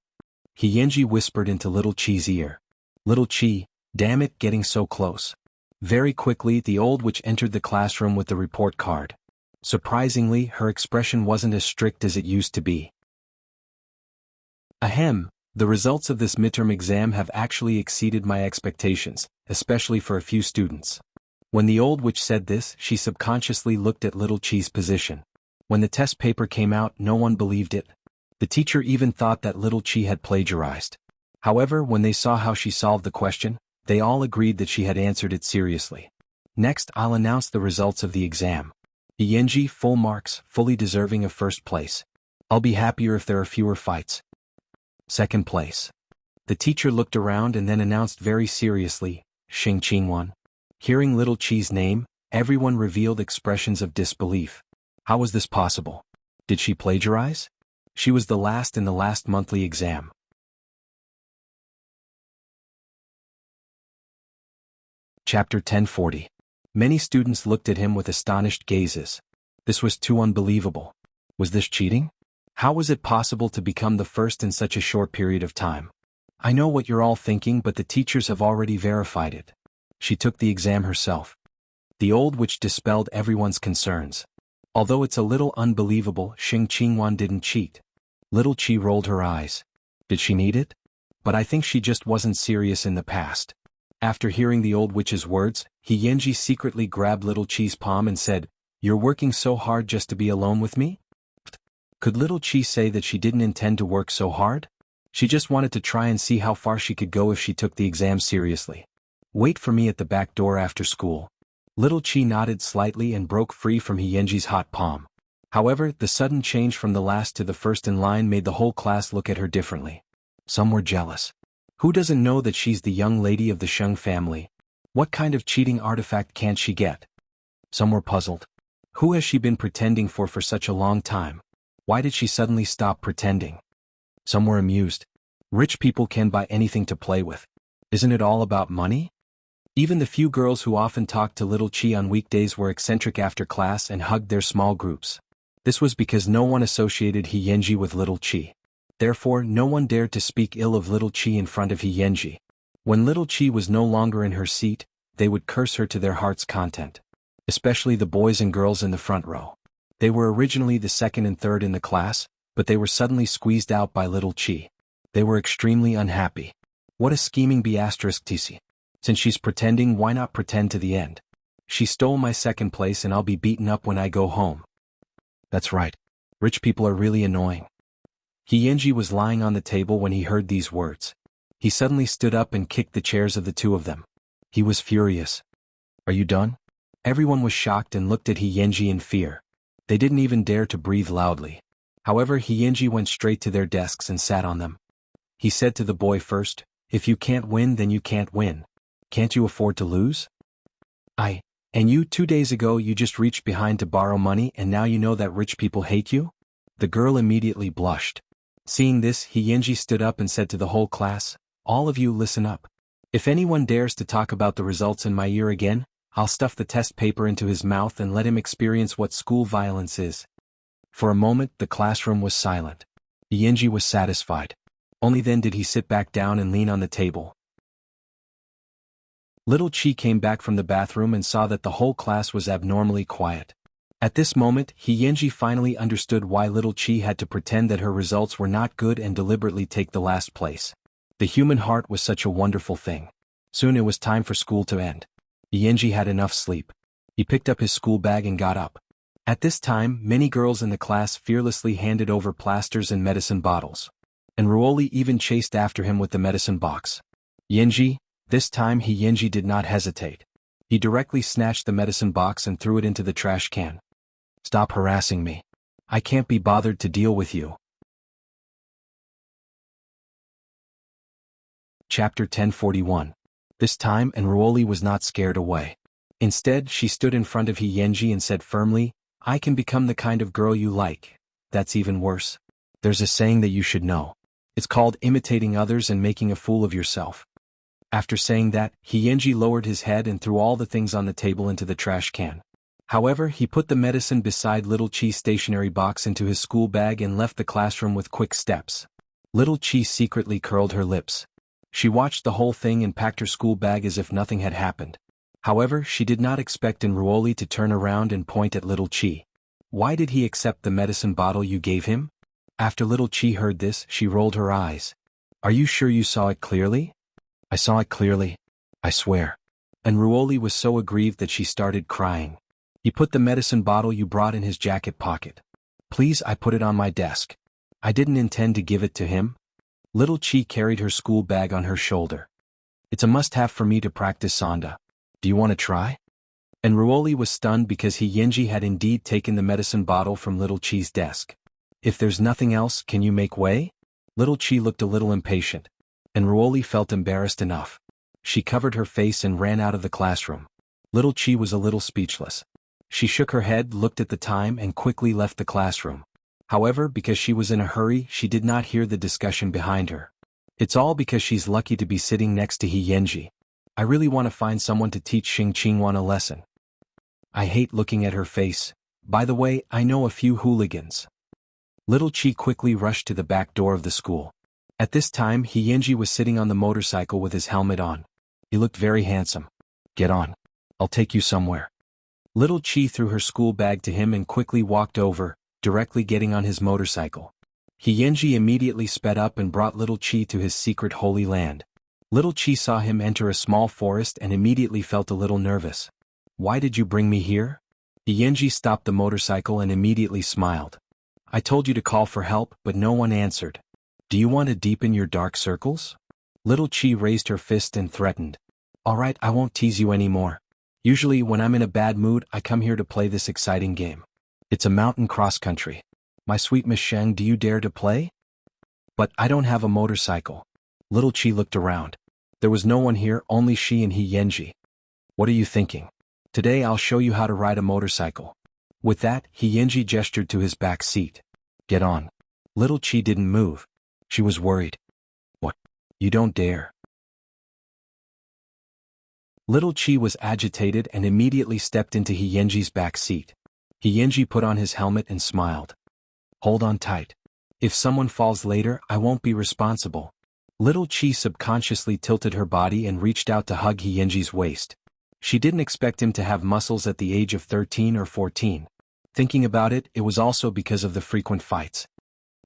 Yenji whispered into little Chi's ear. "Little Chi, damn it, getting so close." Very quickly, the old witch entered the classroom with the report card. Surprisingly, her expression wasn't as strict as it used to be. Ahem, the results of this midterm exam have actually exceeded my expectations, especially for a few students. When the old witch said this, she subconsciously looked at little Chi's position. When the test paper came out, no one believed it. The teacher even thought that little Chi had plagiarized. However, when they saw how she solved the question, they all agreed that she had answered it seriously. Next, I'll announce the results of the exam. Yenji, full marks, fully deserving of first place. I'll be happier if there are fewer fights. Second place. The teacher looked around and then announced very seriously, Xing Qingwan. Hearing little Chi's name, everyone revealed expressions of disbelief. How was this possible? Did she plagiarize? She was the last in the last monthly exam. Chapter 1040. Many students looked at him with astonished gazes. This was too unbelievable. Was this cheating? How was it possible to become the first in such a short period of time? I know what you're all thinking, but the teachers have already verified it. She took the exam herself. The old witch dispelled everyone's concerns. Although it's a little unbelievable, Xing Qingwan didn't cheat. Little Chi rolled her eyes. Did she need it? But I think she just wasn't serious in the past. After hearing the old witch's words, Yenji secretly grabbed little Chi's palm and said, "You're working so hard just to be alone with me?" Could little Chi say that she didn't intend to work so hard? She just wanted to try and see how far she could go if she took the exam seriously. "Wait for me at the back door after school." Little Chi nodded slightly and broke free from Yenji's hot palm. However, the sudden change from the last to the first in line made the whole class look at her differently. Some were jealous. Who doesn't know that she's the young lady of the Sheng family? What kind of cheating artifact can't she get? Some were puzzled. Who has she been pretending for such a long time? Why did she suddenly stop pretending? Some were amused. Rich people can buy anything to play with. Isn't it all about money? Even the few girls who often talked to little Chi on weekdays were eccentric after class and hugged their small groups. This was because no one associated Yenji with little Chi. Therefore, no one dared to speak ill of little Chi in front of Yenji. When little Chi was no longer in her seat, they would curse her to their heart's content. Especially the boys and girls in the front row. They were originally the second and third in the class, but they were suddenly squeezed out by little Chi. They were extremely unhappy. What a scheming B*TC. Since she's pretending, why not pretend to the end? She stole my second place and I'll be beaten up when I go home. That's right. Rich people are really annoying. Hiyenji was lying on the table when he heard these words. He suddenly stood up and kicked the chairs of the two of them. He was furious. Are you done? Everyone was shocked and looked at Hiyenji in fear. They didn't even dare to breathe loudly. However, Hiyenji went straight to their desks and sat on them. He said to the boy first, "If you can't win, then you can't win. Can't you afford to lose? And you, 2 days ago you just reached behind to borrow money and now you know that rich people hate you?" The girl immediately blushed. Seeing this, Hiyenji stood up and said to the whole class, "All of you listen up. If anyone dares to talk about the results in my ear again, I'll stuff the test paper into his mouth and let him experience what school violence is." For a moment the classroom was silent. Hiyenji was satisfied. Only then did he sit back down and lean on the table. Little Chi came back from the bathroom and saw that the whole class was abnormally quiet. At this moment, Hiyenji finally understood why Little Chi had to pretend that her results were not good and deliberately take the last place. The human heart was such a wonderful thing. Soon it was time for school to end. Hiyenji had enough sleep. He picked up his school bag and got up. At this time, many girls in the class fearlessly handed over plasters and medicine bottles. And Ruoli even chased after him with the medicine box. This time Hiyenji did not hesitate. He directly snatched the medicine box and threw it into the trash can. "Stop harassing me. I can't be bothered to deal with you." Chapter 1041. This time Ruoli was not scared away. Instead, she stood in front of Hiyenji and said firmly, "I can become the kind of girl you like. That's even worse. There's a saying that you should know. It's called imitating others and making a fool of yourself." After saying that, Hiyenji lowered his head and threw all the things on the table into the trash can. However, he put the medicine beside Little Chi's stationery box into his school bag and left the classroom with quick steps. Little Chi secretly curled her lips. She watched the whole thing and packed her school bag as if nothing had happened. However, she did not expect Ruoli to turn around and point at Little Chi. "Why did he accept the medicine bottle you gave him?" After Little Chi heard this, she rolled her eyes. "Are you sure you saw it clearly?" "I saw it clearly. I swear." And Ruoli was so aggrieved that she started crying. "He put the medicine bottle you brought in his jacket pocket." "Please, I put it on my desk. I didn't intend to give it to him." Little Chi carried her school bag on her shoulder. "It's a must-have for me to practice Sonda. Do you want to try?" And Ruoli was stunned because Hiyenji had indeed taken the medicine bottle from Little Chi's desk. "If there's nothing else, can you make way?" Little Chi looked a little impatient. And Ruoli felt embarrassed enough. She covered her face and ran out of the classroom. Little Chi was a little speechless. She shook her head, looked at the time and quickly left the classroom. However, because she was in a hurry, she did not hear the discussion behind her. "It's all because she's lucky to be sitting next to Hiyenji. I really want to find someone to teach Xing Qingwan a lesson. I hate looking at her face. By the way, I know a few hooligans." Little Chi quickly rushed to the back door of the school. At this time, Hiyenji was sitting on the motorcycle with his helmet on. He looked very handsome. "Get on. I'll take you somewhere." Little Chi threw her school bag to him and quickly walked over, directly getting on his motorcycle. Hiyenji immediately sped up and brought Little Chi to his secret holy land. Little Chi saw him enter a small forest and immediately felt a little nervous. "Why did you bring me here?" Hiyenji stopped the motorcycle and immediately smiled. "I told you to call for help, but no one answered. Do you want to deepen your dark circles?" Little Chi raised her fist and threatened. "All right, I won't tease you anymore. Usually when I'm in a bad mood, I come here to play this exciting game. It's a mountain cross-country. My sweet Miss Sheng, do you dare to play?" "But I don't have a motorcycle." Little Chi looked around. There was no one here, only she and Hiyenji. "What are you thinking? Today I'll show you how to ride a motorcycle." With that, Hiyenji gestured to his back seat. "Get on." Little Chi didn't move. She was worried. "What? You don't dare." Little Chi was agitated and immediately stepped into Hiyenji's back seat. Hiyenji put on his helmet and smiled. "Hold on tight. If someone falls later, I won't be responsible." Little Chi subconsciously tilted her body and reached out to hug Hiyenji's waist. She didn't expect him to have muscles at the age of 13 or 14. Thinking about it, it was also because of the frequent fights.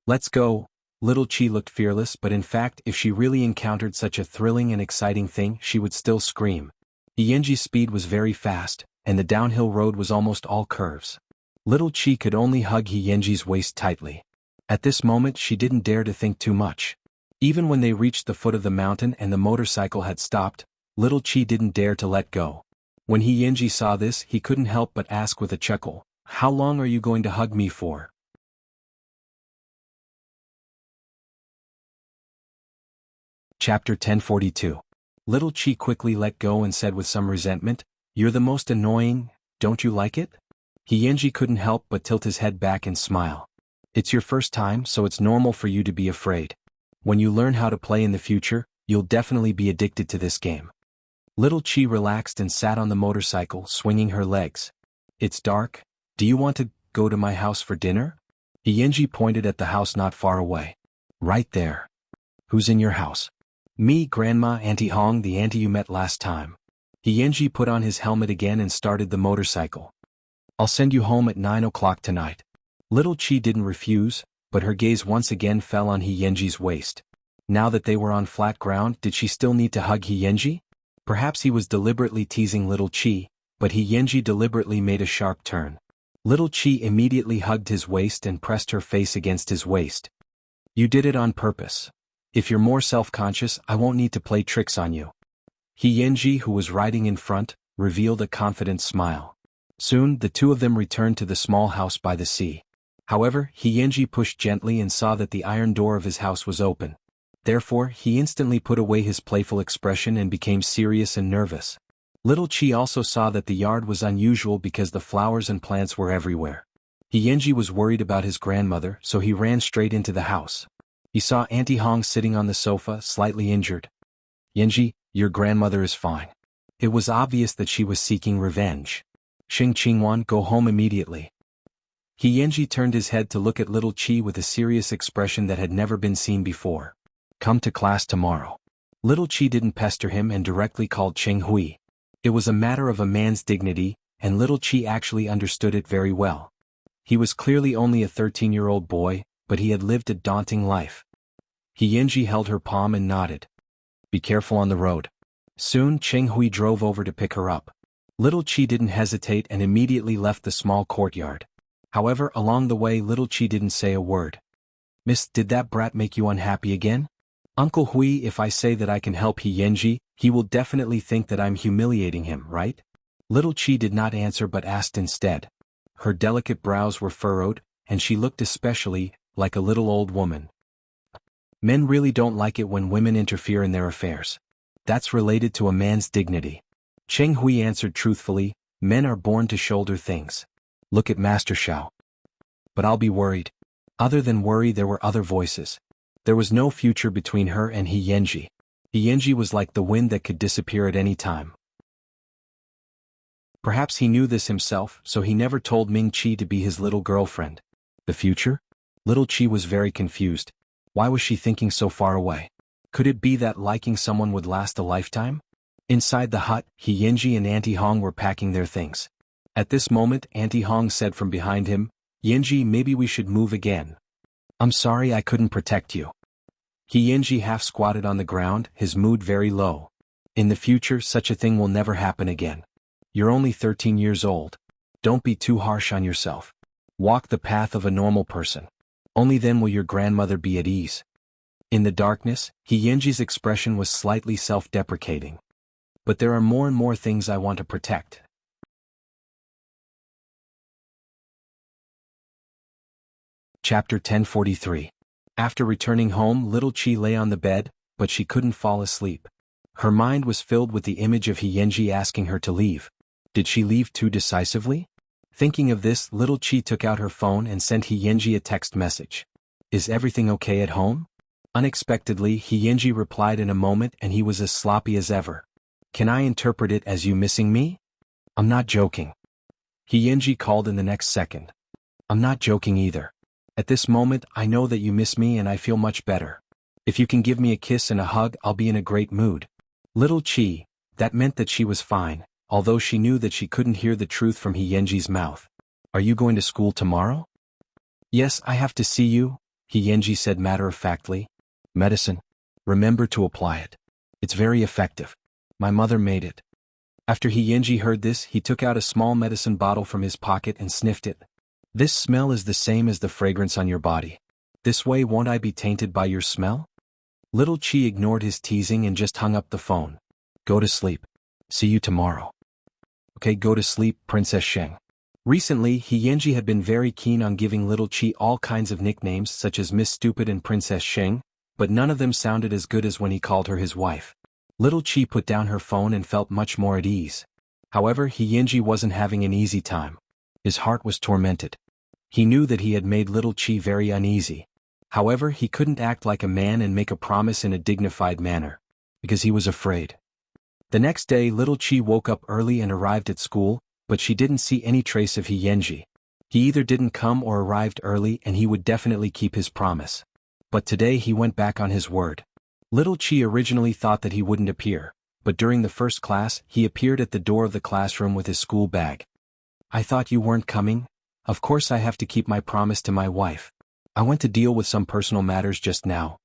"Let's go." Little Chi looked fearless, but in fact, if she really encountered such a thrilling and exciting thing, she would still scream. Hiyenji's speed was very fast, and the downhill road was almost all curves. Little Chi could only hug Hiyenji's waist tightly. At this moment she didn't dare to think too much. Even when they reached the foot of the mountain and the motorcycle had stopped, little Chi didn't dare to let go. When Yenji saw this, he couldn't help but ask with a chuckle, "How long are you going to hug me for?" Chapter 1042. Little Chi quickly let go and said with some resentment, "You're the most annoying, don't you like it?" Yenji couldn't help but tilt his head back and smile. "It's your first time, so it's normal for you to be afraid. When you learn how to play in the future, you'll definitely be addicted to this game." Little Chi relaxed and sat on the motorcycle, swinging her legs. "It's dark. Do you want to go to my house for dinner?" Yenji pointed at the house not far away. "Right there." "Who's in your house?" "Me, Grandma, Auntie Hong, the auntie you met last time." Yenji put on his helmet again and started the motorcycle. "I'll send you home at 9 o'clock tonight." Little Chi didn't refuse, but her gaze once again fell on Yenji's waist. Now that they were on flat ground, did she still need to hug Yenji? Perhaps he was deliberately teasing Little Chi, but Yenji deliberately made a sharp turn. Little Chi immediately hugged his waist and pressed her face against his waist. "You did it on purpose. If you're more self-conscious, I won't need to play tricks on you." Yenji, who was riding in front, revealed a confident smile. Soon, the two of them returned to the small house by the sea. However, Yenji pushed gently and saw that the iron door of his house was open. Therefore, he instantly put away his playful expression and became serious and nervous. Little Chi also saw that the yard was unusual because the flowers and plants were everywhere. Yenji was worried about his grandmother, so he ran straight into the house. He saw Auntie Hong sitting on the sofa, slightly injured. "Yenji, your grandmother is fine." It was obvious that she was seeking revenge. "Xing Qingwan, go home immediately." Yenji turned his head to look at Little Chi with a serious expression that had never been seen before. "Come to class tomorrow." Little Chi didn't pester him and directly called Cheng Hui. It was a matter of a man's dignity, and Little Chi actually understood it very well. He was clearly only a 13-year-old boy, but he had lived a daunting life. Yenji held her palm and nodded. "Be careful on the road." Soon Cheng Hui drove over to pick her up. Little Chi didn't hesitate and immediately left the small courtyard. However, along the way Little Chi didn't say a word. "Miss, did that brat make you unhappy again?" "Uncle Hui, if I say that I can help Yenji, he will definitely think that I'm humiliating him, right?" Little Chi did not answer but asked instead. Her delicate brows were furrowed, and she looked especially like a little old woman. "Men really don't like it when women interfere in their affairs. That's related to a man's dignity." Cheng Hui answered truthfully, "Men are born to shoulder things. Look at Master Xiao." "But I'll be worried." Other than worry, there were other voices. There was no future between her and Yenji. Yenji was like the wind that could disappear at any time. Perhaps he knew this himself, so he never told Ming Chi to be his little girlfriend. The future? Little Chi was very confused. Why was she thinking so far away? Could it be that liking someone would last a lifetime? Inside the hut, Yenji and Auntie Hong were packing their things. At this moment, Auntie Hong said from behind him, "Yenji, maybe we should move again. I'm sorry I couldn't protect you." Yenji half squatted on the ground, his mood very low. "In the future, such a thing will never happen again. You're only 13 years old. Don't be too harsh on yourself. Walk the path of a normal person. Only then will your grandmother be at ease." In the darkness, Yenji's expression was slightly self-deprecating. "But there are more and more things I want to protect." Chapter 1043. After returning home, Little Chi lay on the bed, but she couldn't fall asleep. Her mind was filled with the image of Yenji asking her to leave. Did she leave too decisively? Thinking of this, Little Chi took out her phone and sent Yenji a text message. "Is everything okay at home?" Unexpectedly, Yenji replied in a moment and he was as sloppy as ever. "Can I interpret it as you missing me?" "I'm not joking." Yenji called in the next second. "I'm not joking either. At this moment, I know that you miss me and I feel much better. If you can give me a kiss and a hug, I'll be in a great mood." Little Chi, that meant that she was fine, although she knew that she couldn't hear the truth from Yenji's mouth. "Are you going to school tomorrow?" "Yes, I have to see you," Yenji said matter-of-factly. "Medicine. Remember to apply it. It's very effective. My mother made it." After Yenji heard this, he took out a small medicine bottle from his pocket and sniffed it. "This smell is the same as the fragrance on your body. This way won't I be tainted by your smell? Little Chi ignored his teasing and just hung up the phone. Go to sleep. See you tomorrow. Okay, go to sleep, Princess Sheng. Recently, He Yanji had been very keen on giving Little Chi all kinds of nicknames such as Miss Stupid and Princess Sheng, but none of them sounded as good as when he called her his wife. Little Chi put down her phone and felt much more at ease. However, He Yanji wasn't having an easy time. His heart was tormented. He knew that he had made Little Chi very uneasy. However, he couldn't act like a man and make a promise in a dignified manner, because he was afraid. The next day, Little Chi woke up early and arrived at school, but she didn't see any trace of He Yanji. He either didn't come or arrived early, and he would definitely keep his promise. But today he went back on his word. Little Chi originally thought that he wouldn't appear, but during the first class, he appeared at the door of the classroom with his school bag. I thought you weren't coming? Of course I have to keep my promise to my wife. I went to deal with some personal matters just now.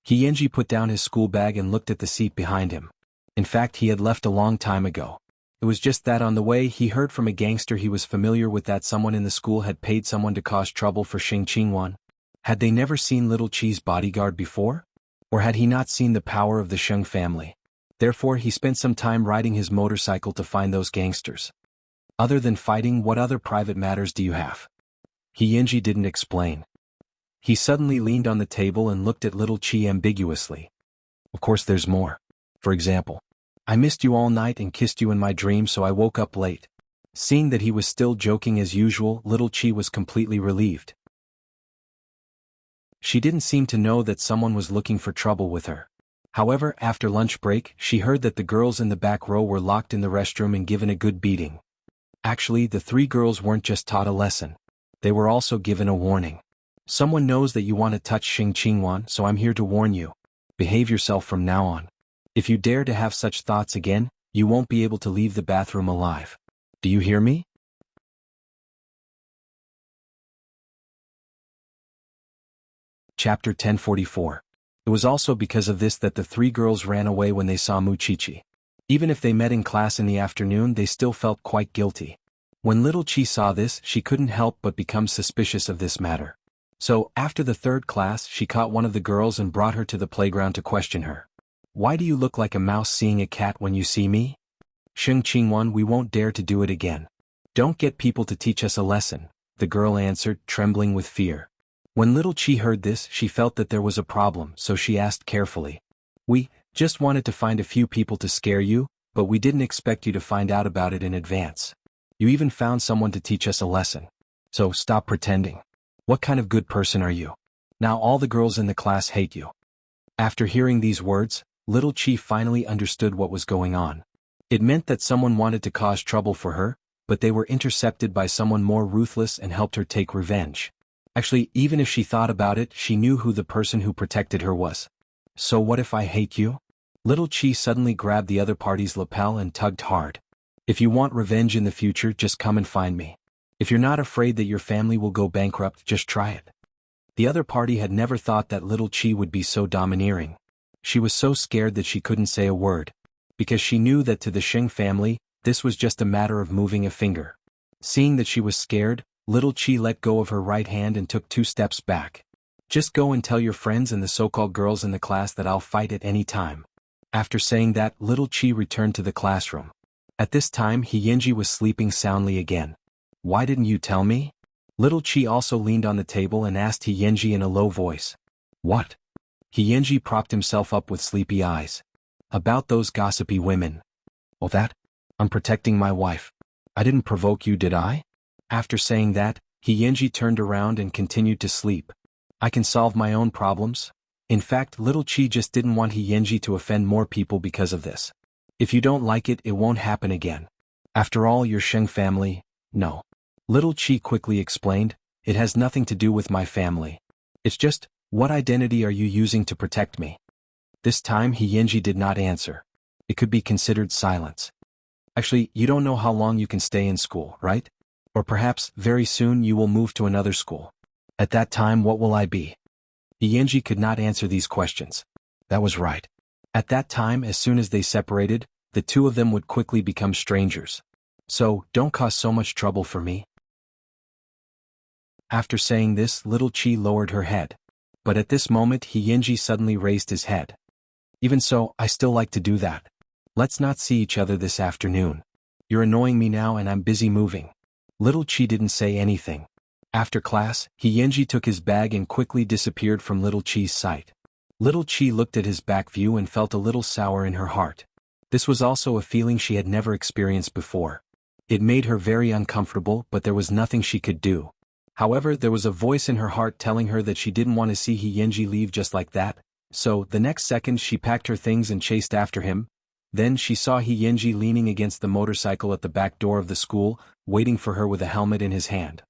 He Yanji put down his school bag and looked at the seat behind him. In fact, he had left a long time ago. It was just that on the way he heard from a gangster he was familiar with that someone in the school had paid someone to cause trouble for Xing Qingwan. Had they never seen Little Chi's bodyguard before? Or had he not seen the power of the Sheng family? Therefore he spent some time riding his motorcycle to find those gangsters. Other than fighting, what other private matters do you have? He Yanji didn't explain. He suddenly leaned on the table and looked at Little Chi ambiguously. Of course there's more. For example, I missed you all night and kissed you in my dream, so I woke up late. Seeing that he was still joking as usual, Little Chi was completely relieved. She didn't seem to know that someone was looking for trouble with her. However, after lunch break, she heard that the girls in the back row were locked in the restroom and given a good beating. Actually, the 3 girls weren't just taught a lesson. They were also given a warning. Someone knows that you want to touch Xing Qingwan, so I'm here to warn you. Behave yourself from now on. If you dare to have such thoughts again, you won't be able to leave the bathroom alive. Do you hear me? Chapter 1044. It was also because of this that the 3 girls ran away when they saw Muchichi. Even if they met in class in the afternoon, they still felt quite guilty. When Little Chi saw this, she couldn't help but become suspicious of this matter. So, after the 3rd class, she caught one of the girls and brought her to the playground to question her. Why do you look like a mouse seeing a cat when you see me? Xing Qingwan, we won't dare to do it again. Don't get people to teach us a lesson, the girl answered, trembling with fear. When Little Chi heard this, she felt that there was a problem, so she asked carefully. We just wanted to find a few people to scare you, but we didn't expect you to find out about it in advance. You even found someone to teach us a lesson. So stop pretending. What kind of good person are you? Now all the girls in the class hate you. After hearing these words, Little Chi finally understood what was going on. It meant that someone wanted to cause trouble for her, but they were intercepted by someone more ruthless and helped her take revenge. Actually, even if she thought about it, she knew who the person who protected her was. So what if I hate you? Little Chi suddenly grabbed the other party's lapel and tugged hard. If you want revenge in the future, just come and find me. If you're not afraid that your family will go bankrupt, just try it. The other party had never thought that Little Chi would be so domineering. She was so scared that she couldn't say a word, because she knew that to the Sheng family, this was just a matter of moving a finger. Seeing that she was scared, Little Chi let go of her right hand and took 2 steps back. Just go and tell your friends and the so-called girls in the class that I'll fight at any time. After saying that, Little Chi returned to the classroom. At this time, He Yanji was sleeping soundly again. Why didn't you tell me? Little Chi also leaned on the table and asked He Yanji in a low voice. What? He Yanji propped himself up with sleepy eyes. About those gossipy women. Well, I'm protecting my wife. I didn't provoke you, did I? After saying that, He Yanji turned around and continued to sleep. I can solve my own problems. In fact, Little Chi just didn't want He Yanji to offend more people because of this. If you don't like it, it won't happen again. After all, your Sheng family, no. Little Chi quickly explained, it has nothing to do with my family. It's just, what identity are you using to protect me? This time He Yanji did not answer. It could be considered silence. Actually, you don't know how long you can stay in school, right? Or perhaps, very soon you will move to another school. At that time, what will I be? He Yanji could not answer these questions. That was right. At that time, as soon as they separated, the 2 of them would quickly become strangers. So, don't cause so much trouble for me. After saying this, Little Chi lowered her head. But at this moment Yenji suddenly raised his head. Even so, I still like to do that. Let's not see each other this afternoon. You're annoying me now and I'm busy moving. Little Chi didn't say anything. After class, Yenji took his bag and quickly disappeared from Little Chi's sight. Little Chi looked at his back view and felt a little sour in her heart. This was also a feeling she had never experienced before. It made her very uncomfortable, but there was nothing she could do. However, there was a voice in her heart telling her that she didn't want to see Yenji leave just like that, so the next second she packed her things and chased after him. Then she saw Yenji leaning against the motorcycle at the back door of the school, waiting for her with a helmet in his hand.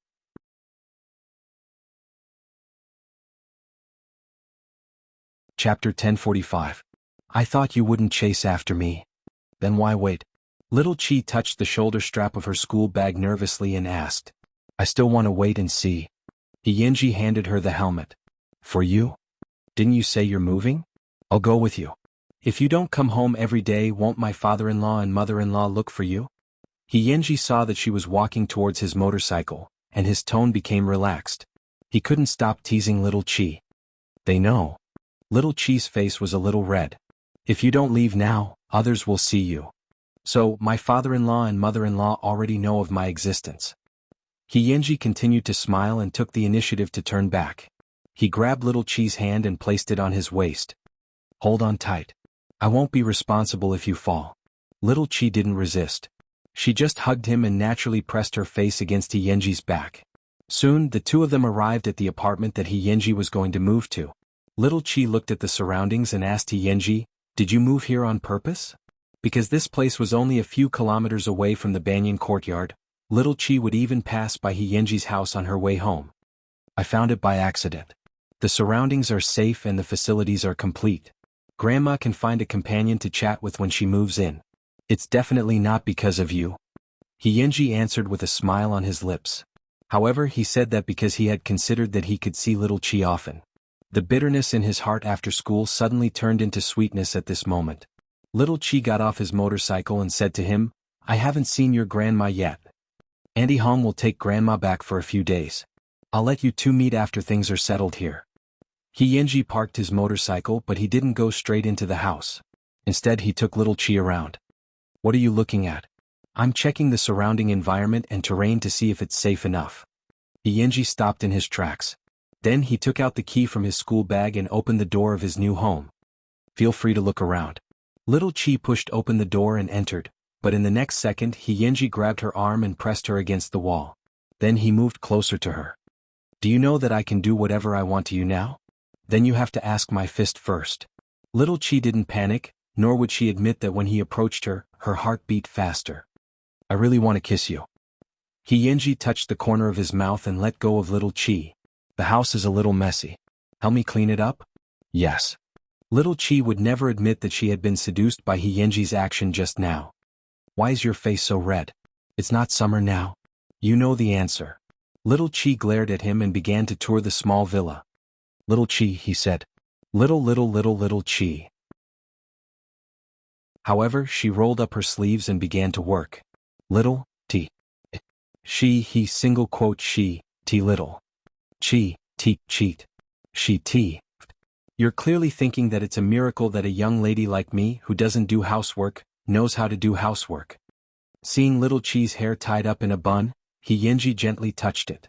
Chapter 1045. I thought you wouldn't chase after me. Then why wait? Little Chi touched the shoulder strap of her school bag nervously and asked. I still want to wait and see. Yenji handed her the helmet. For you? Didn't you say you're moving? I'll go with you. If you don't come home every day, won't my father-in-law and mother-in-law look for you? Yenji saw that she was walking towards his motorcycle, and his tone became relaxed. He couldn't stop teasing Little Chi. They know. Little Chi's face was a little red. If you don't leave now, others will see you. So, my father-in-law and mother-in-law already know of my existence. Yenji continued to smile and took the initiative to turn back. He grabbed Little Chi's hand and placed it on his waist. Hold on tight. I won't be responsible if you fall. Little Chi didn't resist. She just hugged him and naturally pressed her face against Yenji's back. Soon, the two of them arrived at the apartment that Yenji was going to move to. Little Chi looked at the surroundings and asked Yenji, did you move here on purpose? Because this place was only a few kilometers away from the Banyan courtyard, Little Chi would even pass by Yenji's house on her way home. I found it by accident. The surroundings are safe and the facilities are complete. Grandma can find a companion to chat with when she moves in. It's definitely not because of you. Yenji answered with a smile on his lips. However, he said that because he had considered that he could see Little Chi often. The bitterness in his heart after school suddenly turned into sweetness at this moment. Little Chi got off his motorcycle and said to him, I haven't seen your grandma yet. Auntie Hong will take grandma back for a few days. I'll let you two meet after things are settled here. Yenji parked his motorcycle, but he didn't go straight into the house. Instead, he took Little Chi around. What are you looking at? I'm checking the surrounding environment and terrain to see if it's safe enough. Yenji stopped in his tracks. Then he took out the key from his school bag and opened the door of his new home. Feel free to look around. Little Chi pushed open the door and entered, but in the next second Yenji grabbed her arm and pressed her against the wall. Then he moved closer to her. Do you know that I can do whatever I want to you now? Then you have to ask my fist first. Little Chi didn't panic, nor would she admit that when he approached her, her heart beat faster. I really want to kiss you. Yenji touched the corner of his mouth and let go of Little Chi. The house is a little messy. Help me clean it up? Yes. Little Chi would never admit that she had been seduced by Yenji's action just now. Why is your face so red? It's not summer now. You know the answer. Little Chi glared at him and began to tour the small villa. Little Chi, he said. Little Chi. However, she rolled up her sleeves and began to work. Little, T. He, single quote she, T little. Chi, T, cheat. She, T. You're clearly thinking that it's a miracle that a young lady like me who doesn't do housework, knows how to do housework. Seeing Little Chi's hair tied up in a bun, Yenji gently touched it.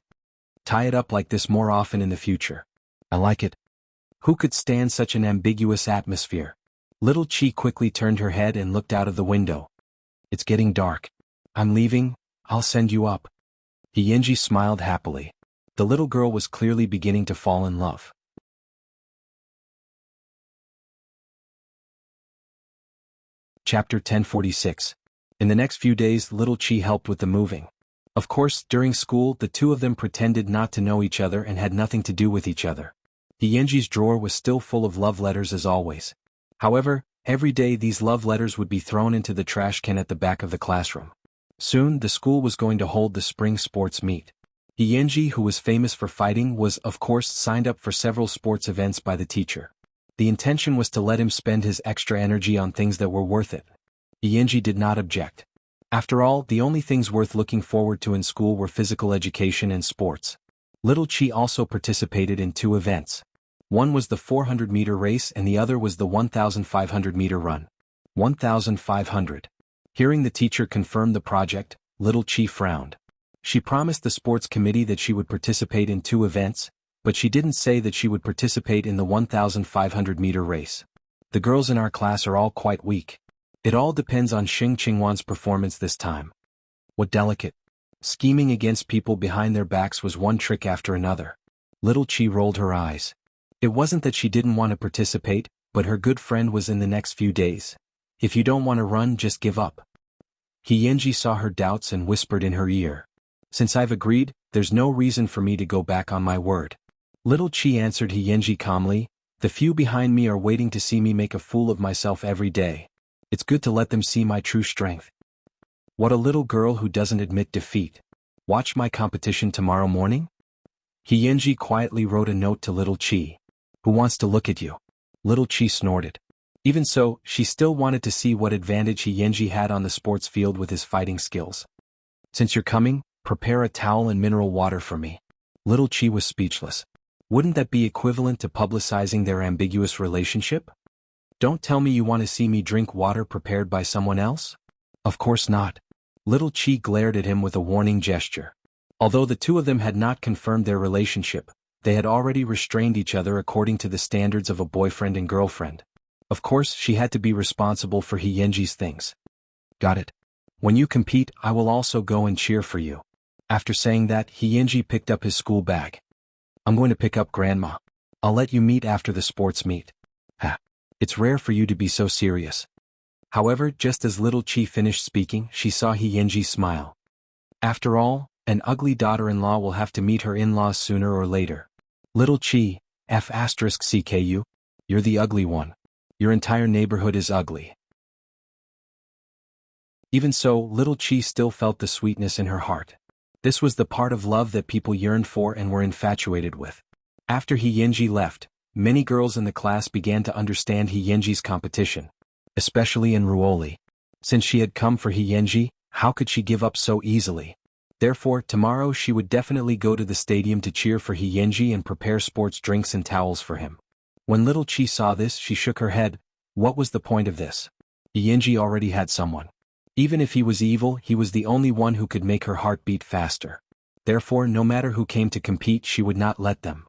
Tie it up like this more often in the future. I like it. Who could stand such an ambiguous atmosphere? Little Chi quickly turned her head and looked out of the window. It's getting dark. I'm leaving, I'll send you up. Yenji smiled happily. The little girl was clearly beginning to fall in love. Chapter 1046. In the next few days, Little Chi helped with the moving. Of course, during school, the two of them pretended not to know each other and had nothing to do with each other. Yenji's drawer was still full of love letters as always. However, every day these love letters would be thrown into the trash can at the back of the classroom. Soon, the school was going to hold the spring sports meet. Yenji, who was famous for fighting, was, of course, signed up for several sports events by the teacher. The intention was to let him spend his extra energy on things that were worth it. Yenji did not object. After all, the only things worth looking forward to in school were physical education and sports. Little Chi also participated in 2 events. One was the 400-meter race and the other was the 1,500-meter run. 1,500. Hearing the teacher confirm the project, little Chi frowned. She promised the sports committee that she would participate in 2 events, but she didn't say that she would participate in the 1,500-meter race. The girls in our class are all quite weak. It all depends on Xing Qingwan's performance this time. What delicate. Scheming against people behind their backs was one trick after another. Little Chi rolled her eyes. It wasn't that she didn't want to participate, but her good friend was in the next few days. If you don't want to run, just give up. He Yenji saw her doubts and whispered in her ear. Since I've agreed, there's no reason for me to go back on my word. Little Chi answered He Yenji calmly, the few behind me are waiting to see me make a fool of myself every day. It's good to let them see my true strength. What a little girl who doesn't admit defeat. Watch my competition tomorrow morning? He Yenji quietly wrote a note to Little Chi. Who wants to look at you? Little Chi snorted. Even so, she still wanted to see what advantage He Yenji had on the sports field with his fighting skills. Since you're coming, prepare a towel and mineral water for me. Little Chi was speechless. Wouldn't that be equivalent to publicizing their ambiguous relationship? Don't tell me you want to see me drink water prepared by someone else? Of course not. Little Chi glared at him with a warning gesture. Although the two of them had not confirmed their relationship, they had already restrained each other according to the standards of a boyfriend and girlfriend. Of course, she had to be responsible for He Yenji's things. Got it. When you compete, I will also go and cheer for you. After saying that, He Yenji picked up his school bag. I'm going to pick up Grandma. I'll let you meet after the sports meet. Ha. It's rare for you to be so serious. However, just as Little Chi finished speaking, she saw He Yenji smile. After all, an ugly daughter-in-law will have to meet her in-laws sooner or later. Little Chi, F***CKU, you're the ugly one. Your entire neighborhood is ugly. Even so, Little Chi still felt the sweetness in her heart. This was the part of love that people yearned for and were infatuated with. After He Yenji left, many girls in the class began to understand He Yenji's competition, especially in Ruoli. Since she had come for He Yenji, how could she give up so easily? Therefore, tomorrow she would definitely go to the stadium to cheer for He Yenji and prepare sports drinks and towels for him. When Little Chi saw this, she shook her head. What was the point of this? He Yenji already had someone. Even if he was evil, he was the only one who could make her heart beat faster. Therefore, no matter who came to compete, she would not let them.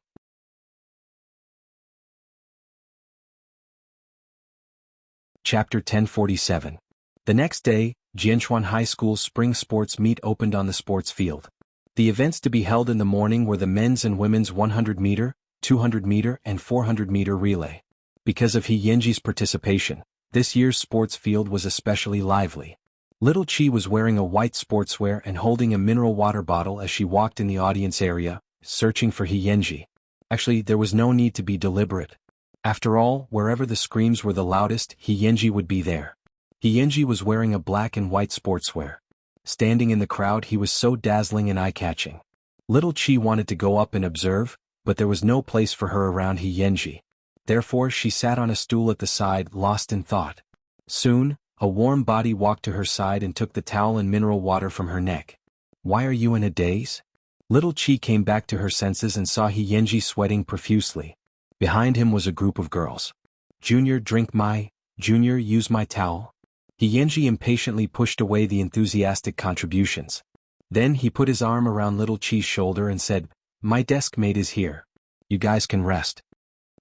Chapter 1047. The next day, Jianchuan High School's spring sports meet opened on the sports field. The events to be held in the morning were the men's and women's 100-meter, 200-meter and 400-meter relay. Because of He Yenji's participation, this year's sports field was especially lively. Little Chi was wearing a white sportswear and holding a mineral water bottle as she walked in the audience area, searching for He Yenji. Actually, there was no need to be deliberate. After all, wherever the screams were the loudest, He Yenji would be there. He Yenji was wearing a black and white sportswear. Standing in the crowd, he was so dazzling and eye-catching. Little Chi wanted to go up and observe, but there was no place for her around He Yenji. Therefore, she sat on a stool at the side, lost in thought. Soon, a warm body walked to her side and took the towel and mineral water from her neck. Why are you in a daze? Little Chi came back to her senses and saw He Yenji sweating profusely. Behind him was a group of girls. Junior, drink my, Junior, use my towel. He Yenji impatiently pushed away the enthusiastic contributions. Then he put his arm around Little Chi's shoulder and said, My desk mate is here. You guys can rest.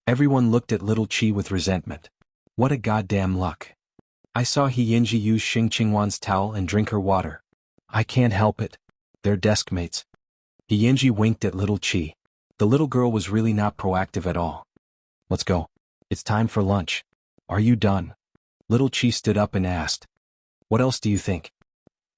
Everyone looked at Little Chi with resentment. What a goddamn luck. I saw He Yenji use Xing Qingwan's towel and drink her water. I can't help it. They're desk mates. He Yenji winked at Little Chi. The little girl was really not proactive at all. Let's go. It's time for lunch. Are you done? Little Chi stood up and asked. What else do you think?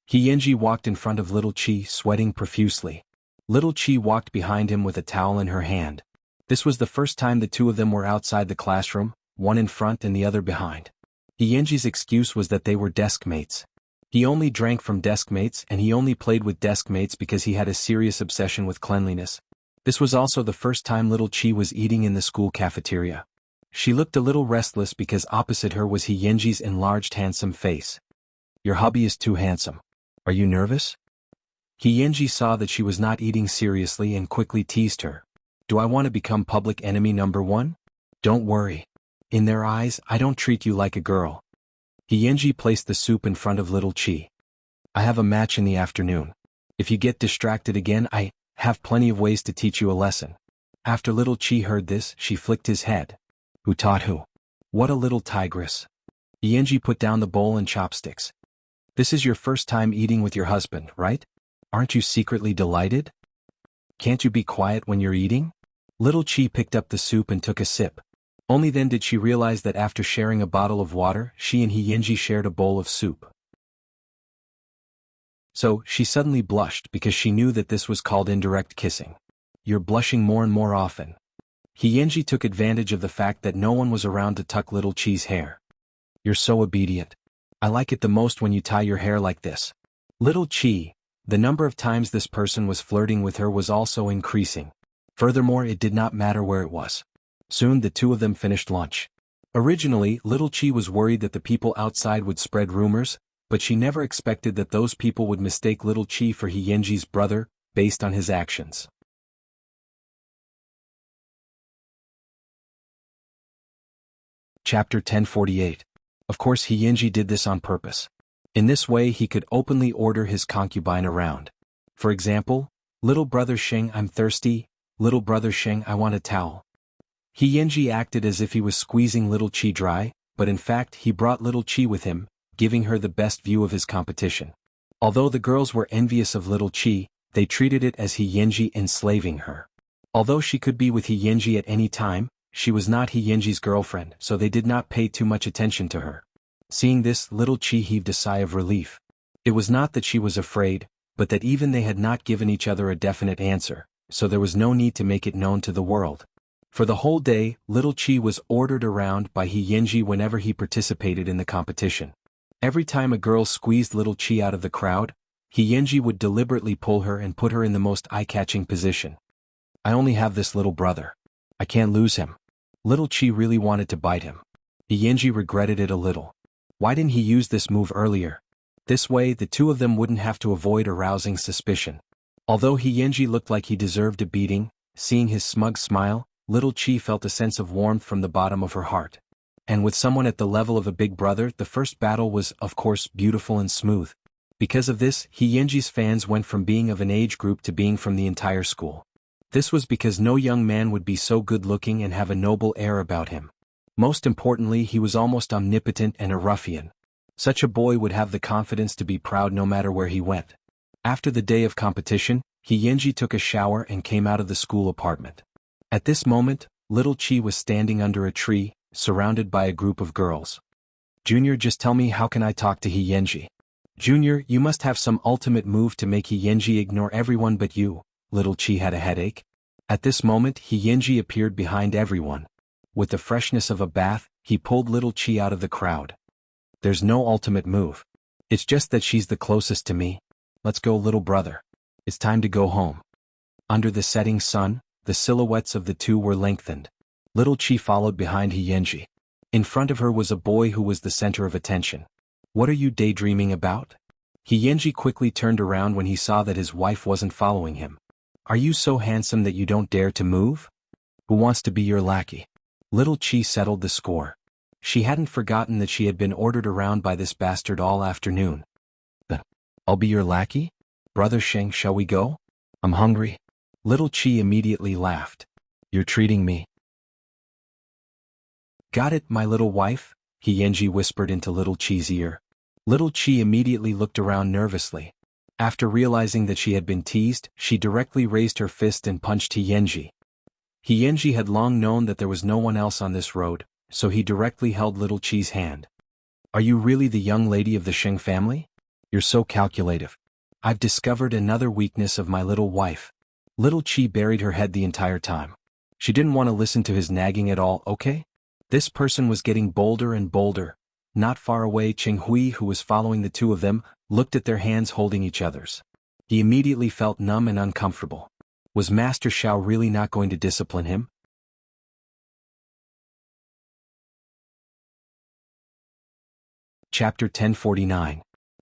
He Yenji walked in front of Little Chi, sweating profusely. Little Chi walked behind him with a towel in her hand. This was the first time the two of them were outside the classroom, one in front and the other behind. He Yenji's excuse was that they were desk mates. He only drank from desk mates and he only played with desk mates because he had a serious obsession with cleanliness. This was also the first time Little Chi was eating in the school cafeteria. She looked a little restless because opposite her was He Yenji's enlarged handsome face. Your hubby is too handsome. Are you nervous? He Yenji saw that she was not eating seriously and quickly teased her. Do I want to become public enemy number one? Don't worry. In their eyes, I don't treat you like a girl. Hiyenji placed the soup in front of little Chi. I have a match in the afternoon. If you get distracted again, I have plenty of ways to teach you a lesson. After little Chi heard this, she flicked his head. Who taught who? What a little tigress. Hiyenji put down the bowl and chopsticks. This is your first time eating with your husband, right? Aren't you secretly delighted? Can't you be quiet when you're eating? Little Chi picked up the soup and took a sip. Only then did she realize that after sharing a bottle of water, she and Hiyenji shared a bowl of soup. So, she suddenly blushed because she knew that this was called indirect kissing. You're blushing more and more often. Hiyenji took advantage of the fact that no one was around to tuck little Chi's hair. You're so obedient. I like it the most when you tie your hair like this. Little Chi, the number of times this person was flirting with her was also increasing. Furthermore, it did not matter where it was. Soon the two of them finished lunch. Originally, little Chi was worried that the people outside would spread rumors, but she never expected that those people would mistake little Chi for Hiyenji's brother, based on his actions. Chapter 1048. Of course Hiyenji did this on purpose. In this way he could openly order his concubine around. For example, little brother Sheng, I'm thirsty, little brother Sheng, I want a towel. Hiyenji acted as if he was squeezing little Chi dry, but in fact he brought little Chi with him, giving her the best view of his competition. Although the girls were envious of little Chi, they treated it as Hiyenji enslaving her. Although she could be with Hiyenji at any time, she was not Hiyenji's girlfriend, so they did not pay too much attention to her. Seeing this, little Chi heaved a sigh of relief. It was not that she was afraid, but that even they had not given each other a definite answer, so there was no need to make it known to the world. For the whole day, little Chi was ordered around by Hiyenji whenever he participated in the competition. Every time a girl squeezed little Chi out of the crowd, Hiyenji would deliberately pull her and put her in the most eye-catching position. I only have this little brother. I can't lose him. Little Chi really wanted to bite him. Hiyenji regretted it a little. Why didn't he use this move earlier? This way the two of them wouldn't have to avoid arousing suspicion. Although Hiyenji looked like he deserved a beating, seeing his smug smile, little Chi felt a sense of warmth from the bottom of her heart. And with someone at the level of a big brother, the first battle was, of course, beautiful and smooth. Because of this, Hiyenji's fans went from being of an age group to being from the entire school. This was because no young man would be so good-looking and have a noble air about him. Most importantly, he was almost omnipotent and a ruffian. Such a boy would have the confidence to be proud no matter where he went. After the day of competition, Hiyenji took a shower and came out of the school apartment. At this moment, little Chi was standing under a tree, surrounded by a group of girls. Junior, just tell me, how can I talk to Hiyenji? Junior, you must have some ultimate move to make Hiyenji ignore everyone but you. Little Chi had a headache. At this moment, Hiyenji appeared behind everyone. With the freshness of a bath, he pulled little Chi out of the crowd. There's no ultimate move. It's just that she's the closest to me. Let's go, little brother. It's time to go home. Under the setting sun, the silhouettes of the two were lengthened. Little Chi followed behind Hiyenji. In front of her was a boy who was the center of attention. What are you daydreaming about? Hiyenji quickly turned around when he saw that his wife wasn't following him. Are you so handsome that you don't dare to move? Who wants to be your lackey? Little Chi settled the score. She hadn't forgotten that she had been ordered around by this bastard all afternoon. I'll be your lackey? Brother Sheng, shall we go? I'm hungry. Little Chi immediately laughed. You're treating me. Got it, my little wife? Hiyenji whispered into little Chi's ear. Little Chi immediately looked around nervously. After realizing that she had been teased, she directly raised her fist and punched Hiyenji. Hiyenji had long known that there was no one else on this road, so he directly held little Chi's hand. Are you really the young lady of the Sheng family? You're so calculative. I've discovered another weakness of my little wife. Little Chi buried her head the entire time. She didn't want to listen to his nagging at all, okay? This person was getting bolder and bolder. Not far away, Cheng Hui, who was following the two of them, looked at their hands holding each other's. He immediately felt numb and uncomfortable. Was Master Xiao really not going to discipline him? Chapter 1049.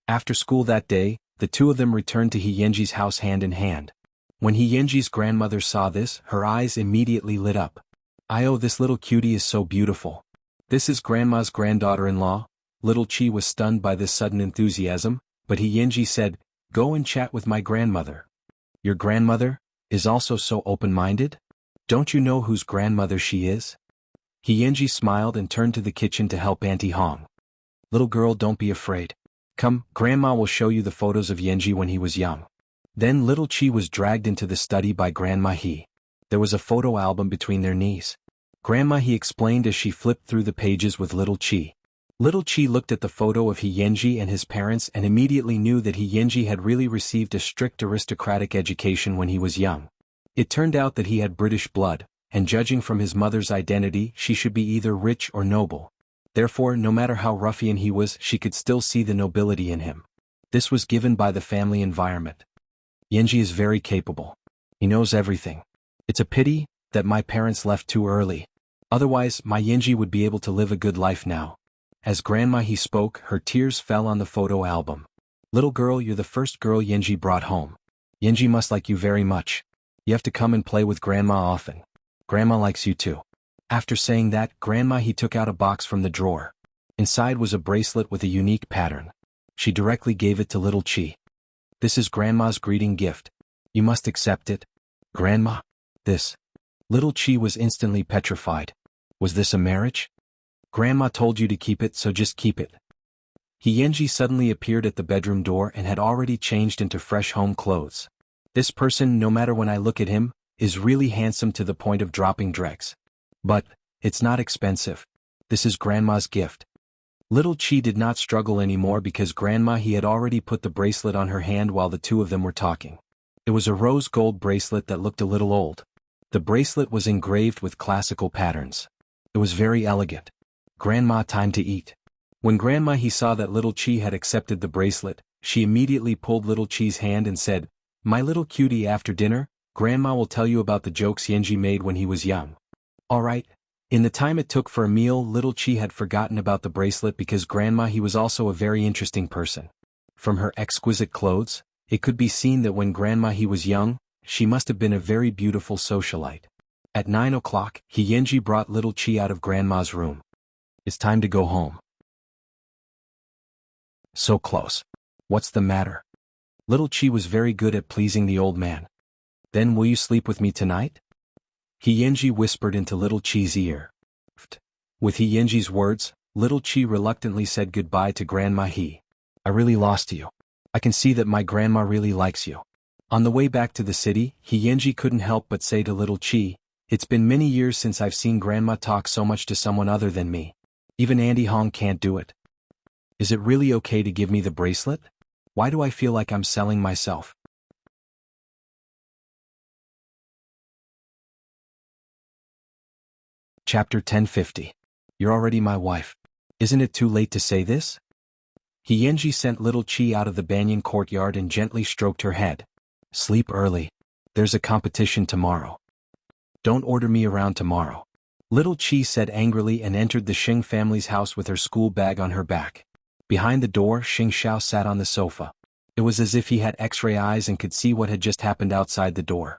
After school that day, the two of them returned to Hiyenji's house hand in hand. When Yenji's grandmother saw this, her eyes immediately lit up. "Oh, this little cutie is so beautiful. This is grandma's granddaughter-in-law." Little Chi was stunned by this sudden enthusiasm, but Yenji said, "Go and chat with my grandmother." "Your grandmother is also so open-minded? Don't you know whose grandmother she is?" Yenji smiled and turned to the kitchen to help Auntie Hong. "Little girl, don't be afraid. Come, Grandma will show you the photos of Yenji when he was young." Then Little Chi was dragged into the study by Grandma He. There was a photo album between their knees. Grandma He explained as she flipped through the pages with Little Chi. Little Chi looked at the photo of Yenji and his parents and immediately knew that Yenji had really received a strict aristocratic education when he was young. It turned out that he had British blood, and judging from his mother's identity, she should be either rich or noble. Therefore, no matter how ruffian he was, she could still see the nobility in him. This was given by the family environment. Yenji is very capable. He knows everything. It's a pity that my parents left too early. Otherwise, my Yenji would be able to live a good life now. As Grandma He spoke, her tears fell on the photo album. "Little girl, you're the first girl Yenji brought home. Yenji must like you very much. You have to come and play with Grandma often. Grandma likes you too." After saying that, Grandma He took out a box from the drawer. Inside was a bracelet with a unique pattern. She directly gave it to Little Chi. "This is Grandma's greeting gift. You must accept it." "Grandma? This?" Little Chi was instantly petrified. Was this a marriage? "Grandma told you to keep it, so just keep it." Yenji suddenly appeared at the bedroom door and had already changed into fresh home clothes. This person, no matter when I look at him, is really handsome to the point of dropping dregs. But it's not expensive. This is Grandma's gift. Little Chi did not struggle anymore because Grandma He had already put the bracelet on her hand while the two of them were talking. It was a rose gold bracelet that looked a little old. The bracelet was engraved with classical patterns. It was very elegant. "Grandma, time to eat." When Grandma He saw that Little Chi had accepted the bracelet, she immediately pulled Little Chi's hand and said, "My little cutie, after dinner, Grandma will tell you about the jokes Yenji made when he was young." All right. In the time it took for a meal, Little Chi had forgotten about the bracelet because Grandma He was also a very interesting person. From her exquisite clothes, it could be seen that when Grandma He was young, she must have been a very beautiful socialite. At 9 o'clock, Yenji brought Little Chi out of Grandma's room. "It's time to go home." "So close. What's the matter?" Little Chi was very good at pleasing the old man. "Then will you sleep with me tonight?" Yenji whispered into Little Chi's ear. With Yenji's words, Little Chi reluctantly said goodbye to Grandma He. "I really lost you. I can see that my grandma really likes you." On the way back to the city, Yenji couldn't help but say to Little Chi, "It's been many years since I've seen Grandma talk so much to someone other than me. Even Auntie Hong can't do it. Is it really okay to give me the bracelet? Why do I feel like I'm selling myself?" Chapter 1050. You're already my wife. Isn't it too late to say this? Yenji sent Little Chi out of the banyan courtyard and gently stroked her head. "Sleep early. There's a competition tomorrow. Don't order me around tomorrow." Little Chi said angrily and entered the Xing family's house with her school bag on her back. Behind the door, Xing Xiao sat on the sofa. It was as if he had X-ray eyes and could see what had just happened outside the door.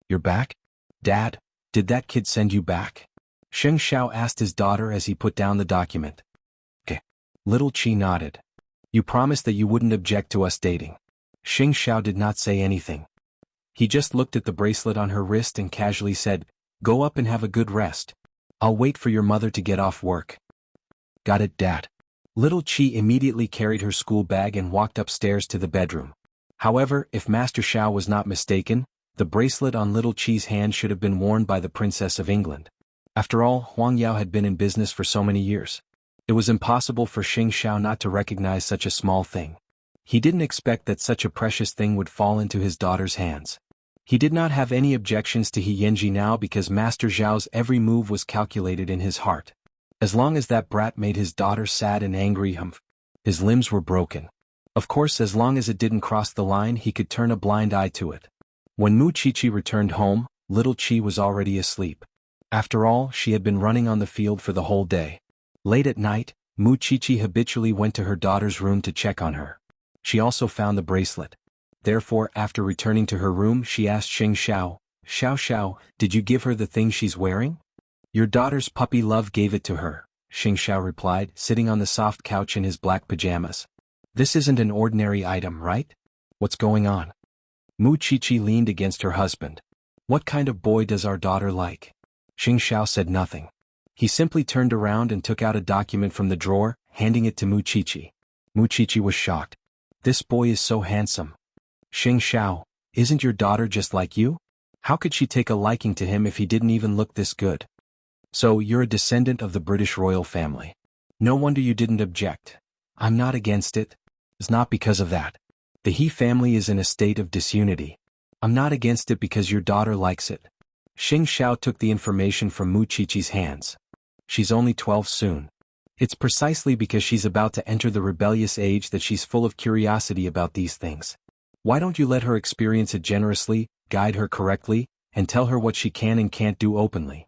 "You're back? Dad, did that kid send you back?" Xing Xiao asked his daughter as he put down the document. "Okay." Little Chi nodded. "You promised that you wouldn't object to us dating." Xing Xiao did not say anything. He just looked at the bracelet on her wrist and casually said, "Go up and have a good rest. I'll wait for your mother to get off work." "Got it, Dad." Little Chi immediately carried her school bag and walked upstairs to the bedroom. However, if Master Xiao was not mistaken, the bracelet on Little Chi's hand should have been worn by the Princess of England. After all, Huang Yao had been in business for so many years. It was impossible for Xing Xiao not to recognize such a small thing. He didn't expect that such a precious thing would fall into his daughter's hands. He did not have any objections to Yenji now because Master Zhao's every move was calculated in his heart. As long as that brat made his daughter sad and angry, his limbs were broken. Of course, as long as it didn't cross the line, he could turn a blind eye to it. When Mu Chichi returned home, Little Chi was already asleep. After all, she had been running on the field for the whole day. Late at night, Mu Chichi habitually went to her daughter's room to check on her. She also found the bracelet. Therefore, after returning to her room, she asked Xing Xiao, "Xiao Xiao, did you give her the thing she's wearing?" "Your daughter's puppy love gave it to her," Xing Xiao replied, sitting on the soft couch in his black pajamas. "This isn't an ordinary item, right? What's going on?" Mu Qiqi leaned against her husband. "What kind of boy does our daughter like?" Xing Xiao said nothing. He simply turned around and took out a document from the drawer, handing it to Mu Qiqi. Mu Qiqi was shocked. "This boy is so handsome." "Xing Xiao, isn't your daughter just like you? How could she take a liking to him if he didn't even look this good?" "So you're a descendant of the British royal family. No wonder you didn't object." "I'm not against it. It's not because of that. The He family is in a state of disunity. I'm not against it because your daughter likes it." Xing Xiao took the information from Mu Qiqi's hands. "She's only 12 soon. It's precisely because she's about to enter the rebellious age that she's full of curiosity about these things. Why don't you let her experience it generously, guide her correctly, and tell her what she can and can't do openly?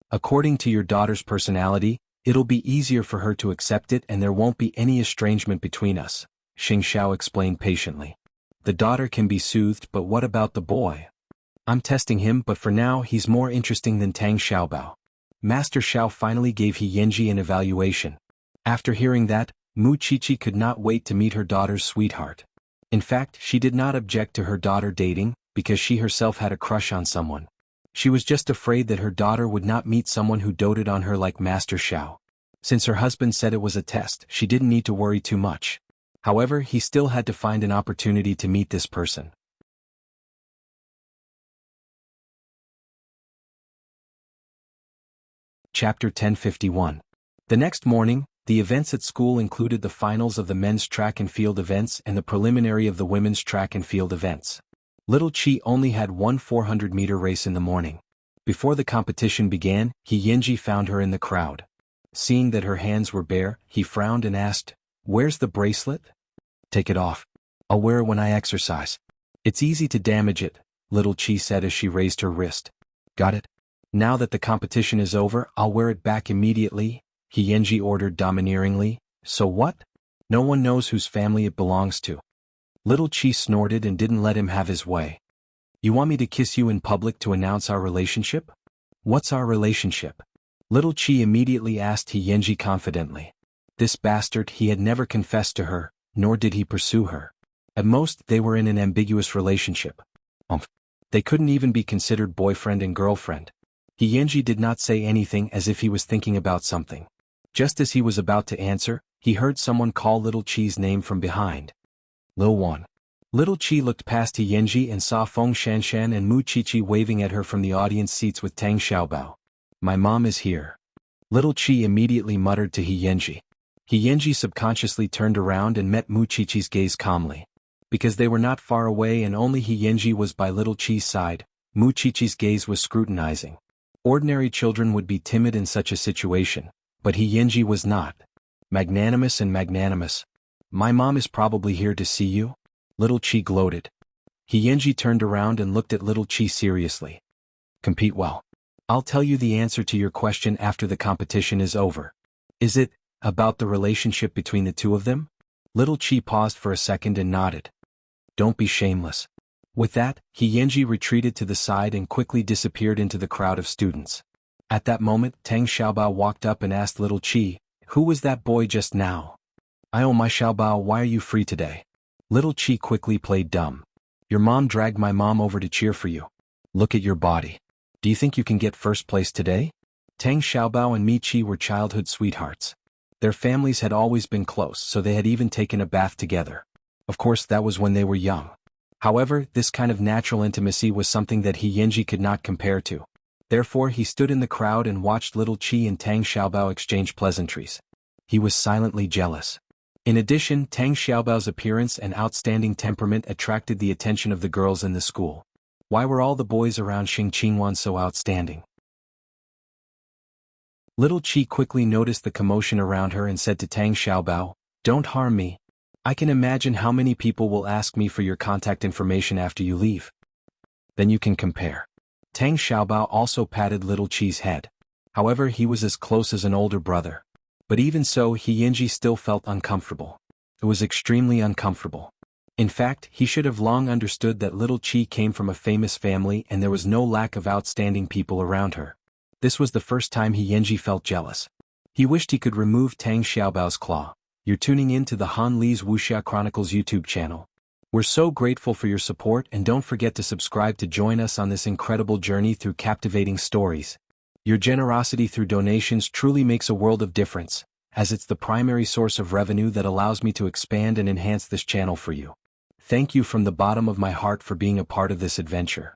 According to your daughter's personality, it'll be easier for her to accept it and there won't be any estrangement between us," Xing Xiao explained patiently. "The daughter can be soothed, but what about the boy? I'm testing him, but for now he's more interesting than Tang Xiaobao." Master Xiao finally gave He Yanji an evaluation. After hearing that, Mu Qiqi could not wait to meet her daughter's sweetheart. In fact, she did not object to her daughter dating, because she herself had a crush on someone. She was just afraid that her daughter would not meet someone who doted on her like Master Xiao. Since her husband said it was a test, she didn't need to worry too much. However, he still had to find an opportunity to meet this person. Chapter 1051. The next morning, the events at school included the finals of the men's track and field events and the preliminary of the women's track and field events. Little Chi only had one 400-meter race in the morning. Before the competition began, He Yanji found her in the crowd. Seeing that her hands were bare, he frowned and asked, "Where's the bracelet?" "Take it off. I'll wear it when I exercise. It's easy to damage it," Little Chi said as she raised her wrist. "Got it? Now that the competition is over, I'll wear it back immediately," He Yanji ordered domineeringly. "So what? No one knows whose family it belongs to." Little Chi snorted and didn't let him have his way. "You want me to kiss you in public to announce our relationship?" "What's our relationship?" Little Chi immediately asked He Yanji confidently. This bastard, he had never confessed to her, nor did he pursue her. At most, they were in an ambiguous relationship. They couldn't even be considered boyfriend and girlfriend. He Yanji did not say anything, as if he was thinking about something. Just as he was about to answer, he heard someone call Little Chi's name from behind. "Lil Wan." Little Chi looked past He Yanji and saw Feng Shanshan and Mu Qiqi waving at her from the audience seats with Tang Xiaobao. "My mom is here." Little Chi immediately muttered to He Yanji. He Yanji subconsciously turned around and met Mu Qiqi's gaze calmly. Because they were not far away and only He Yanji was by Little Chi's side, Mu Qiqi's gaze was scrutinizing. Ordinary children would be timid in such a situation, but He Yanji was not. Magnanimous and magnanimous. "My mom is probably here to see you?" Little Chi gloated. He Yanji turned around and looked at Little Chi seriously. "Compete well. I'll tell you the answer to your question after the competition is over." "Is it about the relationship between the two of them?" Little Chi paused for a second and nodded. "Don't be shameless." With that, He Yanji retreated to the side and quickly disappeared into the crowd of students. At that moment, Tang Xiaobao walked up and asked Little Chi, "Who was that boy just now?" "Oh my Xiaobao, why are you free today?" Little Chi quickly played dumb. "Your mom dragged my mom over to cheer for you. Look at your body. Do you think you can get first place today?" Tang Xiaobao and Mi Chi were childhood sweethearts. Their families had always been close, so they had even taken a bath together. Of course, that was when they were young. However, this kind of natural intimacy was something that He Yanji could not compare to. Therefore, he stood in the crowd and watched Little Chi and Tang Xiaobao exchange pleasantries. He was silently jealous. In addition, Tang Xiaobao's appearance and outstanding temperament attracted the attention of the girls in the school. Why were all the boys around Xing Qingwan so outstanding? Little Chi quickly noticed the commotion around her and said to Tang Xiaobao, "Don't harm me. I can imagine how many people will ask me for your contact information after you leave. Then you can compare." Tang Xiaobao also patted Little Chi's head. However, he was as close as an older brother. But even so, He Yanji still felt uncomfortable. It was extremely uncomfortable. In fact, he should have long understood that little Chi came from a famous family and there was no lack of outstanding people around her. This was the first time Yenji felt jealous. He wished he could remove Tang Xiaobao's claw. You're tuning in to the Han Li's Wuxia Chronicles YouTube channel. We're so grateful for your support, and don't forget to subscribe to join us on this incredible journey through captivating stories. Your generosity through donations truly makes a world of difference, as it's the primary source of revenue that allows me to expand and enhance this channel for you. Thank you from the bottom of my heart for being a part of this adventure.